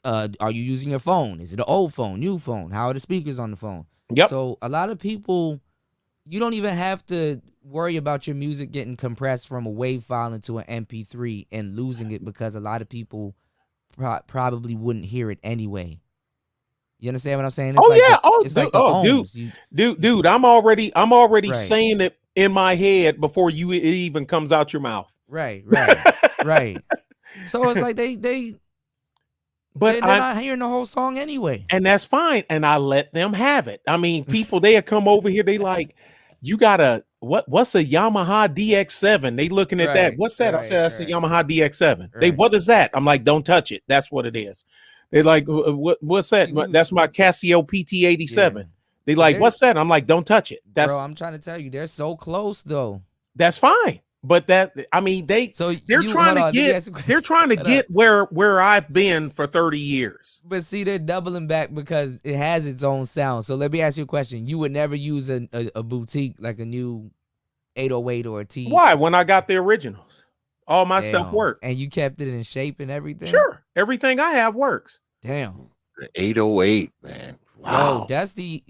Are you using your phone? Is it an old phone, new phone? How are the speakers on the phone? Yep. So a lot of people, you don't even have to worry about your music getting compressed from a WAV file into an MP3 and losing it, because a lot of people probably wouldn't hear it anyway. You understand what I'm saying? It's like the ohms. Dude, I'm already Right. saying it in my head before it even comes out your mouth. Right. Right. So it's like they're not hearing the whole song anyway. And that's fine. And I let them have it. I mean, people, they come over here, they like, you got what's a Yamaha DX7? They looking at that. What's that? I said, that's a Yamaha DX7. They, what is that? I'm like, don't touch it. That's what it is. They like, what's that? That's my Casio PT87. Yeah. They like, what's that? I'm like, don't touch it. Bro, I'm trying to tell you, they're so close though. That's fine. But they're trying to get where I've been for 30 years. But see, they're doubling back because it has its own sound. So let me ask you a question. You would never use a boutique, like a new 808 or a T? Why? When I got the originals, all my stuff worked. And you kept it in shape and everything? Sure. Everything I have works. Damn. The 808, man. Wow. Yo, that's the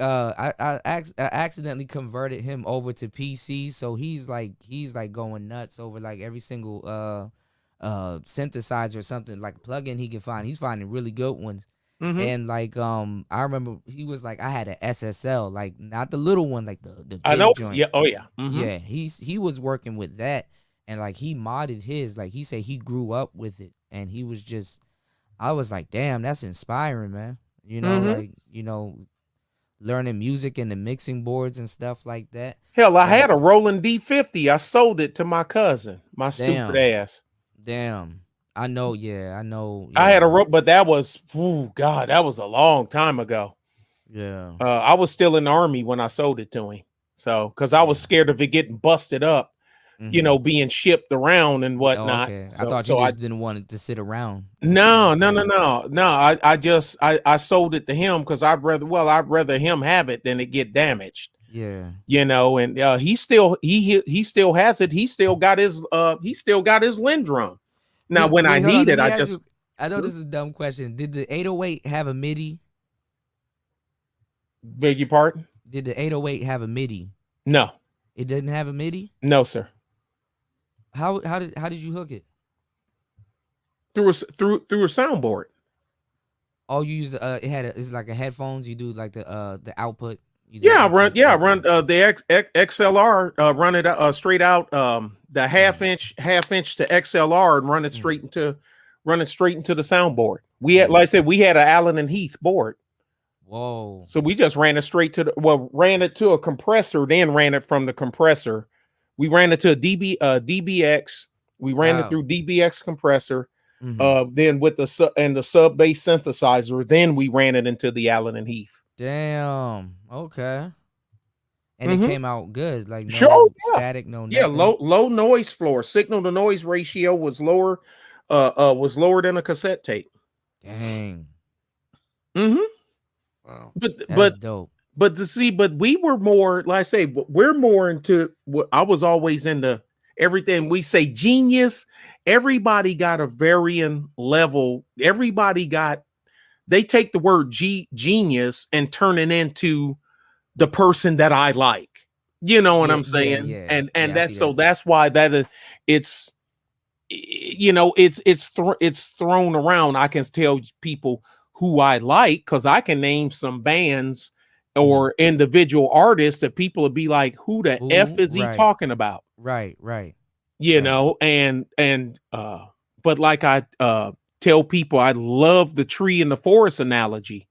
I accidentally converted him over to PC, so he's like going nuts over like every single synthesizer or something, like plugin he can find. He's finding really good ones. Mm-hmm. And like I remember he was like, I had an SSL, like not the little one, like the big I know joint. Yeah, oh yeah. Mm-hmm. Yeah, he was working with that, and like he modded his, like he said he grew up with it, and he was just, I was like, damn, that's inspiring, man. Like, learning music and the mixing boards and stuff like that. Hell, I had a Roland D50. I sold it to my cousin, my stupid ass. Damn. I know. Yeah. I had but that was, that was a long time ago. Yeah. I was still in the Army when I sold it to him. So, because I was scared of it getting busted up. Mm-hmm. Being shipped around and whatnot. Okay. So, I thought you just didn't want it to sit around. No. I sold it to him because I'd rather him have it than it get damaged. Yeah. And he still has it. He still got his Lindrum. Now when I need it, I know this is a dumb question. Did the 808 have a MIDI? Beg your pardon? Did the 808 have a MIDI? No. It didn't have a MIDI? No, sir. How did you hook it? Through a soundboard. Oh, you used it's like a headphones. You do like the output. I run the XLR. Run it straight out. The half inch to XLR and run it straight into the soundboard. We had, like I said, we had an Allen and Heath board. Whoa! So we just ran it straight ran it to a compressor, then ran it from the compressor. We ran it to a DBX. We ran it through DBX compressor. Mm-hmm. Then with the sub bass synthesizer, then we ran it into the Allen and Heath. Damn. Okay. And it came out good, like static, no. Yeah, low noise floor. Signal to noise ratio was lower. Was lower than a cassette tape. Dang. Mm-hmm. Wow. That's dope. But we were more, like I say, we're more into what I was always into everything. We say genius. Everybody got a varying level. They take the word genius and turn it into the person that I like. You know what I'm saying? Yeah. And that's why it's thrown around. I can tell people who I like because I can name some bands or individual artists that people would be like, who the F is he talking about? Right. But like I tell people, I love the tree and the forest analogy.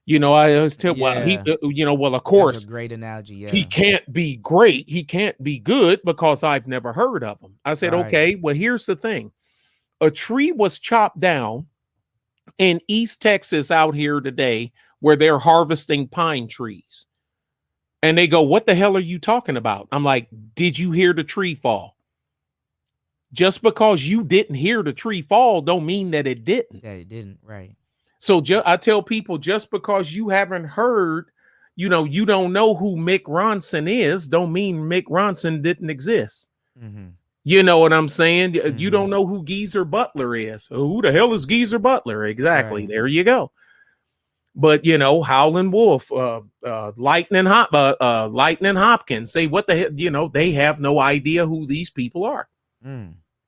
I always tell, of course, that's a great analogy. Yeah. He can't be great. He can't be good because I've never heard of him. I said, okay, well, here's the thing. A tree was chopped down in East Texas out here today where they're harvesting pine trees. And they go, what the hell are you talking about? I'm like, did you hear the tree fall? Just because you didn't hear the tree fall don't mean that it didn't. Yeah, it didn't. Right. So I tell people, just because you haven't heard, you don't know who Mick Ronson is, don't mean Mick Ronson didn't exist. Mm-hmm. You know what I'm saying? Mm-hmm. You don't know who Geezer Butler is. Who the hell is Geezer Butler? Exactly. Right. There you go. But Howlin' Wolf, Lightning Hopkins, say what the hell, they have no idea who these people are.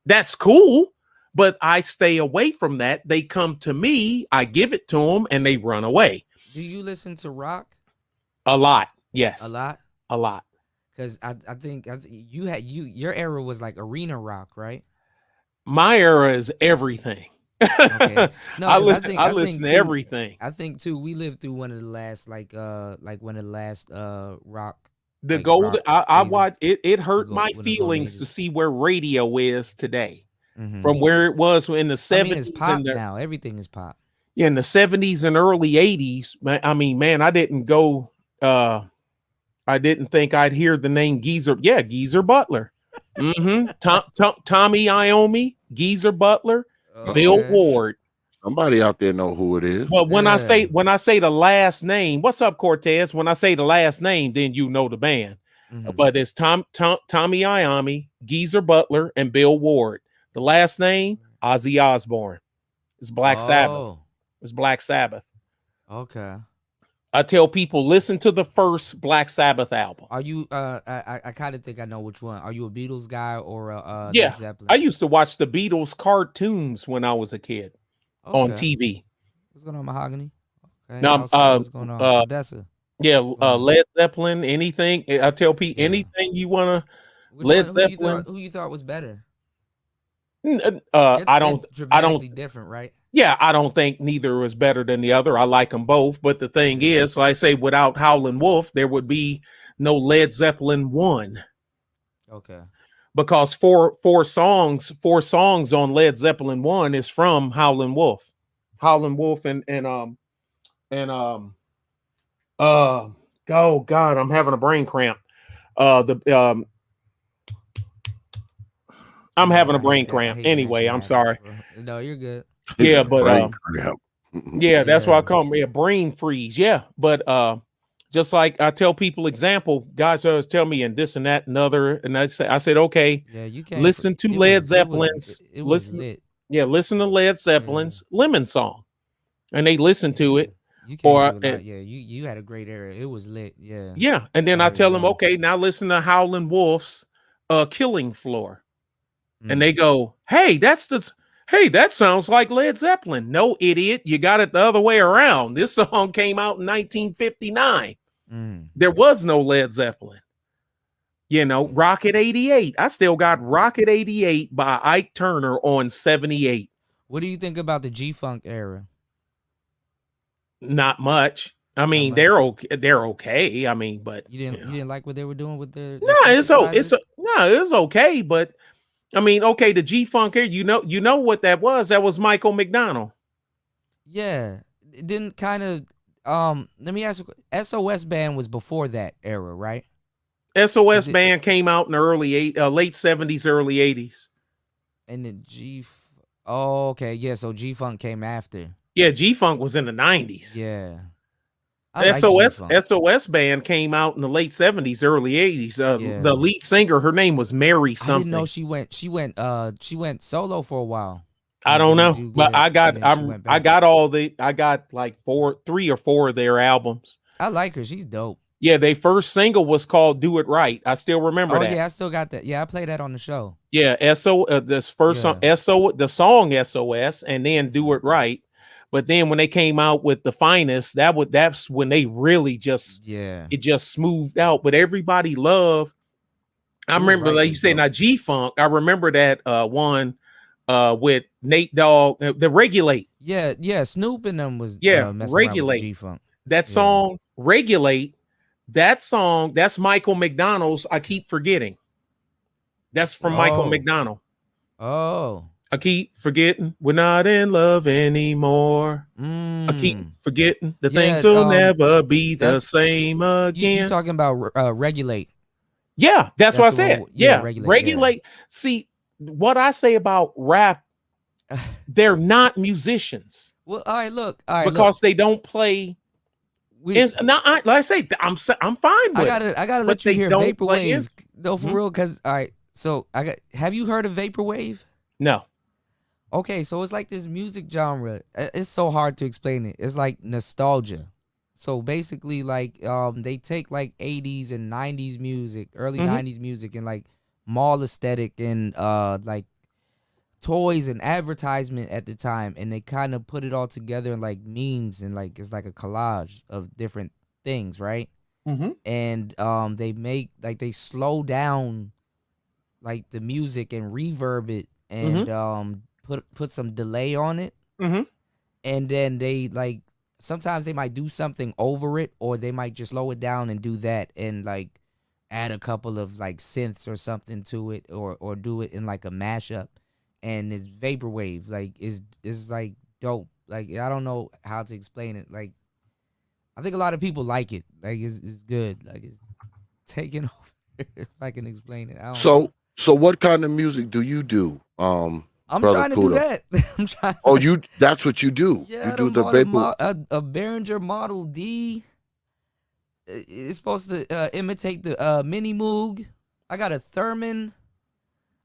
That's cool, but I stay away from that. They come to me, I give it to them, and they run away. Do you listen to rock? A lot, yes. A lot? A lot. Because I think your era was like arena rock, right? My era is everything. Okay. No, I I listen think to too, everything. I think too. We lived through one of the last one of the last rock. The like, gold. rock I phases. watched it. It hurt The my golden feelings to ages. see where radio is today, Mhm. from where it was in the I mean, '70s. it's pop now. Everything is pop. Yeah, in the '70s and early '80s. I mean, man, I didn't go. I didn't think I'd hear the name Geezer. Yeah, Geezer Butler. Mm-hmm. Tommy Iommi, Geezer Butler, Bill Ward. Somebody out there know who it is. But when I say the last name, what's up, Cortez? When I say the last name, then you know the band. Mm-hmm. But it's Tommy Iommi, Geezer Butler, and Bill Ward. The last name, Ozzy Osbourne. It's Black Sabbath. It's Black Sabbath. Okay. I tell people, listen to the first Black Sabbath album. Are you? I kind of think I know which one. Are you a Beatles guy or a Yeah, Led Zeppelin? I used to watch the Beatles cartoons when I was a kid on TV. What's going on, Mahogany? Okay. Now, what's going on, Odessa? Yeah, Led Zeppelin. Anything. I tell people, anything you want to. Led Zeppelin. Who you thought was better? I don't. Dramatically different, right? Yeah, I don't think neither was better than the other. I like them both, but the thing is, like I say, without Howlin' Wolf, there would be no Led Zeppelin 1. Okay. Because four songs on Led Zeppelin 1 is from Howlin' Wolf. Howlin' Wolf and oh God, I'm having a brain cramp. I'm having a brain cramp. Anyway, I'm sorry. No, you're good. Yeah, but yeah, that's why I call them brain freeze. Yeah, but just like I tell people, example, guys always tell me and this and that and other, and I said, okay, yeah, you can't listen to Led Zeppelin's. It was lit. Yeah, listen to Led Zeppelin's Lemon Song, and they listen to it. You can't you had a great era. It was lit. Yeah. Yeah, and then I tell them, okay, now listen to Howlin' Wolf's Killing Floor, and they go, hey, that sounds like Led Zeppelin. No, idiot. You got it the other way around. This song came out in 1959. There was no Led Zeppelin. Rocket 88. I still got Rocket 88 by Ike Turner on 78. What do you think about the G-Funk era? Not much. I mean, they're okay. I mean, but you didn't like what they were doing with the it's okay, but I mean, okay, the G-Funk era, you know what that was? That was Michael McDonald. Yeah. It didn't kind of let me ask you, SOS Band was before that era, right? SOS Band came out in the late 70s, early 80s. And the okay, yeah, so G-Funk came after. Yeah, G-Funk was in the 90s. Yeah. SOS Band came out in the late 70s, early 80s. The lead singer, her name was Mary something. I didn't know she went solo for a while. I don't know, but I got like 3 or 4 of their albums. I like her. She's dope. Yeah, their first single was called "Do It Right." I still remember that. Yeah, I still got that. Yeah, I played that on the show. Yeah, song, the song SOS, and then "Do It Right." But then when they came out with the Finest, that's when they really it just smoothed out. But everybody loved. I remember, like you said, now G-Funk. I remember that one with Nate Dogg, the Regulate. Yeah, Snoop and them was Regulate. G-Funk. That song, Regulate. That song, that's Michael McDonald's. I keep forgetting. That's from Michael McDonald. Oh. I keep forgetting we're not in love anymore. I keep forgetting the things will never be the same again. You talking about regulate? Yeah, that's what I said. Yeah, regulate. Yeah. See, what I say about rap, they're not musicians. Well, all right, because they don't play. Like I say, I'm fine with it. I gotta let you hear vaporwave. No, for real, because all right. So have you heard of vaporwave? No. Okay, so it's like this music genre. It's so hard to explain it. It's like nostalgia. So basically, like they take like 80s and 90s music, early 90s music, and like mall aesthetic and like toys and advertisement at the time, and they kind of put it all together in like memes, and like it's like a collage of different things, right? And they make like they slow down like the music and reverb it, and put some delay on it, and then they like sometimes they might do something over it, or they might just slow it down and do that, and like add a couple of like synths or something to it, or do it in like a mashup, and it's vaporwave. Like it's like dope. Like I don't know how to explain it. Like I think a lot of people like it. Like it's good. Like it's taking over. If I can explain it. I don't know. So what kind of music do you do? I'm Brother trying to Cuda? do that. I'm trying. Oh, that's what you do. Yeah, you do the vapor. a Behringer Model D. It's supposed to imitate the Mini Moog. I got a Thurman.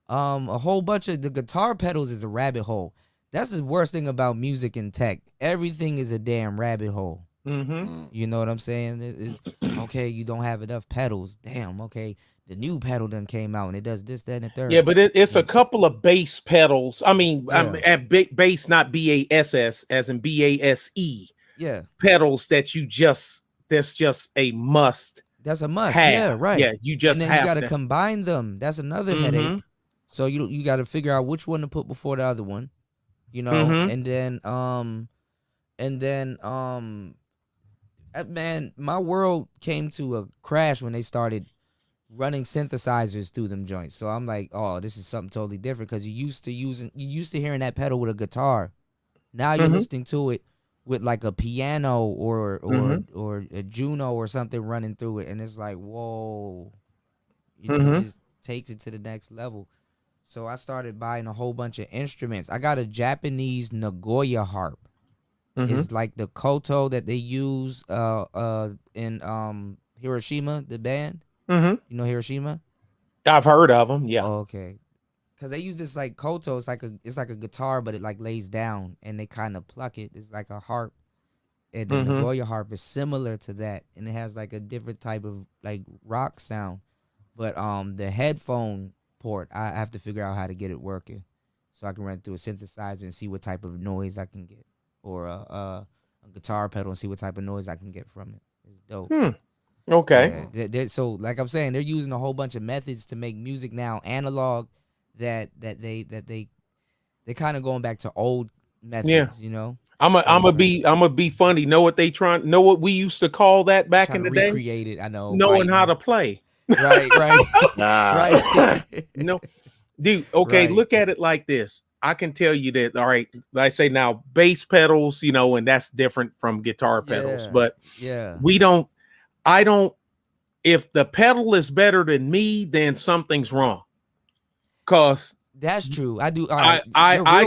A whole bunch of the guitar pedals is a rabbit hole. That's the worst thing about music and tech. Everything is a damn rabbit hole. You know what I'm saying? It's okay, you don't have enough pedals. Damn, okay. The new pedal done came out and it does this, that, and the third. Yeah, but it's a couple of bass pedals. I mean, I'm at bass, not BASS, as in BASE. Yeah. Pedals that that's just a must. That's a must. Have. Yeah, right. Yeah, you just and then have you got to to combine them. That's another headache. So you got to figure out which one to put before the other one. You know, and then man, my world came to a crash when they started running synthesizers through them joints. So I'm like, oh, this is something totally different, because you used to hearing that pedal with a guitar. Now you're listening to it with like a piano or a Juno or something running through it, and it's like, whoa, it just takes it to the next level. So I started buying a whole bunch of instruments. I got a Japanese Nagoya harp. It's like the koto that they use in Hiroshima, the band. You know Hiroshima? I've heard of them. Yeah. Oh, okay. Because they use this like koto. It's like a guitar, but it like lays down, and they kind of pluck it. It's like a harp, and the Nagoya harp is similar to that, and it has like a different type of like rock sound. But the headphone port, I have to figure out how to get it working, so I can run through a synthesizer and see what type of noise I can get, or a guitar pedal and see what type of noise I can get from it. It's dope. Okay. Yeah, so like I'm saying, they're using a whole bunch of methods to make music now analog that they kind of going back to old methods, you know. I'm gonna be funny. Know what we used to call that back in the day? Recreate it. I know. Knowing how to play. Right. Right. No, dude. Okay, look at it like this. I can tell you that. All right, like I say now, bass pedals, and that's different from guitar pedals. But I don't. If the pedal is better than me, then something's wrong. Cause that's true. I do. I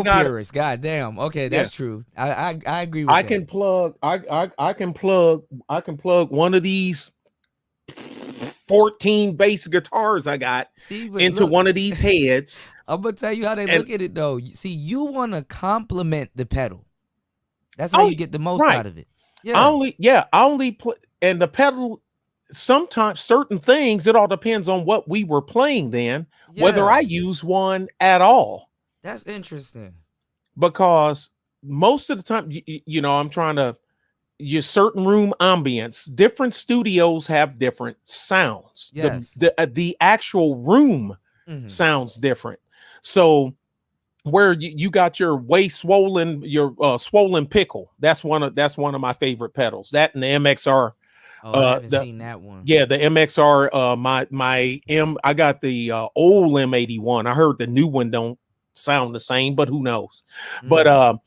got purist. God damn. Okay, that's true. I agree with I that. can plug. I can plug one of these 14 bass guitars I got into one of these heads. I'm gonna tell you how they look at it though. See, you want to complement the pedal. That's how you get the most out of it. Yeah. I only play, and the pedal. Sometimes certain things, it all depends on what we were playing then, whether I use one at all. That's interesting. Because most of the time, I'm trying to use certain room ambience. Different studios have different sounds. Yes. The actual room sounds different. So where you got your swollen pickle, that's one of my favorite pedals. That and the MXR. Oh, I haven't seen that one. Yeah, the MXR. I got the old M81. I heard the new one don't sound the same, but who knows? But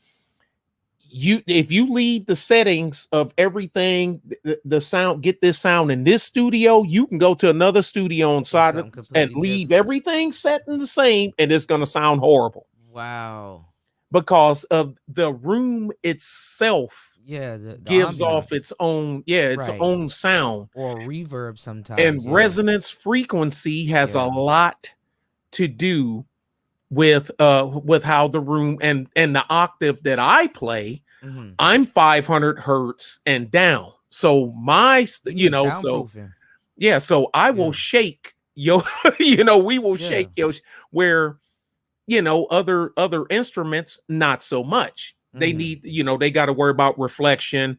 if you leave the settings of everything, the sound, get this sound in this studio, you can go to another studio inside and leave everything set in the same, and it's gonna sound horrible. Wow. Because of the room itself, the gives ambiance. off its own, its own sound or reverb sometimes. And resonance frequency has a lot to do with how the room and the octave that I play. I'm 500 hertz and down, so my so I will shake we will shake where other instruments not so much. They need they got to worry about reflection,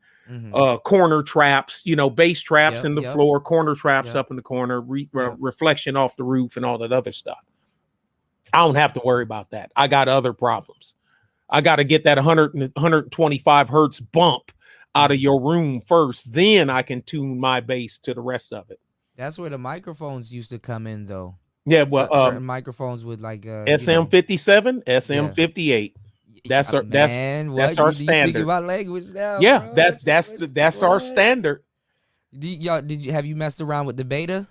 corner traps, bass traps in the floor, corner traps up in the corner, reflection off the roof, and all that other stuff. I don't have to worry about that. I got other problems. I got to get that 125 hertz bump out of your room first. Then I can tune my bass to the rest of it. That's where the microphones used to come in, though. Yeah, well, certain microphones with like SM57, SM58. That's our that's our standard. Speaking my language now. Yeah, bro. that's our standard. Have you messed around with the beta?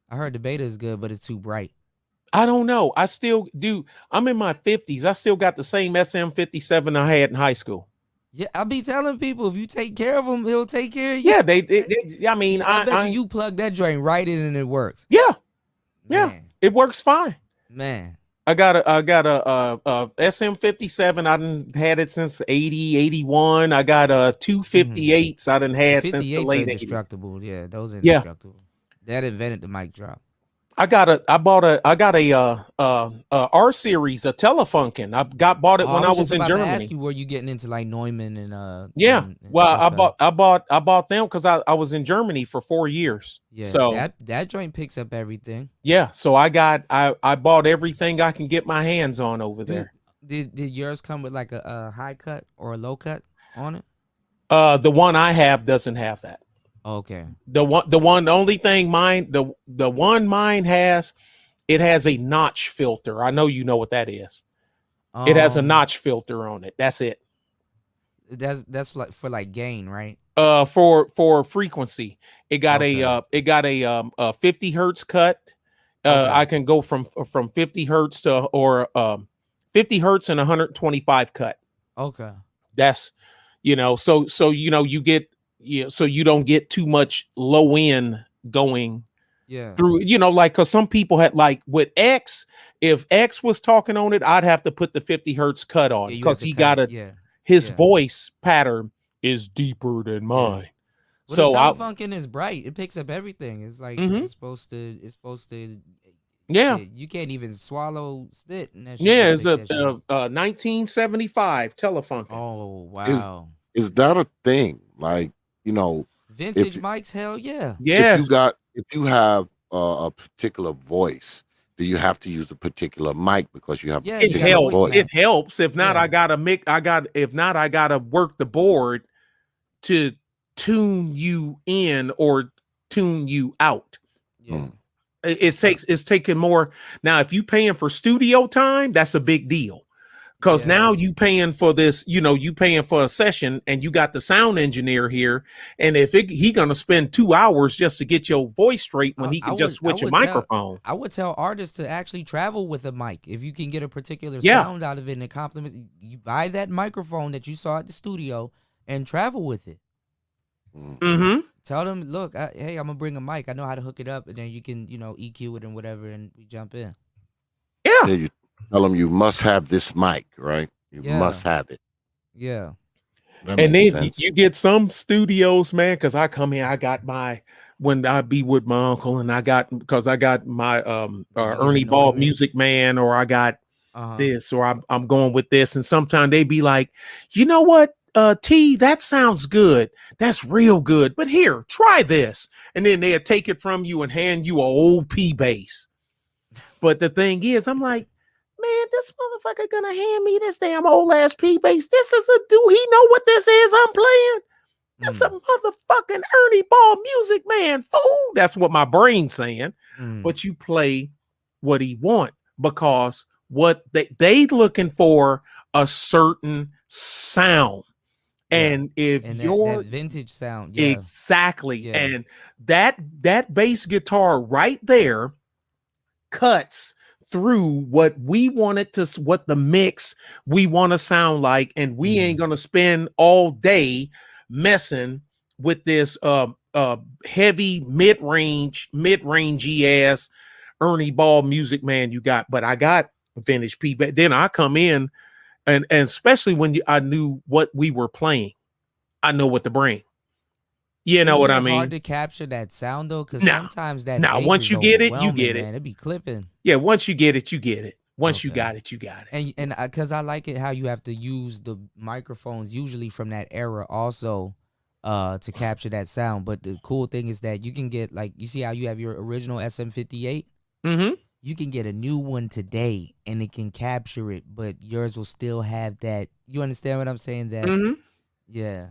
I heard the beta is good, but it's too bright. I don't know. I still do. I'm in my 50s. I still got the same SM57 I had in high school. Yeah, I'll be telling people, if you take care of them, he'll take care of you. Yeah, I mean, I bet you plug that joint right in and it works. Yeah, Man. it works fine. Man, I got a SM57. I done had it since 80, 81. I got a 258s. I done had since the late 80s. Indestructible. Yeah, those are indestructible. That invented the mic drop. I got a R series, a Telefunken. I bought it when I was in Germany. To ask you, were you getting into like Neumann and I bought them because I was in Germany for 4 years. Yeah, so that joint picks up everything. Yeah, so I bought everything I can get my hands on over there. Did yours come with like a high cut or a low cut on it? The one I have doesn't have that. Okay. The only thing mine has, it has a notch filter. I know you know what that is. It has a notch filter on it. That's it. That's like for like gain, right? For frequency, it got a 50 hertz cut. I can go from 50 hertz to 50 hertz and 125 cut. Okay. That's so you get. Yeah, so you don't get too much low end going through, like, because some people had, like, with X, if X was talking on it, I'd have to put the 50 hertz cut on because he got his voice pattern is deeper than mine. Well, so Telefunken is bright. It picks up everything. It's like it's supposed to you can't even swallow spit. And that it's a 1975 Telefunken. Oh wow. Is that a thing? Like, vintage mics, hell yeah. If you have a particular voice, do you have to use a particular mic because you have it helps. It helps. If not, I gotta work the board to tune you in or tune you out. It's taking more. Now, if you paying for studio time, that's a big deal. Because now you paying for this, you paying for a session, and you got the sound engineer here, and if he gonna spend 2 hours just to get your voice straight when he can just switch a microphone. I would tell artists to actually travel with a mic. If you can get a particular sound out of it and it complements, you buy that microphone that you saw at the studio and travel with it. Mm-hmm. Tell them, look, hey, I'm gonna bring a mic. I know how to hook it up, and then you can, EQ it and whatever, and we jump in. Yeah. You tell them you must have this mic, right? You must have it. Yeah. And then you get some studios, man, because I come here, I got when I be with my uncle, and I got my Ernie Ball Music Man, or I got this, or I'm going with this, and sometimes they be like, you know what, T, that sounds good, that's real good, but here, try this, and then they'll take it from you and hand you a old P bass. But the thing is, I'm like, man, this motherfucker gonna hand me this damn old ass P bass. This is do he know what this is I'm playing? That's a motherfucking Ernie Ball Music Man, fool. That's what my brain's saying. But you play what he want, because what they looking for a certain sound. And if And you're that vintage sound, exactly, and that bass guitar right there cuts through what we want it to, what the mix we want to sound like, and we ain't gonna spend all day messing with this heavy mid-rangey ass Ernie Ball music, man. You got, but I got vintage P. But then I come in, and especially when I knew what we were playing, I know what to bring. You know what I mean? Hard to capture that sound though, because sometimes that once you get it, you get it. Man, it be clipping. Yeah, once you get it, you get it. Once you got it, you got it. And because I like it how you have to use the microphones usually from that era also to capture that sound. But the cool thing is that you can get, like, you see how you have your original SM58? Mm-hmm. You can get a new one today and it can capture it, but yours will still have that. You understand what I'm saying? That yeah.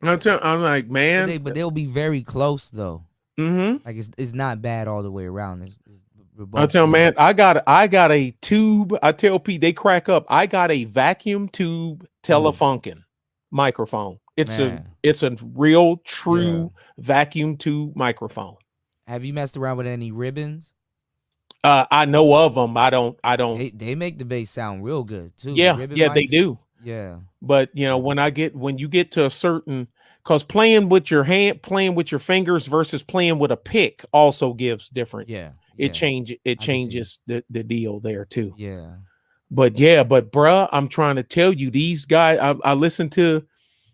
I'm like, man, but they'll be very close though. Mm-hmm. Like it's not bad all the way around. I tell man, I got a tube. I tell Pete, they crack up. I got a vacuum tube Telefunken microphone. It's a real true vacuum tube microphone. Have you messed around with any ribbons? I know of them. I don't. They make the bass sound real good too. Yeah, they do. Yeah. But you know, when you get to a certain, because playing with your hand, playing with your fingers versus playing with a pick also gives different. It changes the deal there too. Yeah. But bruh, I'm trying to tell you, these guys, I listen to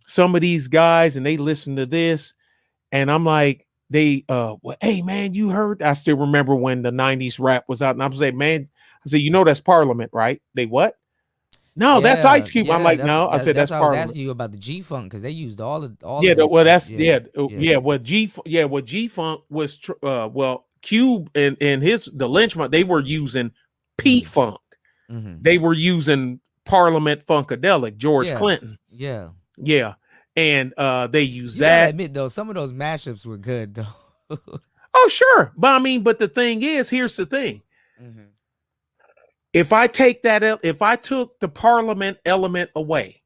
some of these guys and they listen to this, and I'm like, hey man, you heard? I still remember when the 90s rap was out, and I'm saying, man, I said, you know that's Parliament, right? They what? No, that's Ice Cube. I'm like, no. I said that's Parliament. I was asking you about the G Funk because they used all. What G Funk was. Cube and the Lynchman, they were using P Funk. They were using Parliament Funkadelic, George Clinton. Yeah. And they use that. Gotta admit though, some of those mashups were good though. Oh sure, but the thing is, here's the thing. If I took the Parliament element away,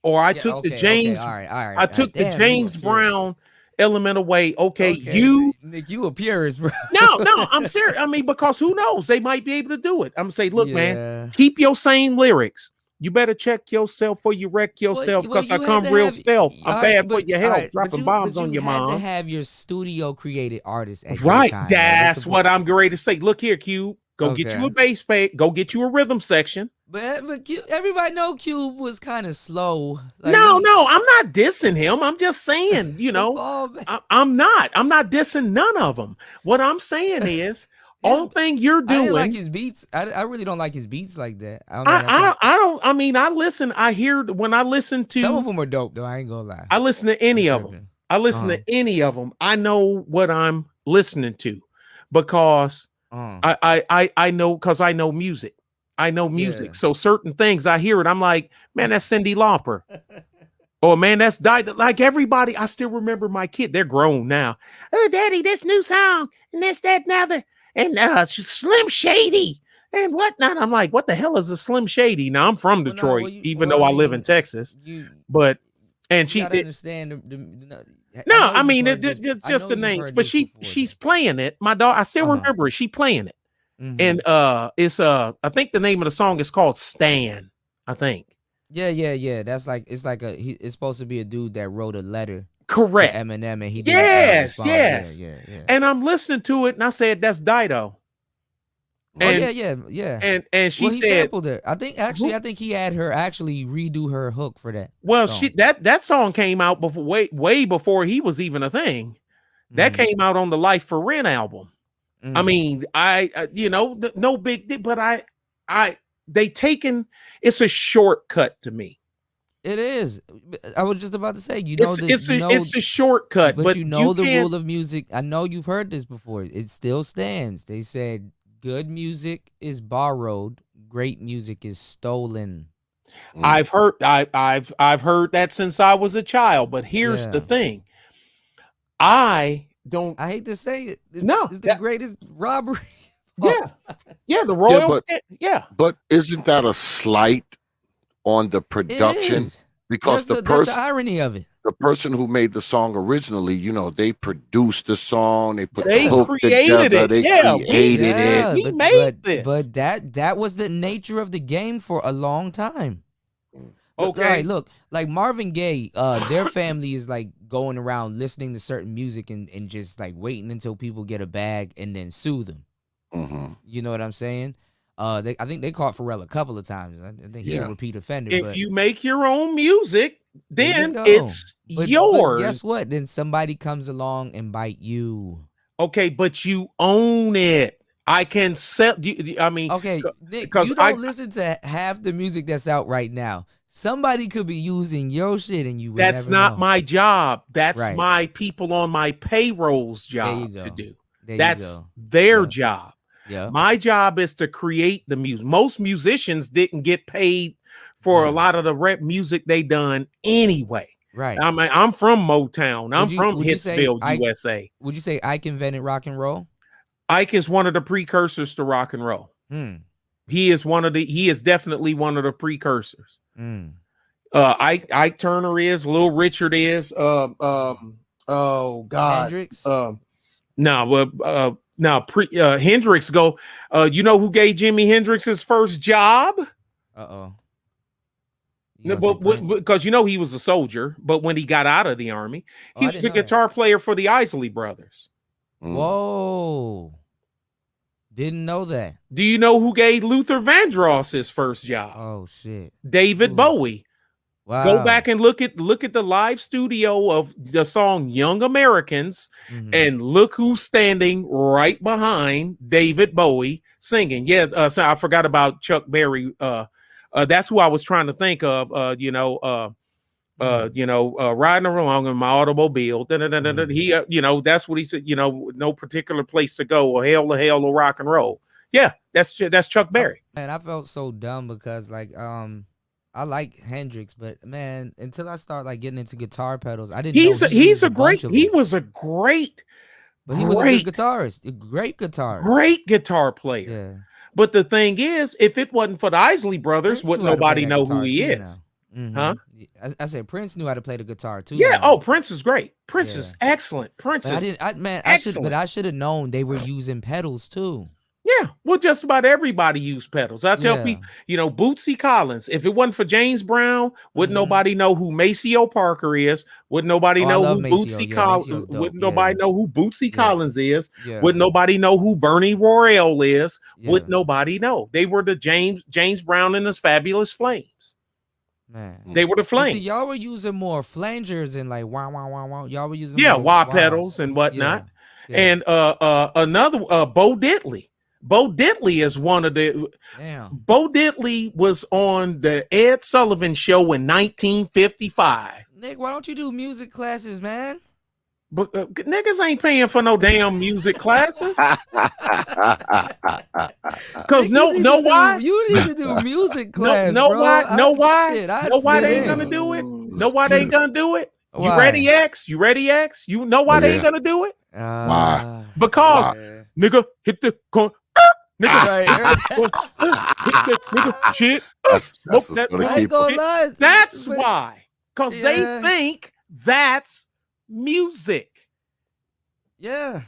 or I took the James, I took the James Brown element away. Nick, you a purist, bro. No, I'm serious. I mean, because who knows? They might be able to do it. I'm gonna say, look, man, keep your same lyrics. You better check yourself before you wreck yourself, because I come real stealth. I'm bad for your health, dropping bombs on your mom. You had to have your studio created artist at right. Your time. That's what I'm ready to say. Look here, Cube. Go get you a bass page. Go get you a rhythm section. But everybody know Cube was kind of slow. Like, no, I'm not dissing him. I'm just saying, you know, I'm not dissing none of them. What I'm saying is, all thing you're doing. I didn't like his beats. I really don't like his beats like that. I listen. I hear when I listen to some of them are dope though. I ain't gonna lie. I listen to any of them. To any of them. I know what I'm listening to because I know, because I know music. I know music. So certain things I hear it, I'm like, man, that's Cyndi Lauper. Oh man, that's died. Like everybody, I still remember my kid. They're grown now. Oh, daddy, this new song and this, that, and other, and Slim Shady and whatnot. I'm like, what the hell is a Slim Shady? Now I'm from Detroit, even though I live in Texas. She understand I mean, just the names, but she's playing it. My daughter, I still remember it. She playing it. And it's I think the name of the song is called Stan, I think. Yeah. That's like, it's supposed to be a dude that wrote a letter. Correct. To Eminem, and he yes. And I'm listening to it and I said, that's Dido. Yeah. And she he said, sampled it. I think he had her actually redo her hook for that. Well, song. that song came out before, way before he was even a thing. That came out on the Life for Rent album. I mean, no big deal, but it's a shortcut to me. It is. I was just about to say, it's a shortcut, but you know the rule of music. I know you've heard this before. It still stands. They said good music is borrowed, great music is stolen. I've heard that since I was a child, but here's the thing. I hate to say it. No, it's the greatest robbery. Yeah, yeah, the Yeah, Royals. Yeah, but isn't that a slight on the It production? is. Because That's the irony of it. the person who made the song originally, they produced the song, they put the they hook created together, it. they Yeah, created it. we but made this. but that was the nature of the game for a long time. Look, all Okay. right, look, like Marvin Gaye, their family is like going around listening to certain music and just like waiting until people get a bag and then sue them. hmm You know what I'm saying? I think they caught Pharrell a couple of times. I think he a Yeah. repeat offender. If but you make your own music, there you then go. it's But yours. guess what? Then somebody comes along and bite you. Okay, but you own it. I can sell. I mean, Okay, Nick, because you don't listen to half the music that's out right now. Somebody could be using your shit and you would that's never not know. my job. That's Right. my people on my payroll's There you job go. to do. There That's you go. their Yeah. job. Yeah. My job is to create the music. Most musicians didn't get paid for a Yeah. lot of the rap music they done anyway. Right. I mean, I'm from Motown. I'm from would you say Hitsville, USA. Would you say Ike invented rock and roll? Ike is one of the precursors to rock and roll. He is definitely one of the precursors. Ike Turner is, Little Richard is, oh God. Hendrix? Hendrix go. You know who gave Jimi Hendrix his first job? Uh-oh. Because he was a soldier, but when he got out of the army, he was a guitar player for the Isley Brothers. Whoa. Didn't know that. Do you know who gave Luther Vandross his first job? Oh shit. David Bowie. Wow. Go back and look at the live studio of the song Young Americans and look who's standing right behind David Bowie singing. Yes, so I forgot about Chuck Berry. That's who I was trying to think of. Riding along in my automobile. He, that's what he said. No particular place to go, or hail or rock and roll. Yeah, that's Chuck Berry. Man, I felt so dumb because I like Hendrix, but man, until I start like getting into guitar pedals, I didn't know he was a great but he was a good guitarist, a great guitarist, great guitar player. Yeah. But the thing is, if it wasn't for the Isley Brothers, wouldn't nobody know who he is? Huh? I said Prince knew how to play the guitar too. Yeah. Man. Oh, Prince is great. Prince is excellent. Prince I should have known they were using pedals too. Yeah, well, just about everybody used pedals. I tell people, Bootsy Collins. If it wasn't for James Brown, wouldn't nobody know who Maceo Parker is? Wouldn't nobody know who Bootsy Collins? Wouldn't nobody know who Bootsy Collins is? Wouldn't nobody know who Bernie Royale is? Wouldn't nobody know? They were the James Brown and his Fabulous Flames. Man, they were the Flames. See, y'all were using more flangers and like wow. Y'all were using wah pedals and whatnot. And another Bo Diddley. Bo Diddley is one of the. Damn. Bo Diddley was on the Ed Sullivan Show in 1955. Nick, why don't you do music classes, man? But niggas ain't paying for no damn music classes. Because know why? You need to do music class. Why? Know why they ain't gonna do it? Know why they ain't gonna do it? Why? You ready, X? You ready, X? You know why they ain't gonna do it? Why? Because nigga hit the corn. Nigga, shit. Smoke that. That's why. Because they think that's music. Yeah.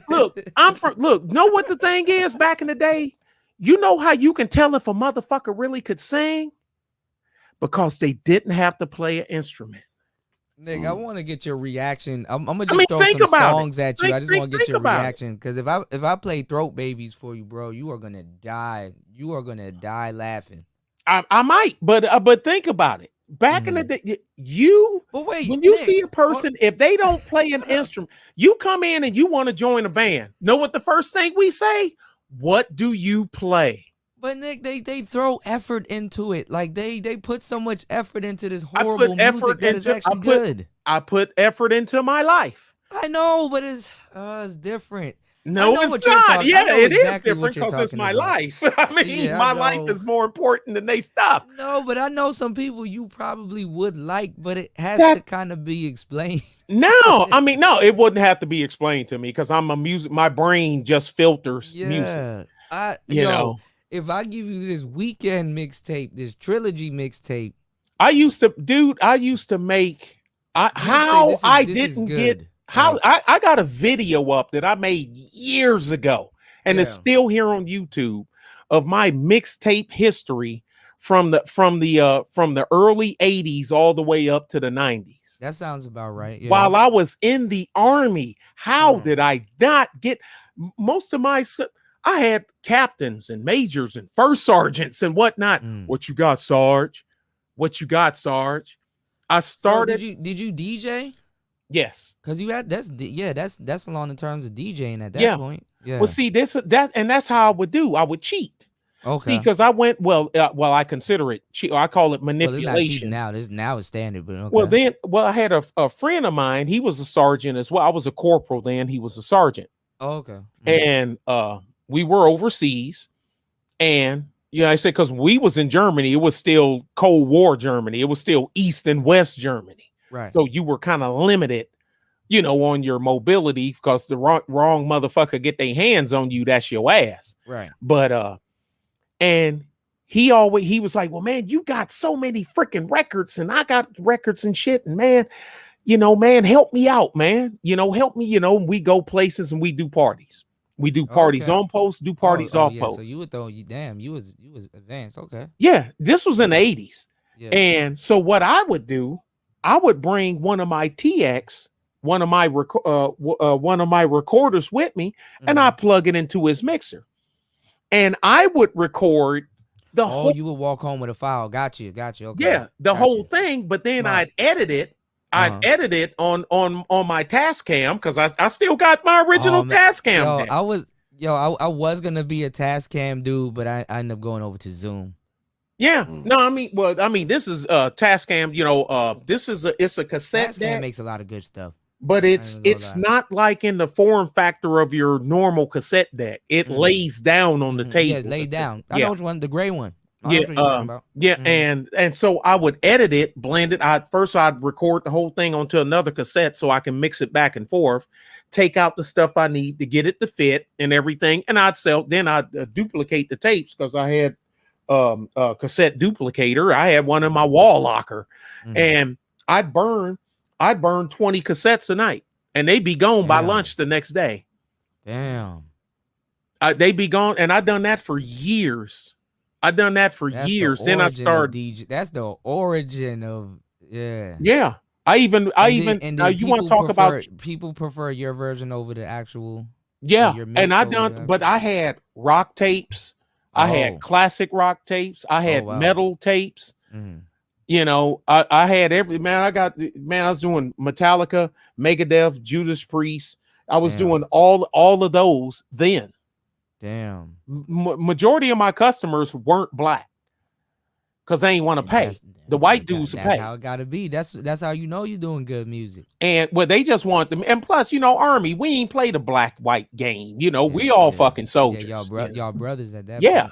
Look, know what the thing is back in the day? You know how you can tell if a motherfucker really could sing? Because they didn't have to play an instrument. Nick, I want to get your reaction. I'm gonna just throw some songs at you. I just want to get your reaction because if I play Throat Babies for you, bro, you are gonna die. You are gonna die laughing. I might, but think about it. Back in the day, when you see a person, if they don't play an instrument, you come in and you want to join a band. Know what the first thing we say? What do you play? But Nick, they throw effort into it. Like they put so much effort into this horrible music that is actually good. I put effort into my life. I know, but it's different. I No, know it's what you're not. talking. Yeah, I know it is exactly different what you're because it's talking my about. life. I mean, Yeah, I my life know. is more important than they stuff. No, but I know some people you probably would like, but it has That to kind of be explained. No, I mean, no, it wouldn't have to be explained to me because I'm a music. My brain just filters music. Yeah. You know, If I give you this weekend mixtape, this trilogy mixtape, I used to make. you would say this is Didn't get good. how Like, I got a video up that I made years ago, and it's Yeah. still here on YouTube of my mixtape history from the early '80s all the way up to the '90s. that sounds about right. Yeah. While I was in the army, how Mm. did I not get most of my? I had captains and majors and first sergeants and whatnot. Mm. What you got, Sarge? What you got, Sarge? I So started. did you DJ? Yes. Cause you had that's along the terms of DJing at that Yeah. point. Yeah. Well, see that's how I would do. I would cheat. Okay. See, because I went I consider it cheat. I call it Well, it's not manipulation. cheating now. Now it's standard, but Well, okay. I had a friend of mine. He was a sergeant as well. I was a corporal then. He was a sergeant, Okay. and we were overseas. And I said because we was in Germany, it was still Cold War Germany. It was still East and West Germany. Right. So you were kind of limited, on your mobility because the wrong motherfucker get their hands on you, that's your ass. Right. But and he was like, well, man, you got so many freaking records and I got records and shit. And man, help me out, man. Help me, we go places and we do parties. We do parties Okay. on post, do parties off yeah. post. So you would you was advanced. Okay. Yeah, this was in the 80s. Yeah. And so what I would do, I would bring one of my TX, one of my recorders with me, and I plug it into his mixer. And I would record the whole. You would walk home with a file. Got you. Okay. Yeah, the whole thing. But then Smart. I'd edit it. I'd edit it on my Tascam because I still got my original Tascam. I was gonna be a Tascam dude, but I ended up going over to Zoom. Yeah. No, I mean, this is Tascam. It's a cassette Tascam deck. makes a lot of good stuff. But it's not like in the form factor of your normal cassette deck. It lays down on the table. Yeah, it's laid down. I know which one, the gray one. I know what you're talking about. And so I would edit it, blend it. I'd record the whole thing onto another cassette so I can mix it back and forth, take out the stuff I need to get it to fit and everything, and I'd duplicate the tapes because I had a cassette duplicator. I had one in my wall locker, and I'd burn 20 cassettes a night, and they'd be gone by lunch the next day. Damn. They'd be gone, and I'd done that for years. Then I started. That's the origin of yeah. Yeah. You want to talk about people prefer your version over the actual. Yeah, and I had rock tapes. I had classic rock tapes. I had metal tapes. I had I was doing Metallica, Megadeth, Judas Priest. I was doing all of those then. Damn. Majority of my customers weren't black because they ain't want to pay. The white dudes to pay. That's how it gotta be. That's how you're doing good music. And they just want them. And plus, Army, we ain't play the black-white game. We all fucking soldiers. Yeah, y'all brothers at that point. Yeah.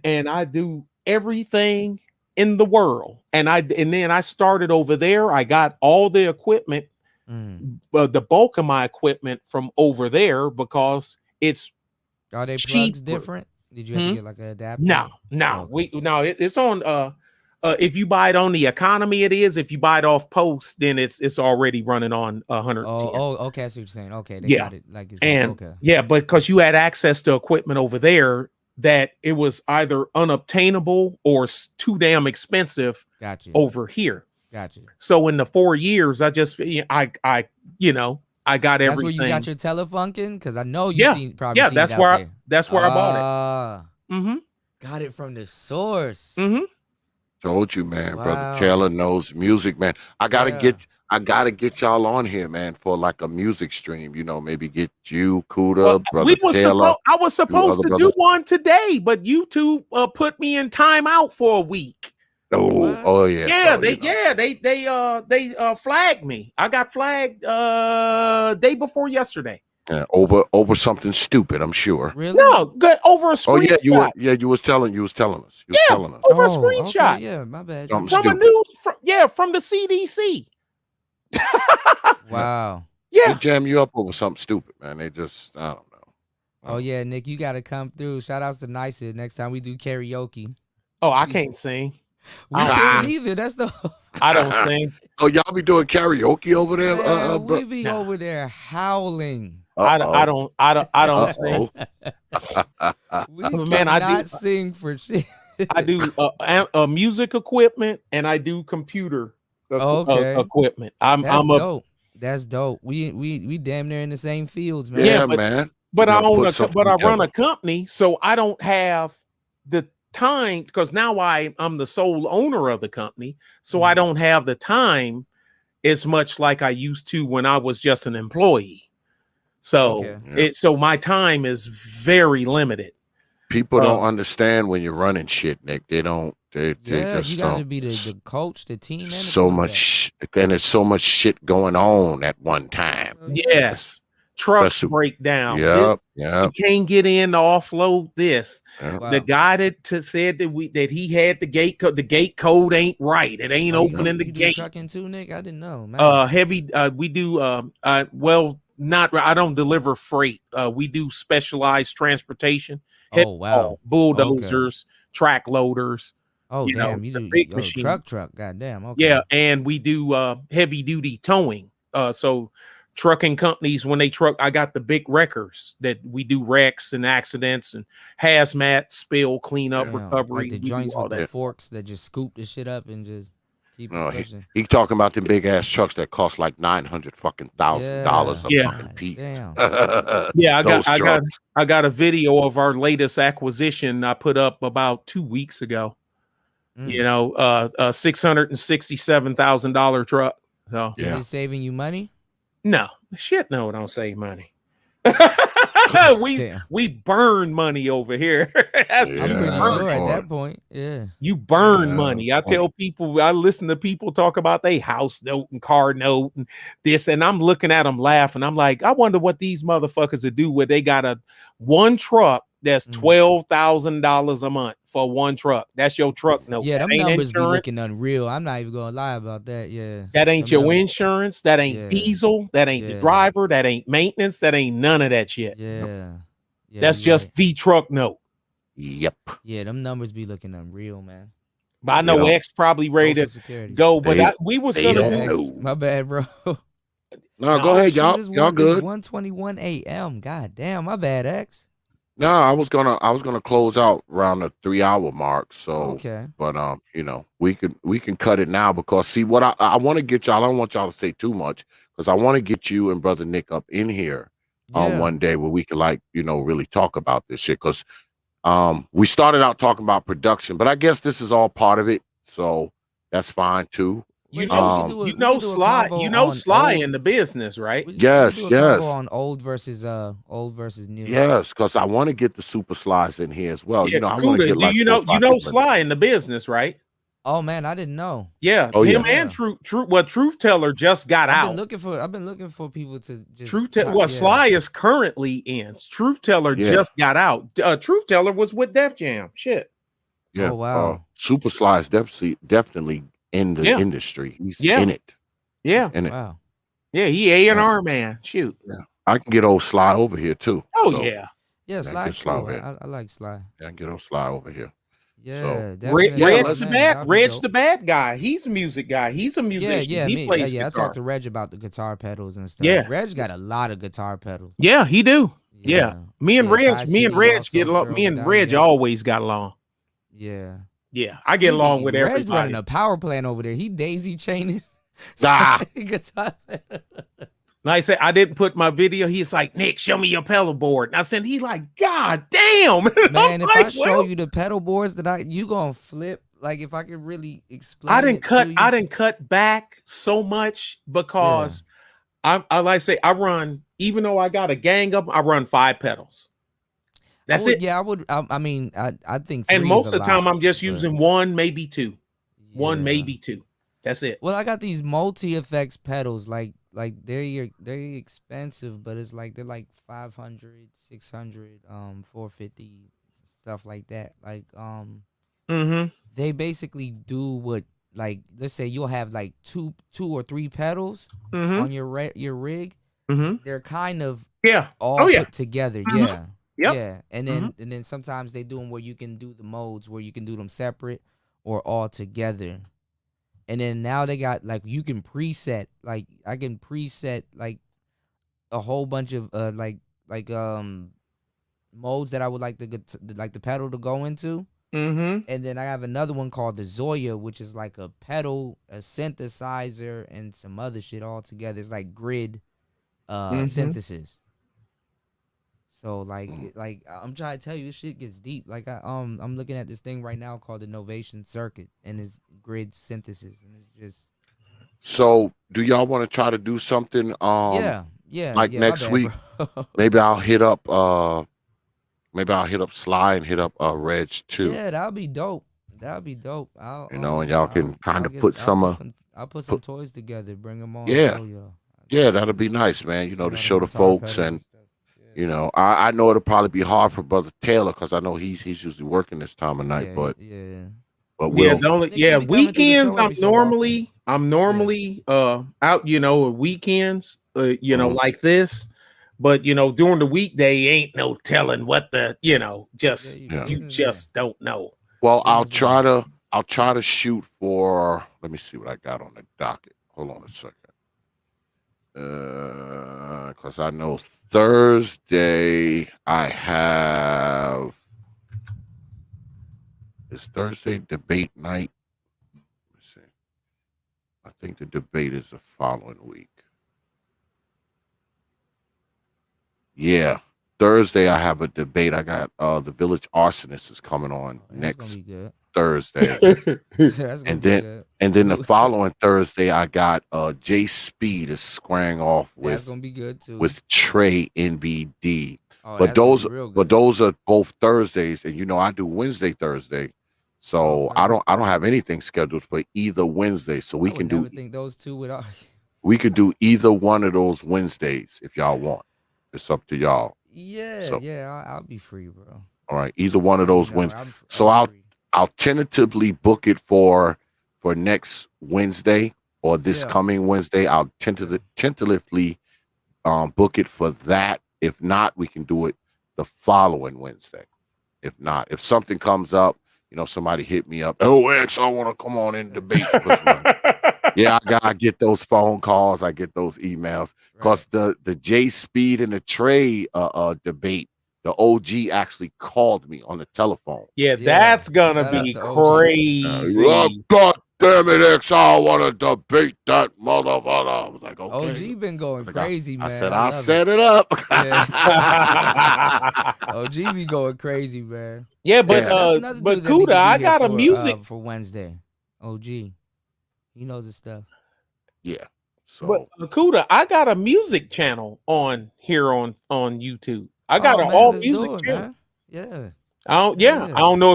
And I do everything in the world. And then I started over there. I got all the equipment, the bulk of my equipment from over there because it's are they cheaper. Plugs different? Did you have to get like an adapter? No. It's on if you buy it on the economy, it is. If you buy it off post, then it's already running on 110. Okay, I see what you're saying. Okay, they got it like it's okay. Yeah, but because you had access to equipment over there that it was either unobtainable or too damn expensive over here. Gotcha. So in the 4 years, I just I got everything. That's where you got your Telefunken? Because I know probably seen that's where I bought it. Got it from the source. Told you, man. Wow. Brother Taylor knows music, man. I gotta get y'all on here, man, for like a music stream. Maybe get you, Cuda, Brother Taylor. I was supposed to do one today, but YouTube put me in timeout for a week. Oh, What? oh yeah. Yeah, bro, they flagged me. I got flagged day before yesterday. yeah, over something stupid, I'm sure. Really? No, good over a Oh yeah, screenshot. you was telling us. You was Yeah, telling us over a Oh, okay. screenshot Yeah, my bad. something from a stupid. news from the CDC. Wow. Yeah. They jam you up over something stupid, man. They just, I don't know. Oh yeah, Nick, you gotta come through. Shout outs to Nicer next time we do karaoke. Oh, I can't sing. We can't either. That's the I don't sing. Oh, y'all be doing karaoke over there, Man, bro? we be over there howling. I don't sing. We Man, I cannot do- sing for shit. I do music equipment and I do computer Okay. equipment. That's I'm a dope. That's dope. We damn near in the same fields, man. Yeah, Yeah, man. but You I gotta own put something but I run together. a company, so I don't have the time because now I'm the sole owner of the company, so I don't have the time as much like I used to when I was just an employee. So Okay. so my time is very limited. People don't understand when you're running shit, Nick. They don't. They Yeah, just you got to don't. be the coach, the team, and the So quarterback. much, and there's so much shit going on at one time. Yes, trucks Especially- break down. Yep, You yep. can't get in to offload this. yep. Wow. The guy that said that he had the gate code. The gate code ain't right. It ain't Oh, you opening do- the you do gate. trucking too, Nick? I didn't know, man. Heavy. We do. Well, not. I don't deliver freight. We do specialized transportation. Oh, wow. Bulldozers, track loaders. Oh, you know, damn. You the do big machine. truck. Goddamn. Okay. Yeah, and we do heavy duty towing. So trucking companies when they truck, I got the big wreckers that we do wrecks and accidents and hazmat, spill, cleanup, Damn. recovery. Like the We do joints all with the that. forks that just scoop the shit up and just keep No, it pushing. he talking about them big ass trucks that cost like $900,000 a Yeah. fucking piece. Damn. Yeah, Those trucks. I got a video of our latest acquisition I put up about 2 weeks ago. Mm. You know, a $667,000 truck. So Yeah. Is it saving you money? no, shit, no, don't save money. Damn. we burn money over here. That's- Yeah. I'm pretty Yeah, sure at boy. that point. Yeah. You burn Yeah. money. I tell people, I listen to people talk about they house note and car note and this, and I'm looking at them laughing. I'm like, I wonder what these motherfuckers would do where they got one truck that's $12,000 a month for one truck. That's your truck note. Yeah, That them ain't numbers be insurance. looking unreal. I'm not even gonna lie about that. Yeah. That ain't Them your numbers- insurance. That ain't Yeah. diesel. That ain't the Yeah. driver. That ain't maintenance. That ain't none of that shit. Yeah. Yeah, That's you just right. the truck note. Yep. Yeah, them numbers be looking unreal, man. But I know Yeah. X probably ready to Social Security. go. But They- we was they gonna don't do. know. My bad, bro. No, go ahead, y'all. Shoot, it's Y'all good? 1:21 a.m. God damn, my bad, X. No, I was gonna close out around the 3-hour mark. So, Okay. but you know, we can cut it now because see what I want to get y'all. I don't want y'all to say too much because I want to get you and Brother Nick up in here Yeah. one day where we can really talk about this shit because we started out talking about production, but I guess this is all part of it, so that's fine too. You But know, yeah, we could do a- you we know could do a Sly. convo You know on Sly old- in the business, right? We Yes, do a yes. combo on old versus new. Yes, because I want to get the super slides in here as well. Yeah, You know, I want to Cuda, get do like you 4 or know 5 people in Sly in the business, right? Oh man, I didn't know. Yeah, Oh, him yeah. and Truth Teller just got I've out. been looking for people to just Well, Sly is currently in. Truth Teller Yeah. just got out. Truth Teller was with Def Jam. Shit. Yeah. Oh, wow. Super Sly is definitely in the Yeah. industry. He's Yeah. in it. Yeah, In it. Wow. yeah, he A&R man. Shoot. I can get old Sly over here too. Oh So, yeah. Yeah, get Sly's Sly cool. over here. I like Sly. I can get old Sly over here. Yeah, So- Reg definitely. Yeah, Reg's let's- the Man, bad. that'd be Reg's dope. the bad guy. He's a music guy. He's a Yeah, musician. yeah, he plays I guitar. talked to Reg about the guitar pedals and stuff. Yeah. Reg got a lot of guitar pedals. Yeah, he do. Yeah. Me and Yeah, Reg Tri-Cities also, get along. Searle Me and Down Reg there. always got along. Yeah. Yeah, I get along with Reg's everybody. running a power plant over there. He daisy chaining. Ah. guitar. Like I said, I didn't put my video. He's like, Nick, show me your pedal board. And I said, he like, God damn. And Man, I'm if like, I show well, you the pedal boards that you gonna flip. Like if I could really explain. I didn't it cut. to you. I didn't cut back so much because I like to say I run. Even though I got a gang of them, I run 5 pedals. That's it. Yeah, I would. I mean, I think. And three most is of a the time, lot, I'm just but- using 1, maybe 2. one, Yeah. maybe two. That's it. Well, I got these multi effects pedals. Like they're expensive, but it's like they're like 500, 600, 450, stuff like that. Like Mm-hmm. they basically do what, like, let's say you'll have like two or three pedals Mm-hmm. on your rig. Mm-hmm. They're kind of Yeah. all Oh yeah. put together. Mhm. Yeah. Yep. Yeah. And then sometimes they do them where you can do the modes where you can do them separate or all together. And then now they got, like, you can preset, like, I can preset like a whole bunch of like modes that I would like to get like the pedal to go into. Mm-hmm. And then I have another one called the Zoya, which is like a pedal, a synthesizer, and some other shit all together. It's like grid synthesis. So like like I'm trying to tell you, this shit gets deep. Like I'm looking at this thing right now called the Novation Circuit, and it's grid synthesis, and it's just So, do y'all want to try to do something? yeah. Like My next bad, week, bro. maybe I'll hit up. Maybe I'll hit up Sly and hit up Reg too. Yeah, that'll be dope. That'll be dope. I'll And y'all can kind of put some. I'll put some toys together, bring them on, Yeah, show y'all. yeah, that'll be nice, man. See To all show the guitar folks, pedals and stuff. Yeah. I know it'll probably be hard for Brother Taylor because I know he's usually working this time of night, Yeah, but yeah. but Yeah, we'll. the only Niggas be coming through the weekends show every so often. I'm normally out, weekends, Mhm. like this. But during the weekday, ain't no telling what the Yeah, just Yeah. you business day. just don't know. Well, Business day. I'll try to shoot for. Let me see what I got on the docket. Hold on a second. Because I know Thursday I have. Is Thursday debate night? Let me see. I think the debate is the following week. Yeah. Thursday I have a debate. I got the Village Arsonist is coming on That's gonna next be good. Thursday. That's gonna and be then good. and then the following Thursday I got Jay Speed is squaring off That's gonna be good too. with Trey NBD. Oh, But that's gonna those be real but good. those are both Thursdays, and I do Wednesday, Thursday. So Okay. I don't have anything scheduled for either Wednesday. So I we would can never do think those two would. either one of those Wednesdays if y'all want. It's up to y'all. Yeah, So yeah. I'll be free, bro. all right, either one of Let me those know. Wednesdays. So I'm free. I'll tentatively book it for next Wednesday or this Yeah. coming Wednesday. I'll tentatively book it for that. If not, we can do it the following Wednesday. If not, if something comes up, somebody hit me up. Oh, X, I want to come on in debate. Yeah, I get those phone calls. I get those emails because the J Speed and the Trey debate, the OG actually called me on the telephone. Yeah, Yeah. that's gonna Shout outs be to OG. crazy. God damn it, X! I want to debate that motherfucker. I was like, okay. OG been going crazy, man. I said, I I'll love set it. it up. Yeah. OG be going crazy, man. Yeah, but That's another but dude that need Cuda, to be I here got a music. for Wednesday. OG, he knows his stuff. Yeah. But So Cuda, I got a music channel on here on YouTube. I got Oh an man, all let's music do it, channel. man. Yeah. I Yeah. don't know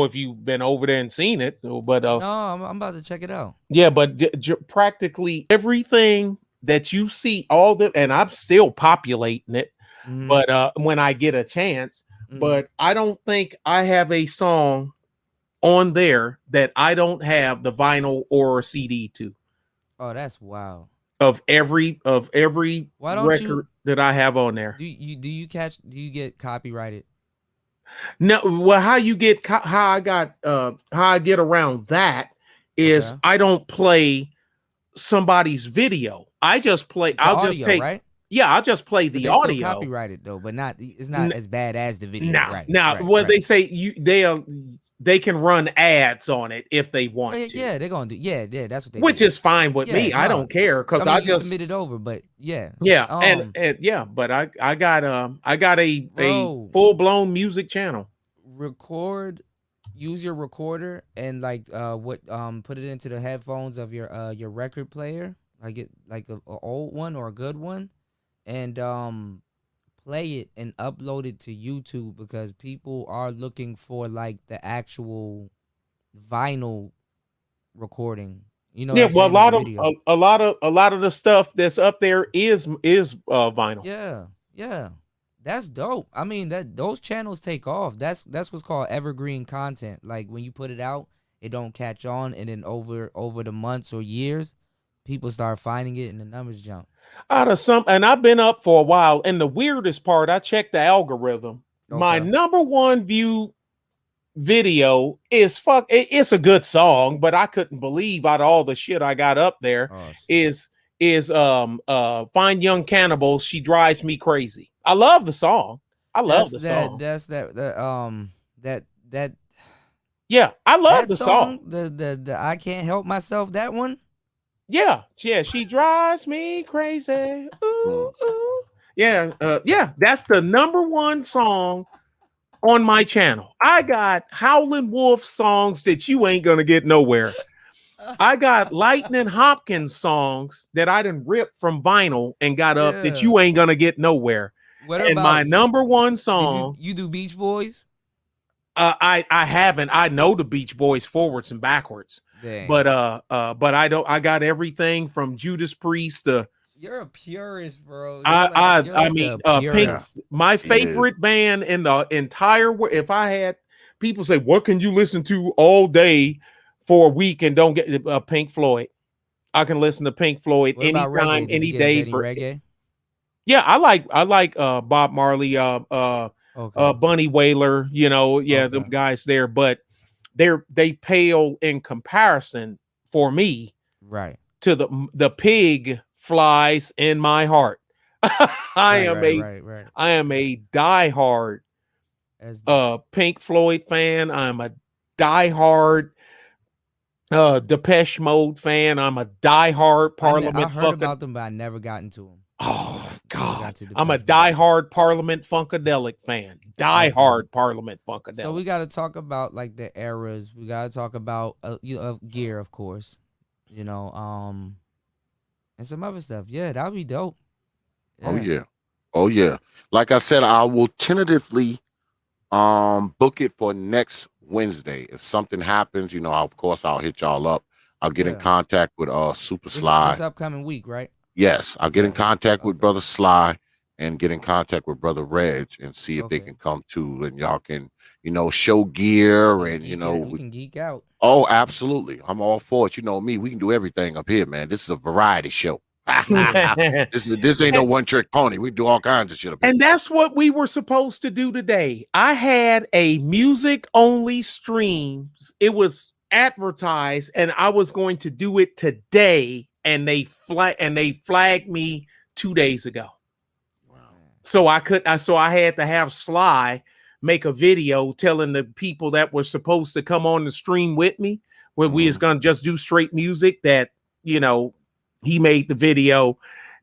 if you've been over there and seen it, but No, I'm about to check it out. yeah, but practically everything that you see, and I'm still populating it, Mhm. but when I get a chance, Mhm. but I don't think I have a song on there that I don't have the vinyl or CD to. Oh, that's wild. Of every Why don't record that I have on there. Do you get copyrighted? No, well, how I get around that is Okay. I don't play somebody's video. I just play. The I'll audio, just take. right? Yeah, I'll just play But the they still audio. copyrighted though, but it's not as bad as the video. Nah, Right. now, right, well, right. they say they can run ads on it if they want to. Yeah, they're gonna do. Yeah, that's what they Which do. is fine with me. I don't care because I you just submit it over, but yeah. yeah, and yeah, but I got a Bro. full blown music channel. Use your recorder and put it into the headphones of your record player. Like it like a old one or a good one, and play it and upload it to YouTube because people are looking for like the actual vinyl recording. You know Yeah, what I'm well, saying? Of the video. a lot of the stuff that's up there is vinyl. Yeah, yeah. That's dope. I mean, that those channels take off. That's what's called evergreen content. Like when you put it out, it don't catch on, and then over the months or years, people start finding it, and the numbers jump. Out of some, and I've been up for a while. And the weirdest part, I checked the algorithm. My Okay. number one view video is it's a good song, but I couldn't believe out of all the shit I got up there Oh, shit. is Fine Young Cannibal, She Drives Me Crazy. I love the song. I love the song. That Yeah, I love that the song. The I Can't Help Myself, that one. Yeah, she drives me crazy. Ooh, ooh. Yeah, yeah, that's the number one song on my channel. I got Howlin' Wolf songs that you ain't gonna get nowhere. I got Lightning Hopkins songs that I done ripped from vinyl and got up that you ain't gonna get nowhere. What And about my number one song, you do Beach Boys? I haven't. I know the Beach Boys forwards and backwards, Dang. but I don't. I got everything from Judas Priest to. You're a purist, bro. I mean, Pink. My He favorite band in the entire world. If I had people say, "What can you listen to all day for a week and don't get Pink Floyd?" I can listen to Pink Floyd What about anytime, reggae? Did you any get day into any for. reggae. Yeah, I like Bob Marley, Okay. Bunny Wailer, you know, yeah, Okay. them guys there, but they pale in comparison for me Right. to the pig flies in my heart. I am a diehard Pink Floyd fan. I'm a diehard Depeche Mode fan. I'm a diehard Parliament. I heard about them, but I never got into them. Oh God, I'm a diehard Parliament Funkadelic fan. Diehard Parliament Funkadelic. So we got to talk about like the eras. We got to talk about gear, of course. You know, and some other stuff. Yeah, that'd be dope. Yeah. Oh yeah. Like I said, I will tentatively book it for next Wednesday. If something happens, you know, of course I'll hit y'all up. I'll get in contact with Super Sly. This upcoming week, right? Yes, I'll get in contact with Brother Sly and get in contact with Brother Reg and see if they can come too, and y'all can, you know, show gear and you know we can geek out. Oh, absolutely. I'm all for it. You know me, we can do everything up here, man. This is a variety show. this ain't no one trick pony. We do all kinds of shit up here. And that's what we were supposed to do today. I had a music only stream. It was advertised, and I was going to do it today, and they flagged me 2 days ago. Wow. So I had to have Sly make a video telling the people that were supposed to come on the stream with me, where we was gonna just do straight music, that, you know, he made the video,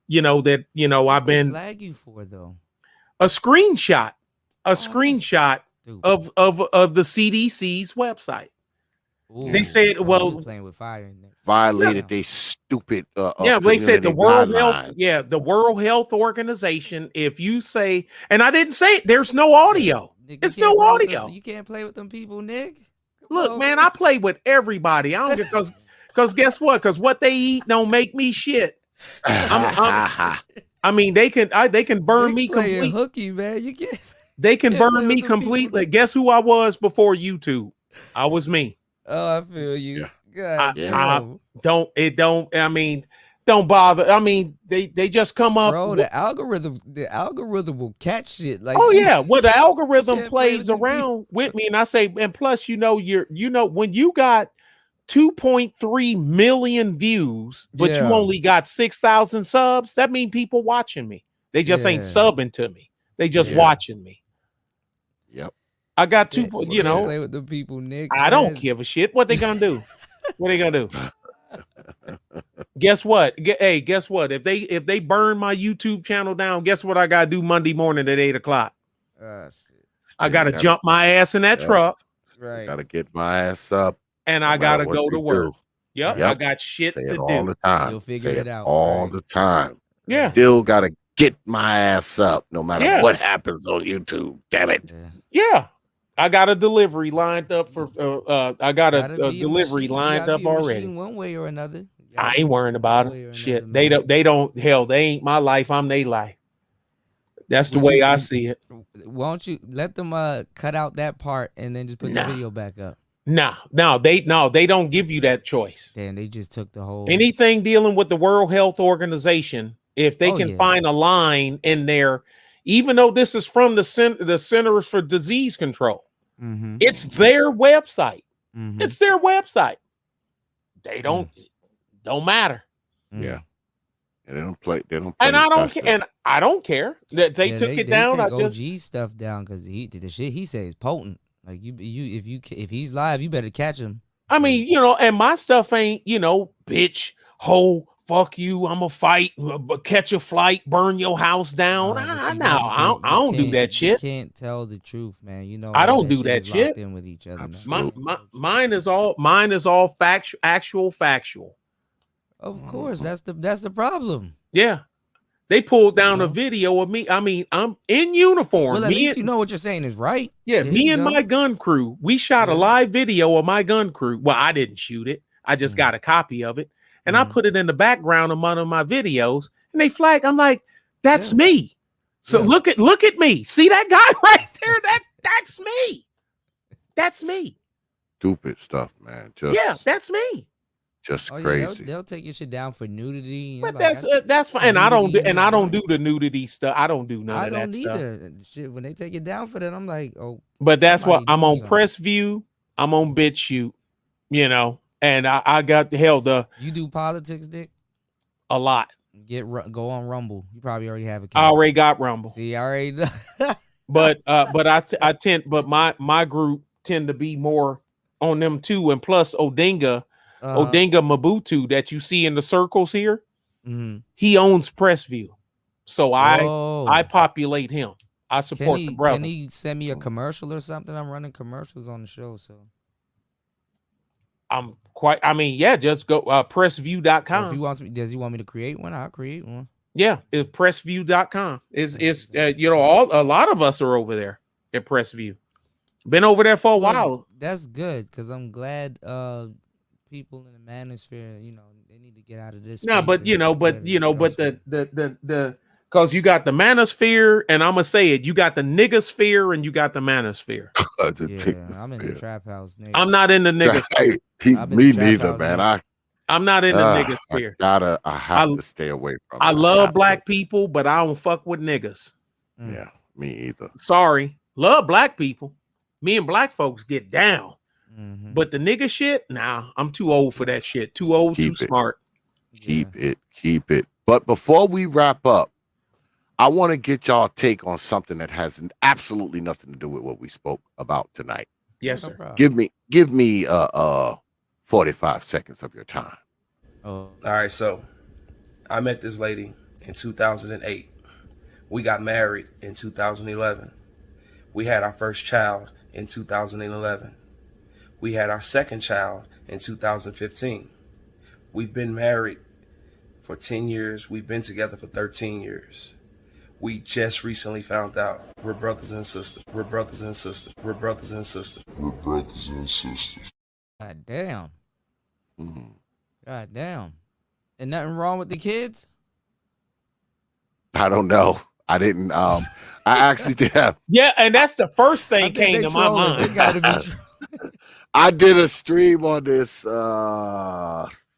you know, that, you know, I've been flag you for though. A screenshot of the CDC's website. Ooh, they said, well, playing with fire. Violated they stupid. They said the World Health, the World Health Organization. If you say, and I didn't say it, there's no audio. It's no audio. You can't play with them people, Nick. Look, man, I play with everybody. I don't because guess what? Because what they eat don't make me shit. I mean, they can burn me completely. Hooky, man. You get. They can burn me completely. Guess who I was before YouTube? I was me. Oh, I feel you. Yeah. Don't bother. I mean, they just come up. Bro, the algorithm will catch shit. Like, oh yeah, well, the algorithm plays around with me, and I say, and plus, you know, when you got 2.3 million views, but you only got 6,000 subs, that means people watching me. They just ain't subbing to me. They just watching me. Yep. I got two, you know. Play with the people, Nick. I don't give a shit. What they gonna do? What they gonna do? Guess what? Hey, guess what? If they burn my YouTube channel down, guess what I gotta do Monday morning at 8:00? I gotta jump my ass in that truck. Right. Gotta get my ass up. And I gotta go to work. Yep. I got shit to do all the time. You'll figure it out all the time. Yeah. Still gotta get my ass up no matter what happens on YouTube. Damn it. Yeah. I got a delivery lined up for. I got a Gotta be a delivery machine. You lined gotta up be a already. machine one way or another. You I gotta be ain't a worrying machine about one way them. or Shit, another, they man. don't. Hell, they ain't my life. I'm their life. That's the Would way you? I see it. Why don't you let them cut out that part and then just put the Nah. video back up? No, they don't give you that choice. Then they just took the whole. Anything dealing with the World Health Organization, if they Oh, can yeah. find a line in there, even though this is from the Centers for Disease Control, Mm-hmm. it's their website. Mm-hmm. It's their website. They don't matter. Yeah. And they don't play. They don't. And play I don't with that care. And I don't care that they took it down. They I take just OG stuff down because the shit he says is potent. Like if he's live, you better catch him. I mean, and my stuff ain't, bitch, hoe, fuck you, I'm a fight, catch a flight, burn your house down. I don't do that shit. You can't tell the truth, man. I don't do that shit. Locked in with each other, man. Mine is all factual. Of course, that's the problem. Yeah. They pulled down a video of me. I mean, I'm in uniform. Well, at least you know what you're saying is right. Yeah, me and my gun crew, we shot a live video of my gun crew. Well, I didn't shoot it. I just got a copy of it. And I put it in the background of one of my videos. And they flagged. I'm like, that's me. So look at me. See that guy right there? That's me. That's me. Stupid stuff, man. Just that's me. Just crazy. They'll take your shit down for nudity. But that's fine. And I don't do the nudity stuff. I don't do none of that stuff. I don't either. Shit, when they take it down for that, I'm like, oh. But that's what I'm on Press View. I'm on BitChute, and I got You do politics, Dick? A lot. Go on Rumble. You probably already have a I already got Rumble. See, I already. but I tend, but my group tend to be more on them too, and plus Odinga Mabutu that you see in the circles here, he owns Pressview, so I populate him. I support the brother. Can he send me a commercial or something? I'm running commercials on the show, so I'm quite. I mean, just go pressview.com. If he wants me, does he want me to create one? I'll create one. Yeah, it's pressview.com. It's a lot of us are over there at Pressview. Been over there for a while. That's good because I'm glad people in the manosphere, they need to get out of this. No, but the because you got the manosphere, and I'm gonna say it, you got the niggasphere and you got the manosphere. I'm in the trap house. Nigga. I'm not in the niggasphere. Me neither, man. I'm not in the niggasphere. I have to stay away from. I love black people, but I don't fuck with niggas. Yeah, me either. Sorry, love black people. Me and black folks get down. But the nigga shit, nah, I'm too old for that shit. Too old, too smart. Keep it. But before we wrap up, I want to get y'all take on something that has absolutely nothing to do with what we spoke about tonight. Yes, sir. No give me 45 seconds of your time. All right, so I met this lady in 2008. We got married in 2011. We had our first child in 2011. We had our second child in 2015. We've been married for 10 years. We've been together for 13 years. We just recently found out we're brothers and sisters. We're brothers and sisters. We're brothers and sisters. We're brothers and sisters. God damn. God damn. And nothing wrong with the kids? I don't know. I didn't. I actually did have. Yeah, and that's the first thing came to my mind. They gotta be true. I did a stream on this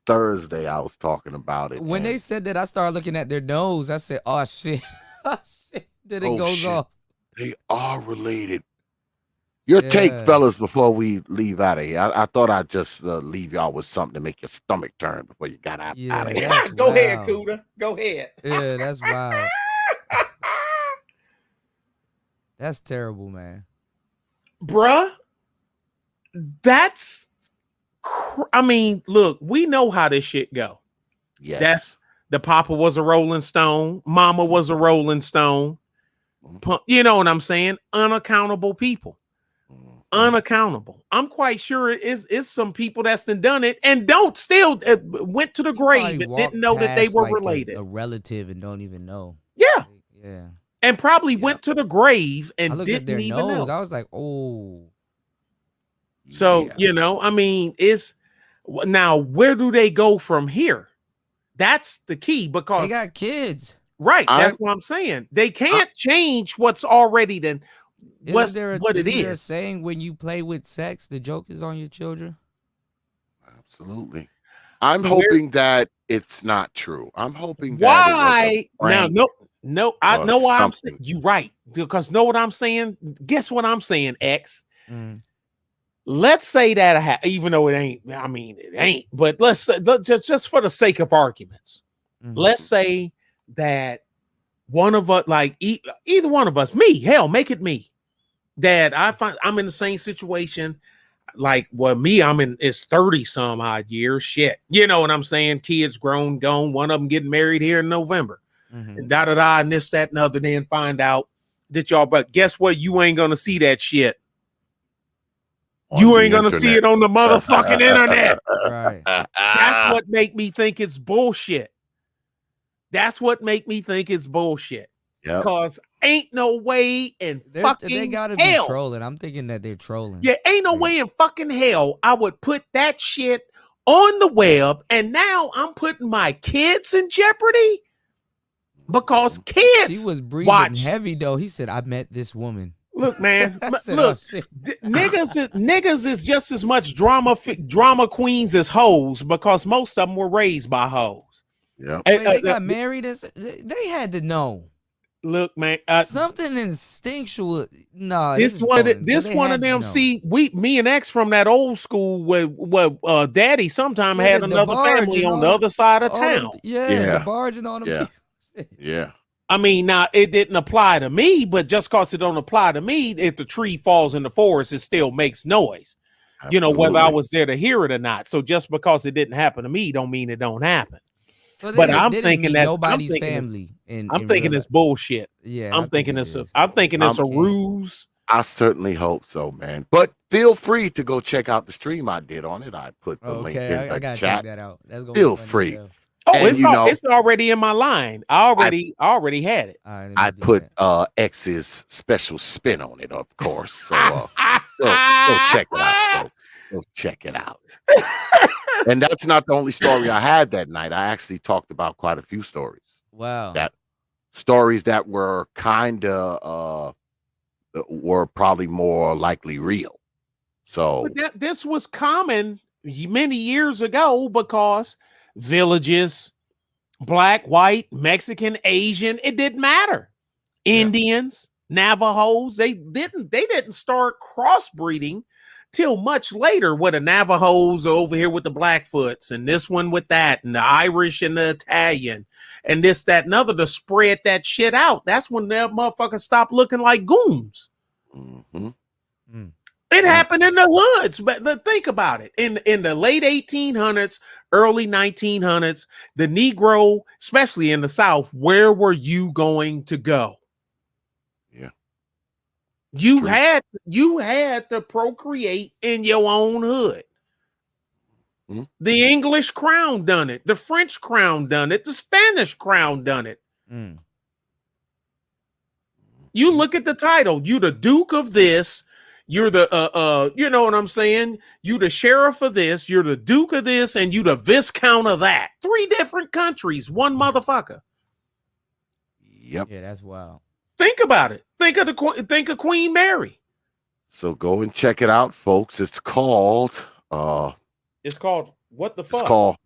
Thursday. I was talking about it. When they said that, I started looking at their nose. I said, "Oh shit!" Then it goes off. They are related. Your take, fellas, before we leave out of here. I thought I'd just leave y'all with something to make your stomach turn before you got out of here. Go ahead, Cuda. Go ahead. Yeah, that's wild. That's terrible, man. Bruh, I mean, look, we know how this shit go. Yes. That's the papa was a Rolling Stone. Mama was a Rolling Stone. You know what I'm saying? Unaccountable people. Unaccountable. I'm quite sure it's some people that's done it and don't still went to the grave and didn't know that they were related. A relative and don't even know. Yeah. Yeah. and probably went to the grave I and looked at their didn't even nose. know. I was like, oh. So, Yeah. you know, I mean, now where do they go from here? That's the key, They because got kids. right, that's I'm what I'm saying. They can't change what's already what Isn't there it a is. saying, when you play with sex, the joke is on your children? absolutely. I'm Where hoping that it's not true. I'm hoping that it was a why now? prank No, I or know why I'm saying something. you right, because know what I'm saying. Guess what I'm saying, X. Mm. Let's say that even though it ain't. I mean, it ain't. But let's say, just for the sake of arguments, Mhm. let's say that one of us, like either one of us, me, hell, make it me, that I'm in the same situation. Like, well, me, it's 30 some odd years. Shit. You know what I'm saying? Kids grown, gone. One of them getting married here in November. Mhm. And and this, that, and other. Then find out that y'all, but guess what? You ain't gonna see that shit. On You the ain't gonna see internet. it on the motherfucking internet. Right. That's what make me think it's bullshit. That's what make me think it's bullshit. Yep. Cause ain't no way in They fucking gotta be hell. trolling. I'm thinking that they're trolling. Yeah, ain't no way in fucking hell I would put that shit on the web, and now I'm putting my kids in jeopardy because kids She was breathing watch. heavy though. He said, I met this woman. Look, man, I said, look, oh, shit. niggas is just as much drama queens as hoes, because most of them were raised by hoes. Yep. Wait, they got married. They had to know. Look, man, Something instinctual. No, this one of them. See, me and X from that old school where Daddy sometime had another family on the other side of town. The barge and all them. Yeah. people. Yeah. I mean, now it didn't apply to me, but just because it don't apply to me, if the tree falls in the forest, it still makes noise. Absolutely. You know, whether I was there to hear it or not. So just because it didn't happen to me, don't mean it don't happen. So but I'm thinking that's nobody's family. I'm thinking it's bullshit. Yeah, I'm thinking it's a ruse. I certainly hope so, man. But feel free to go check out the stream I did on it. I put the link in the I gotta chat. check that out. That's gonna feel be free. Oh, and it's already in my line. I already had it. Right, I put X's special spin on it, of course. So go check it out, folks. Go check it out. And that's not the only story I had that night. I actually talked about quite a few stories. Wow. Stories that were kind of were probably more likely real. So but this was common many years ago, because villages, black, white, Mexican, Asian, it didn't matter. Indians, Navajos, they didn't start crossbreeding till much later, with the Navajos over here with the Blackfoots, and this one with that, and the Irish and the Italian, and this, that, and other, to spread that shit out. That's when that motherfucker stopped looking like goons. Mm-hmm. It happened in the hoods, but think about it. In the late 1800s, early 1900s, the Negro, especially in the South, where were you going to go? Yeah. You had to procreate in your own hood. Mm-hmm. The English crown done it. The French crown done it. The Spanish crown done it. Mm. You look at the title. You the Duke of this. You're the you know what I'm saying? You the sheriff of this. You're the Duke of this, and you the Viscount of that. 3 different countries, one motherfucker. Yep. Yeah, that's wild. Think about it. Think of Queen Mary. So go and check it out, folks. It's called what the fuck?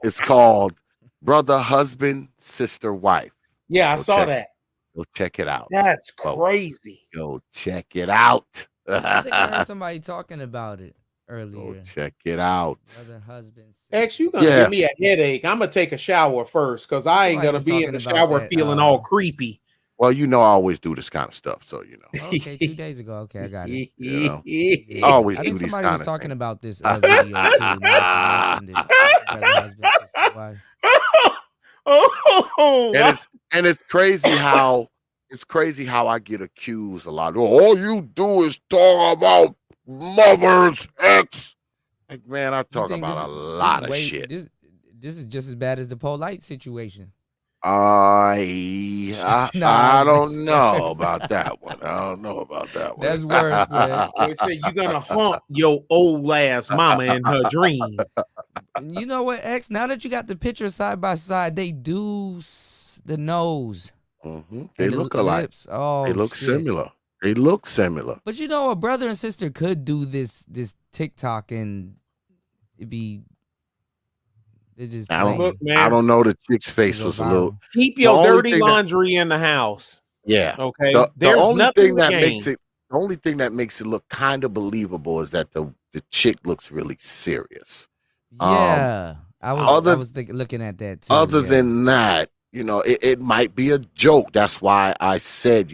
It's called Brother, Husband, Sister, Wife. Yeah, I saw that. Go check it out. That's crazy. Go check it out. I think I heard somebody talking about it earlier. Go check it out. Brother, husband, sister. X, you gonna give me a headache. I'm gonna take a shower first, because I ain't gonna be in the shower feeling all creepy. Well, you know I always do this kind of stuff, so you know. Okay, 2 days ago. Okay, I got it. You know, I always do these kind of things. Somebody was talking about this video too. And it's crazy how I get accused a lot. All you do is talk about mothers, X. Like, man, I talk about a lot of shit. This is just as bad as the Polite situation. Nah, I that's don't know worse. about that one. I don't know about that one. That's worse, man. They said you're gonna hump your old ass mama in her dream. You know what, X? Now that you got the picture side by side, they do the nose They and the look alike. lips. Oh, They look shit. similar. They look similar. But you know, a brother and sister could do this TikTok and it'd be they're just I don't. playing. Look, I man, don't know. The chick's They face go was a little. viral. keep The your only dirty thing that, laundry in the house. yeah. Okay, The there's only nothing thing to that gain. makes it. The only thing that makes it look kind of believable is that the chick looks really serious. Yeah, I Other was looking at that too. other yeah. than that, it might be a joke. That's why I said,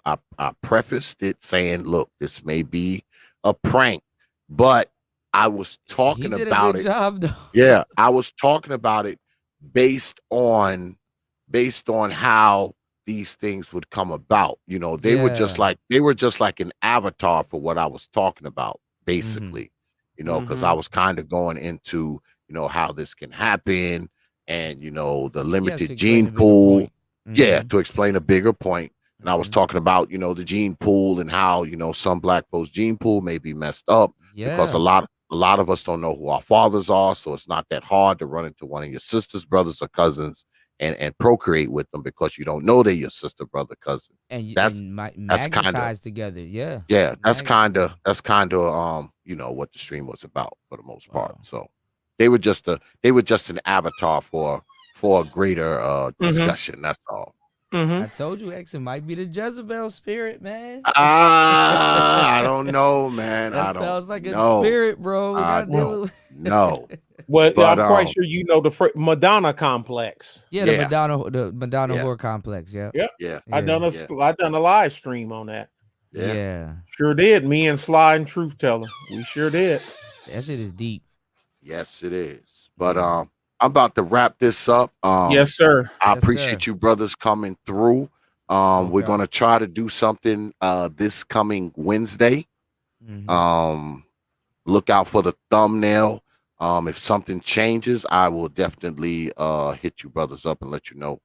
I prefaced it saying, look, this may be a prank, but I was He talking did a about good it. job though. Yeah, I was talking about it based on how these things would come about. They were just Yeah. like an avatar for what I was talking about, basically. Because I was kind of going into how this can happen, and the Yes, to limited explain gene the bigger pool. point. Yeah, Mhm. to explain a bigger point. And I was talking about the gene pool and how some black folks' gene pool may be messed up because Yeah. a lot of us don't know who our fathers are, so it's not that hard to run into one of your sisters, brothers, or cousins and procreate with them because you don't know they're your sister, brother, cousin. And That's kind of magnetized together. Yeah. yeah, that's kind of Magnetized. what the stream was about for the most part. Wow. So they were just an avatar for a greater discussion. That's all. I told you, X, it might be the Jezebel spirit, man. I don't know, man. That I don't sounds like a know. spirit, bro. We I got to deal don't with. know. Well, But I'm quite sure you know the Madonna complex. Yeah, yeah, the Madonna yeah, horror complex. Yeah. Yep, yeah, I done a yeah, I done a live stream on that. yeah. Yeah. Sure did. Me and Sly and Truth Teller, we sure did. That shit is deep. Yes, it is. But I'm about to wrap this up. Yes, sir. I Yes, appreciate sir. you brothers coming through. We're doubt. gonna try to do something this coming Wednesday. Mhm. Look out for the thumbnail. If something changes, I will definitely hit you brothers up and let you know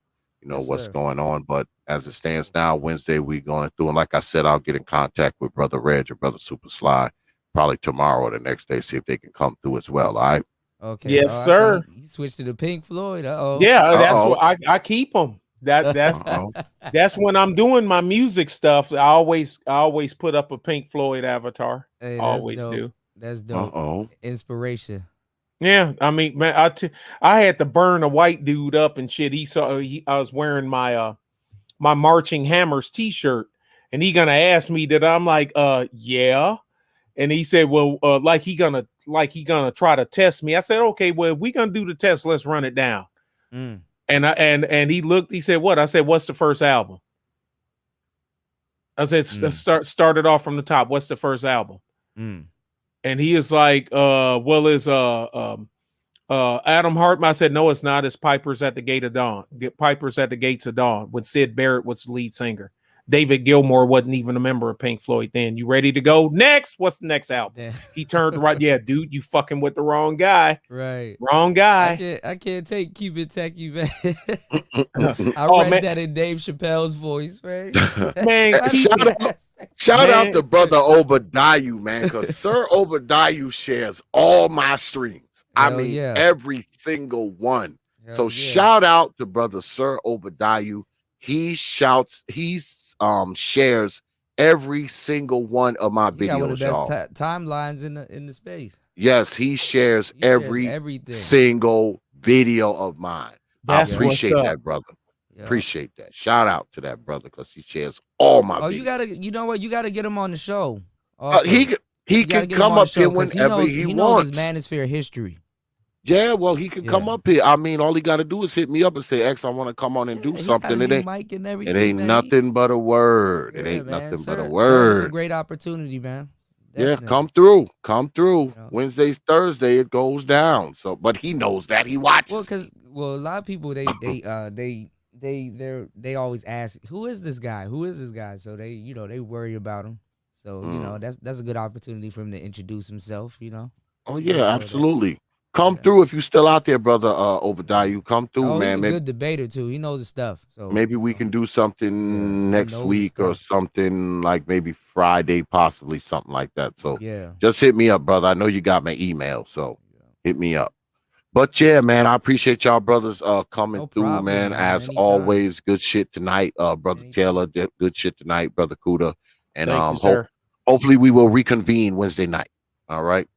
Yes, what's sir. going on. But as it stands now, Wednesday we going through, and like I said, I'll get in contact with Brother Reg or Brother Super Sly probably tomorrow or the next day, see if they can come through as well. All right. Okay. Yes, Oh, I sir. see. He switched to the Pink Floyd. Uh-oh. Yeah, that's Uh-oh. what I keep them. That's Uh-oh. that's when I'm doing my music stuff. I always put up a Pink Floyd avatar. Hey, that's Always dope. do. That's dope. Uh-oh. Yeah, Inspiration. I mean, man, I had to burn a white dude up and shit. I was wearing my my Marching Hammers t-shirt, and he gonna ask me that. I'm like, yeah. And he said, well, like he gonna try to test me. I said, okay, well, if we gonna do the test, let's run it down. Mm. And he looked, he said, what? I said, what's the first album? I said, start it off from the top. What's the first album? Mm. And he is like, well, is Adam Hartman? I said, no, it's not. It's Pipers at the Gate of Dawn. Pipers at the Gates of Dawn, when Sid Barrett was the lead singer. David Gilmour wasn't even a member of Pink Floyd then. You ready to go? Next. What's the next album? Damn. He turned right. Yeah, dude, you fucking with the wrong guy. Right. Wrong guy. I can't take Cupid Techie, man. I Oh, read man. that in Dave Chappelle's voice, man. Man, Shout Man. out to Brother Obadiah, man, because Sir Obadiah shares all my streams. I Hell mean, yeah. every single one. Hell So yeah. shout out to Brother Sir Obadiah. He shares every single one of my You got one videos, of the y'all. best timelines in the space. Yes, he shares He shares every everything. single video of mine. That's I what's appreciate up. that, brother. Yeah. Appreciate that. Shout out to that brother because he shares all my Oh, videos. you know what? You gotta get him on the show. Also. He You gotta can get him come on the up here show 'cause whenever knows, he knows wants. his Manosphere history. Yeah, well, he can come Yeah. up here. I mean, all he got to do is hit me up and say, "X, I want to come on and do He got something." a It new ain't, mic and it everything, ain't man. nothing but a word. It Yeah, ain't man. nothing but a Service a word. great opportunity, man. Yeah, Definitely. come through. You know? Wednesdays, Thursday, it goes down. So, but he knows that he watches. A lot of people they always ask, who is this guy? Who is this guy? So they worry about him. So that's a good opportunity for him to introduce himself. Oh yeah, absolutely. come through if you still out there, brother Obadiah. You come through, Oh, man. he's a Maybe, good debater too. He knows his stuff. So maybe we can do something next knows his week or stuff. something like maybe Friday, possibly something like that. So Yeah. just hit me up, brother. I know you got my email, so hit me up. But yeah, man, I appreciate y'all brothers coming No through, problem, man. man. As Anytime. always, good shit tonight. Brother Anytime. Taylor did good shit tonight, brother Cuda. And Thank you, sir. hopefully we will reconvene Wednesday night. All right.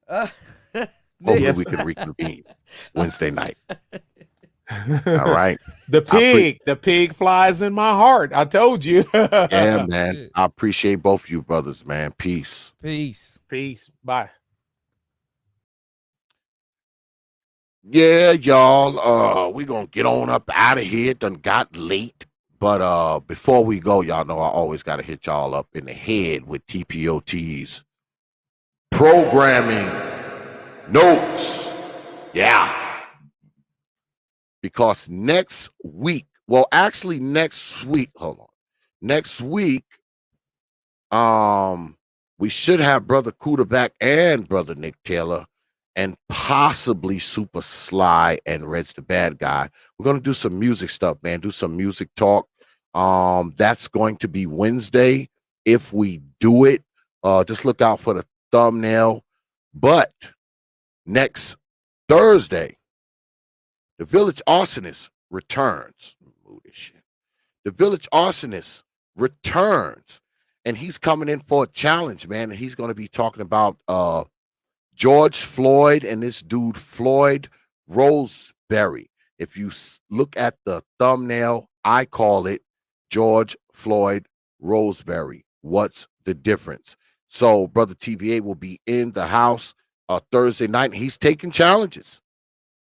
Hopefully Yes, we sir. can reconvene Wednesday night. All right. The pig flies in my heart. I told you. Yeah, man. I appreciate both of you brothers, man. Peace. Peace. Peace. Bye. Yeah, y'all. We gonna get on up out of here. It done got late. But before we go, y'all know I always gotta hit y'all up in the head with T.P.O.T's programming notes. Yeah. Because next week, hold on. Next week, we should have Brother Cuda back and Brother Nick Taylor and possibly Super Sly and Red's the Bad Guy. We're gonna do some music stuff, man. Do some music talk. That's going to be Wednesday if we do it. Just look out for the thumbnail. But next Thursday, the Village Arsonist returns. Move this shit. The Village Arsonist returns, and he's coming in for a challenge, man. And he's going to be talking about George Floyd and this dude Floyd Roseberry. If you look at the thumbnail, I call it George Floyd Roseberry. What's the difference? So Brother TVA will be in the house Thursday night, and he's taking challenges.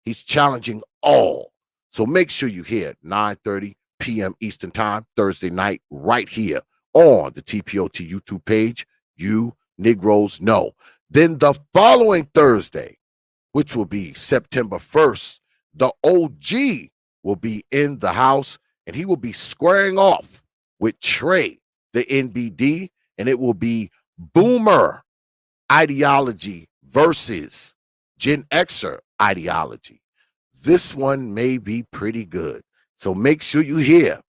He's challenging all. So make sure you hear 9:30 p.m. Eastern Time, Thursday night, right here on the T.P.O.T YouTube page. You Negroes know. Then the following Thursday, which will be September 1st, the OG will be in the house, and he will be squaring off with Trey, the NBD, and it will be Boomer ideology versus Gen Xer ideology. This one may be pretty good. So make sure you hear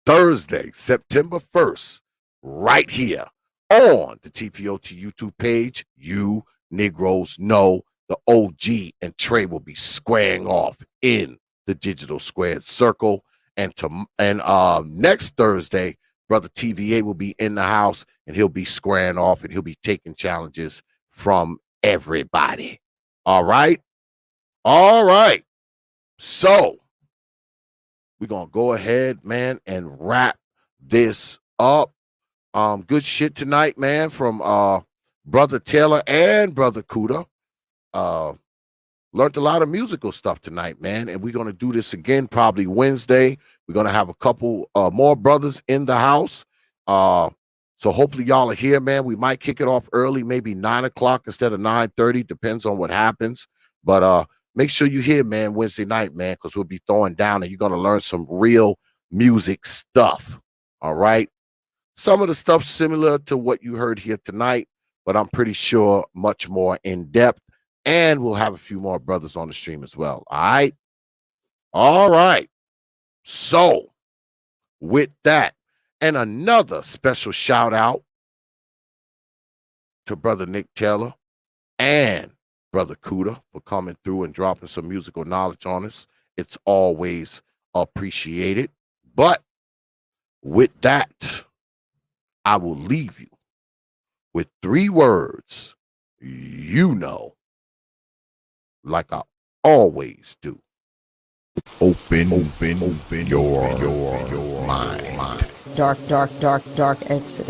Thursday, September 1st, right here on the T.P.O.T YouTube page. You Negroes know the OG and Trey will be squaring off in the digital squared circle. And next Thursday, Brother TVA will be in the house, and he'll be squaring off, and he'll be taking challenges from everybody. All right? All right. So we're going to go ahead, man, and wrap this up. Good shit tonight, man, from Brother Taylor and Brother Cuda. Learned a lot of musical stuff tonight, man, and we're going to do this again probably Wednesday. We're going to have a couple more brothers in the house. So hopefully y'all are here, man. We might kick it off early, maybe 9 o'clock instead of 9:30. Depends on what happens. But make sure you here, man, Wednesday night, man, because we'll be throwing down and you're going to learn some real music stuff. All right. Some of the stuff similar to what you heard here tonight, but I'm pretty sure much more in depth. And we'll have a few more brothers on the stream as well. All right. All right. So with that, and another special shout out to Brother Nick Taylor and Brother Cuda for coming through and dropping some musical knowledge on us. It's always appreciated. But with that, I will leave you with 3 words, you know, like I always do. Open your mind. Dark Exodus. Dark Exodus.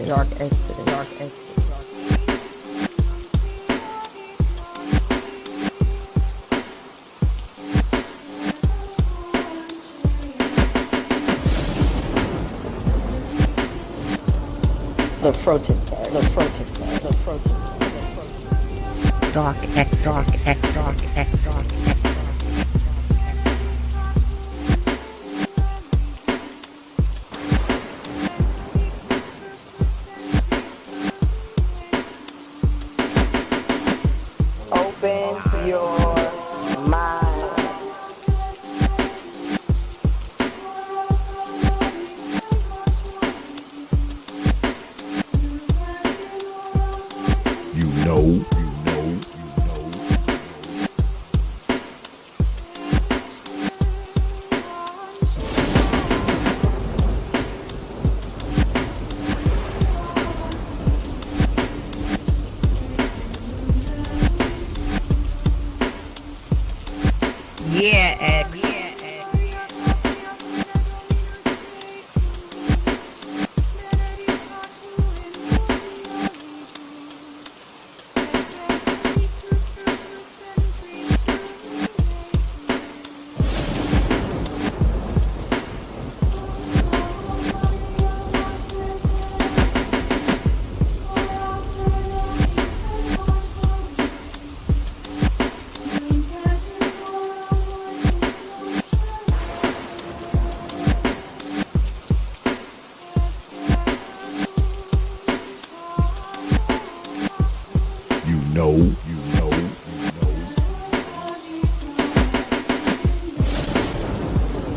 The protester. Dark Exodus. Open your mind. know. Yeah, X.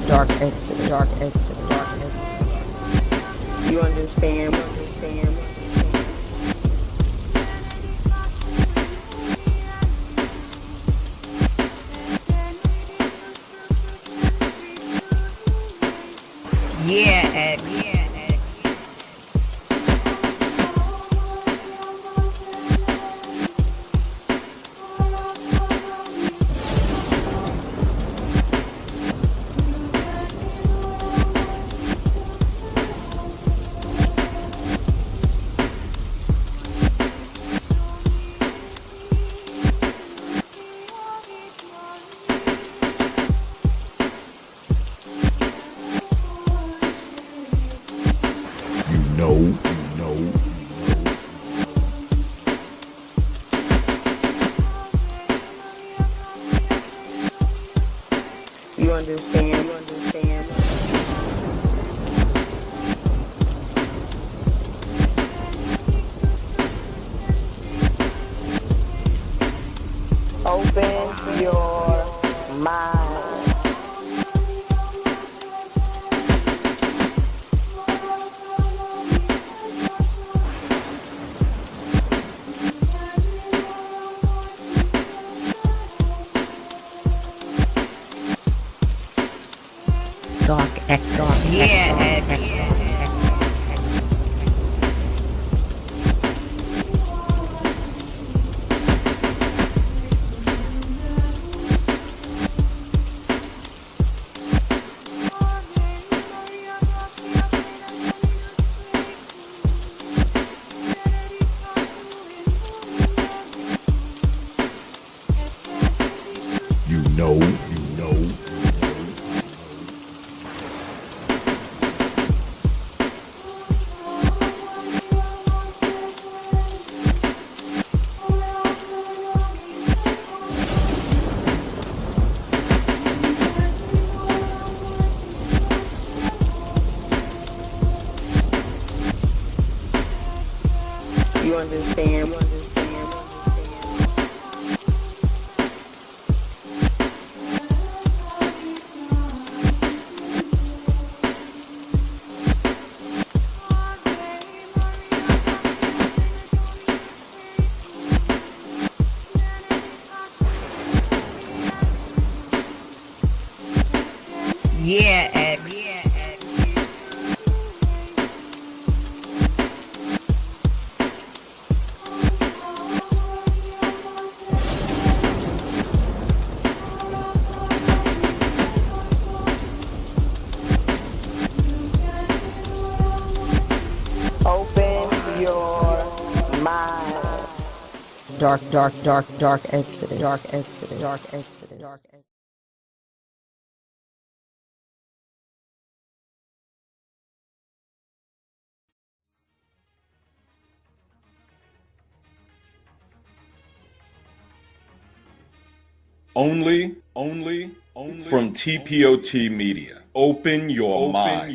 Dark Exodus. Dark Exodus. Dark Exodus. You understand? Yeah, X. You understand? Open your mind. Dark Exodus. Yeah, X. You know. You understand? Yeah, X. Open your mind. Dark Exodus. Dark Exodus. Dark Exodus. Dark Exodus. Only from T.P.O.T. Media. Open your mind.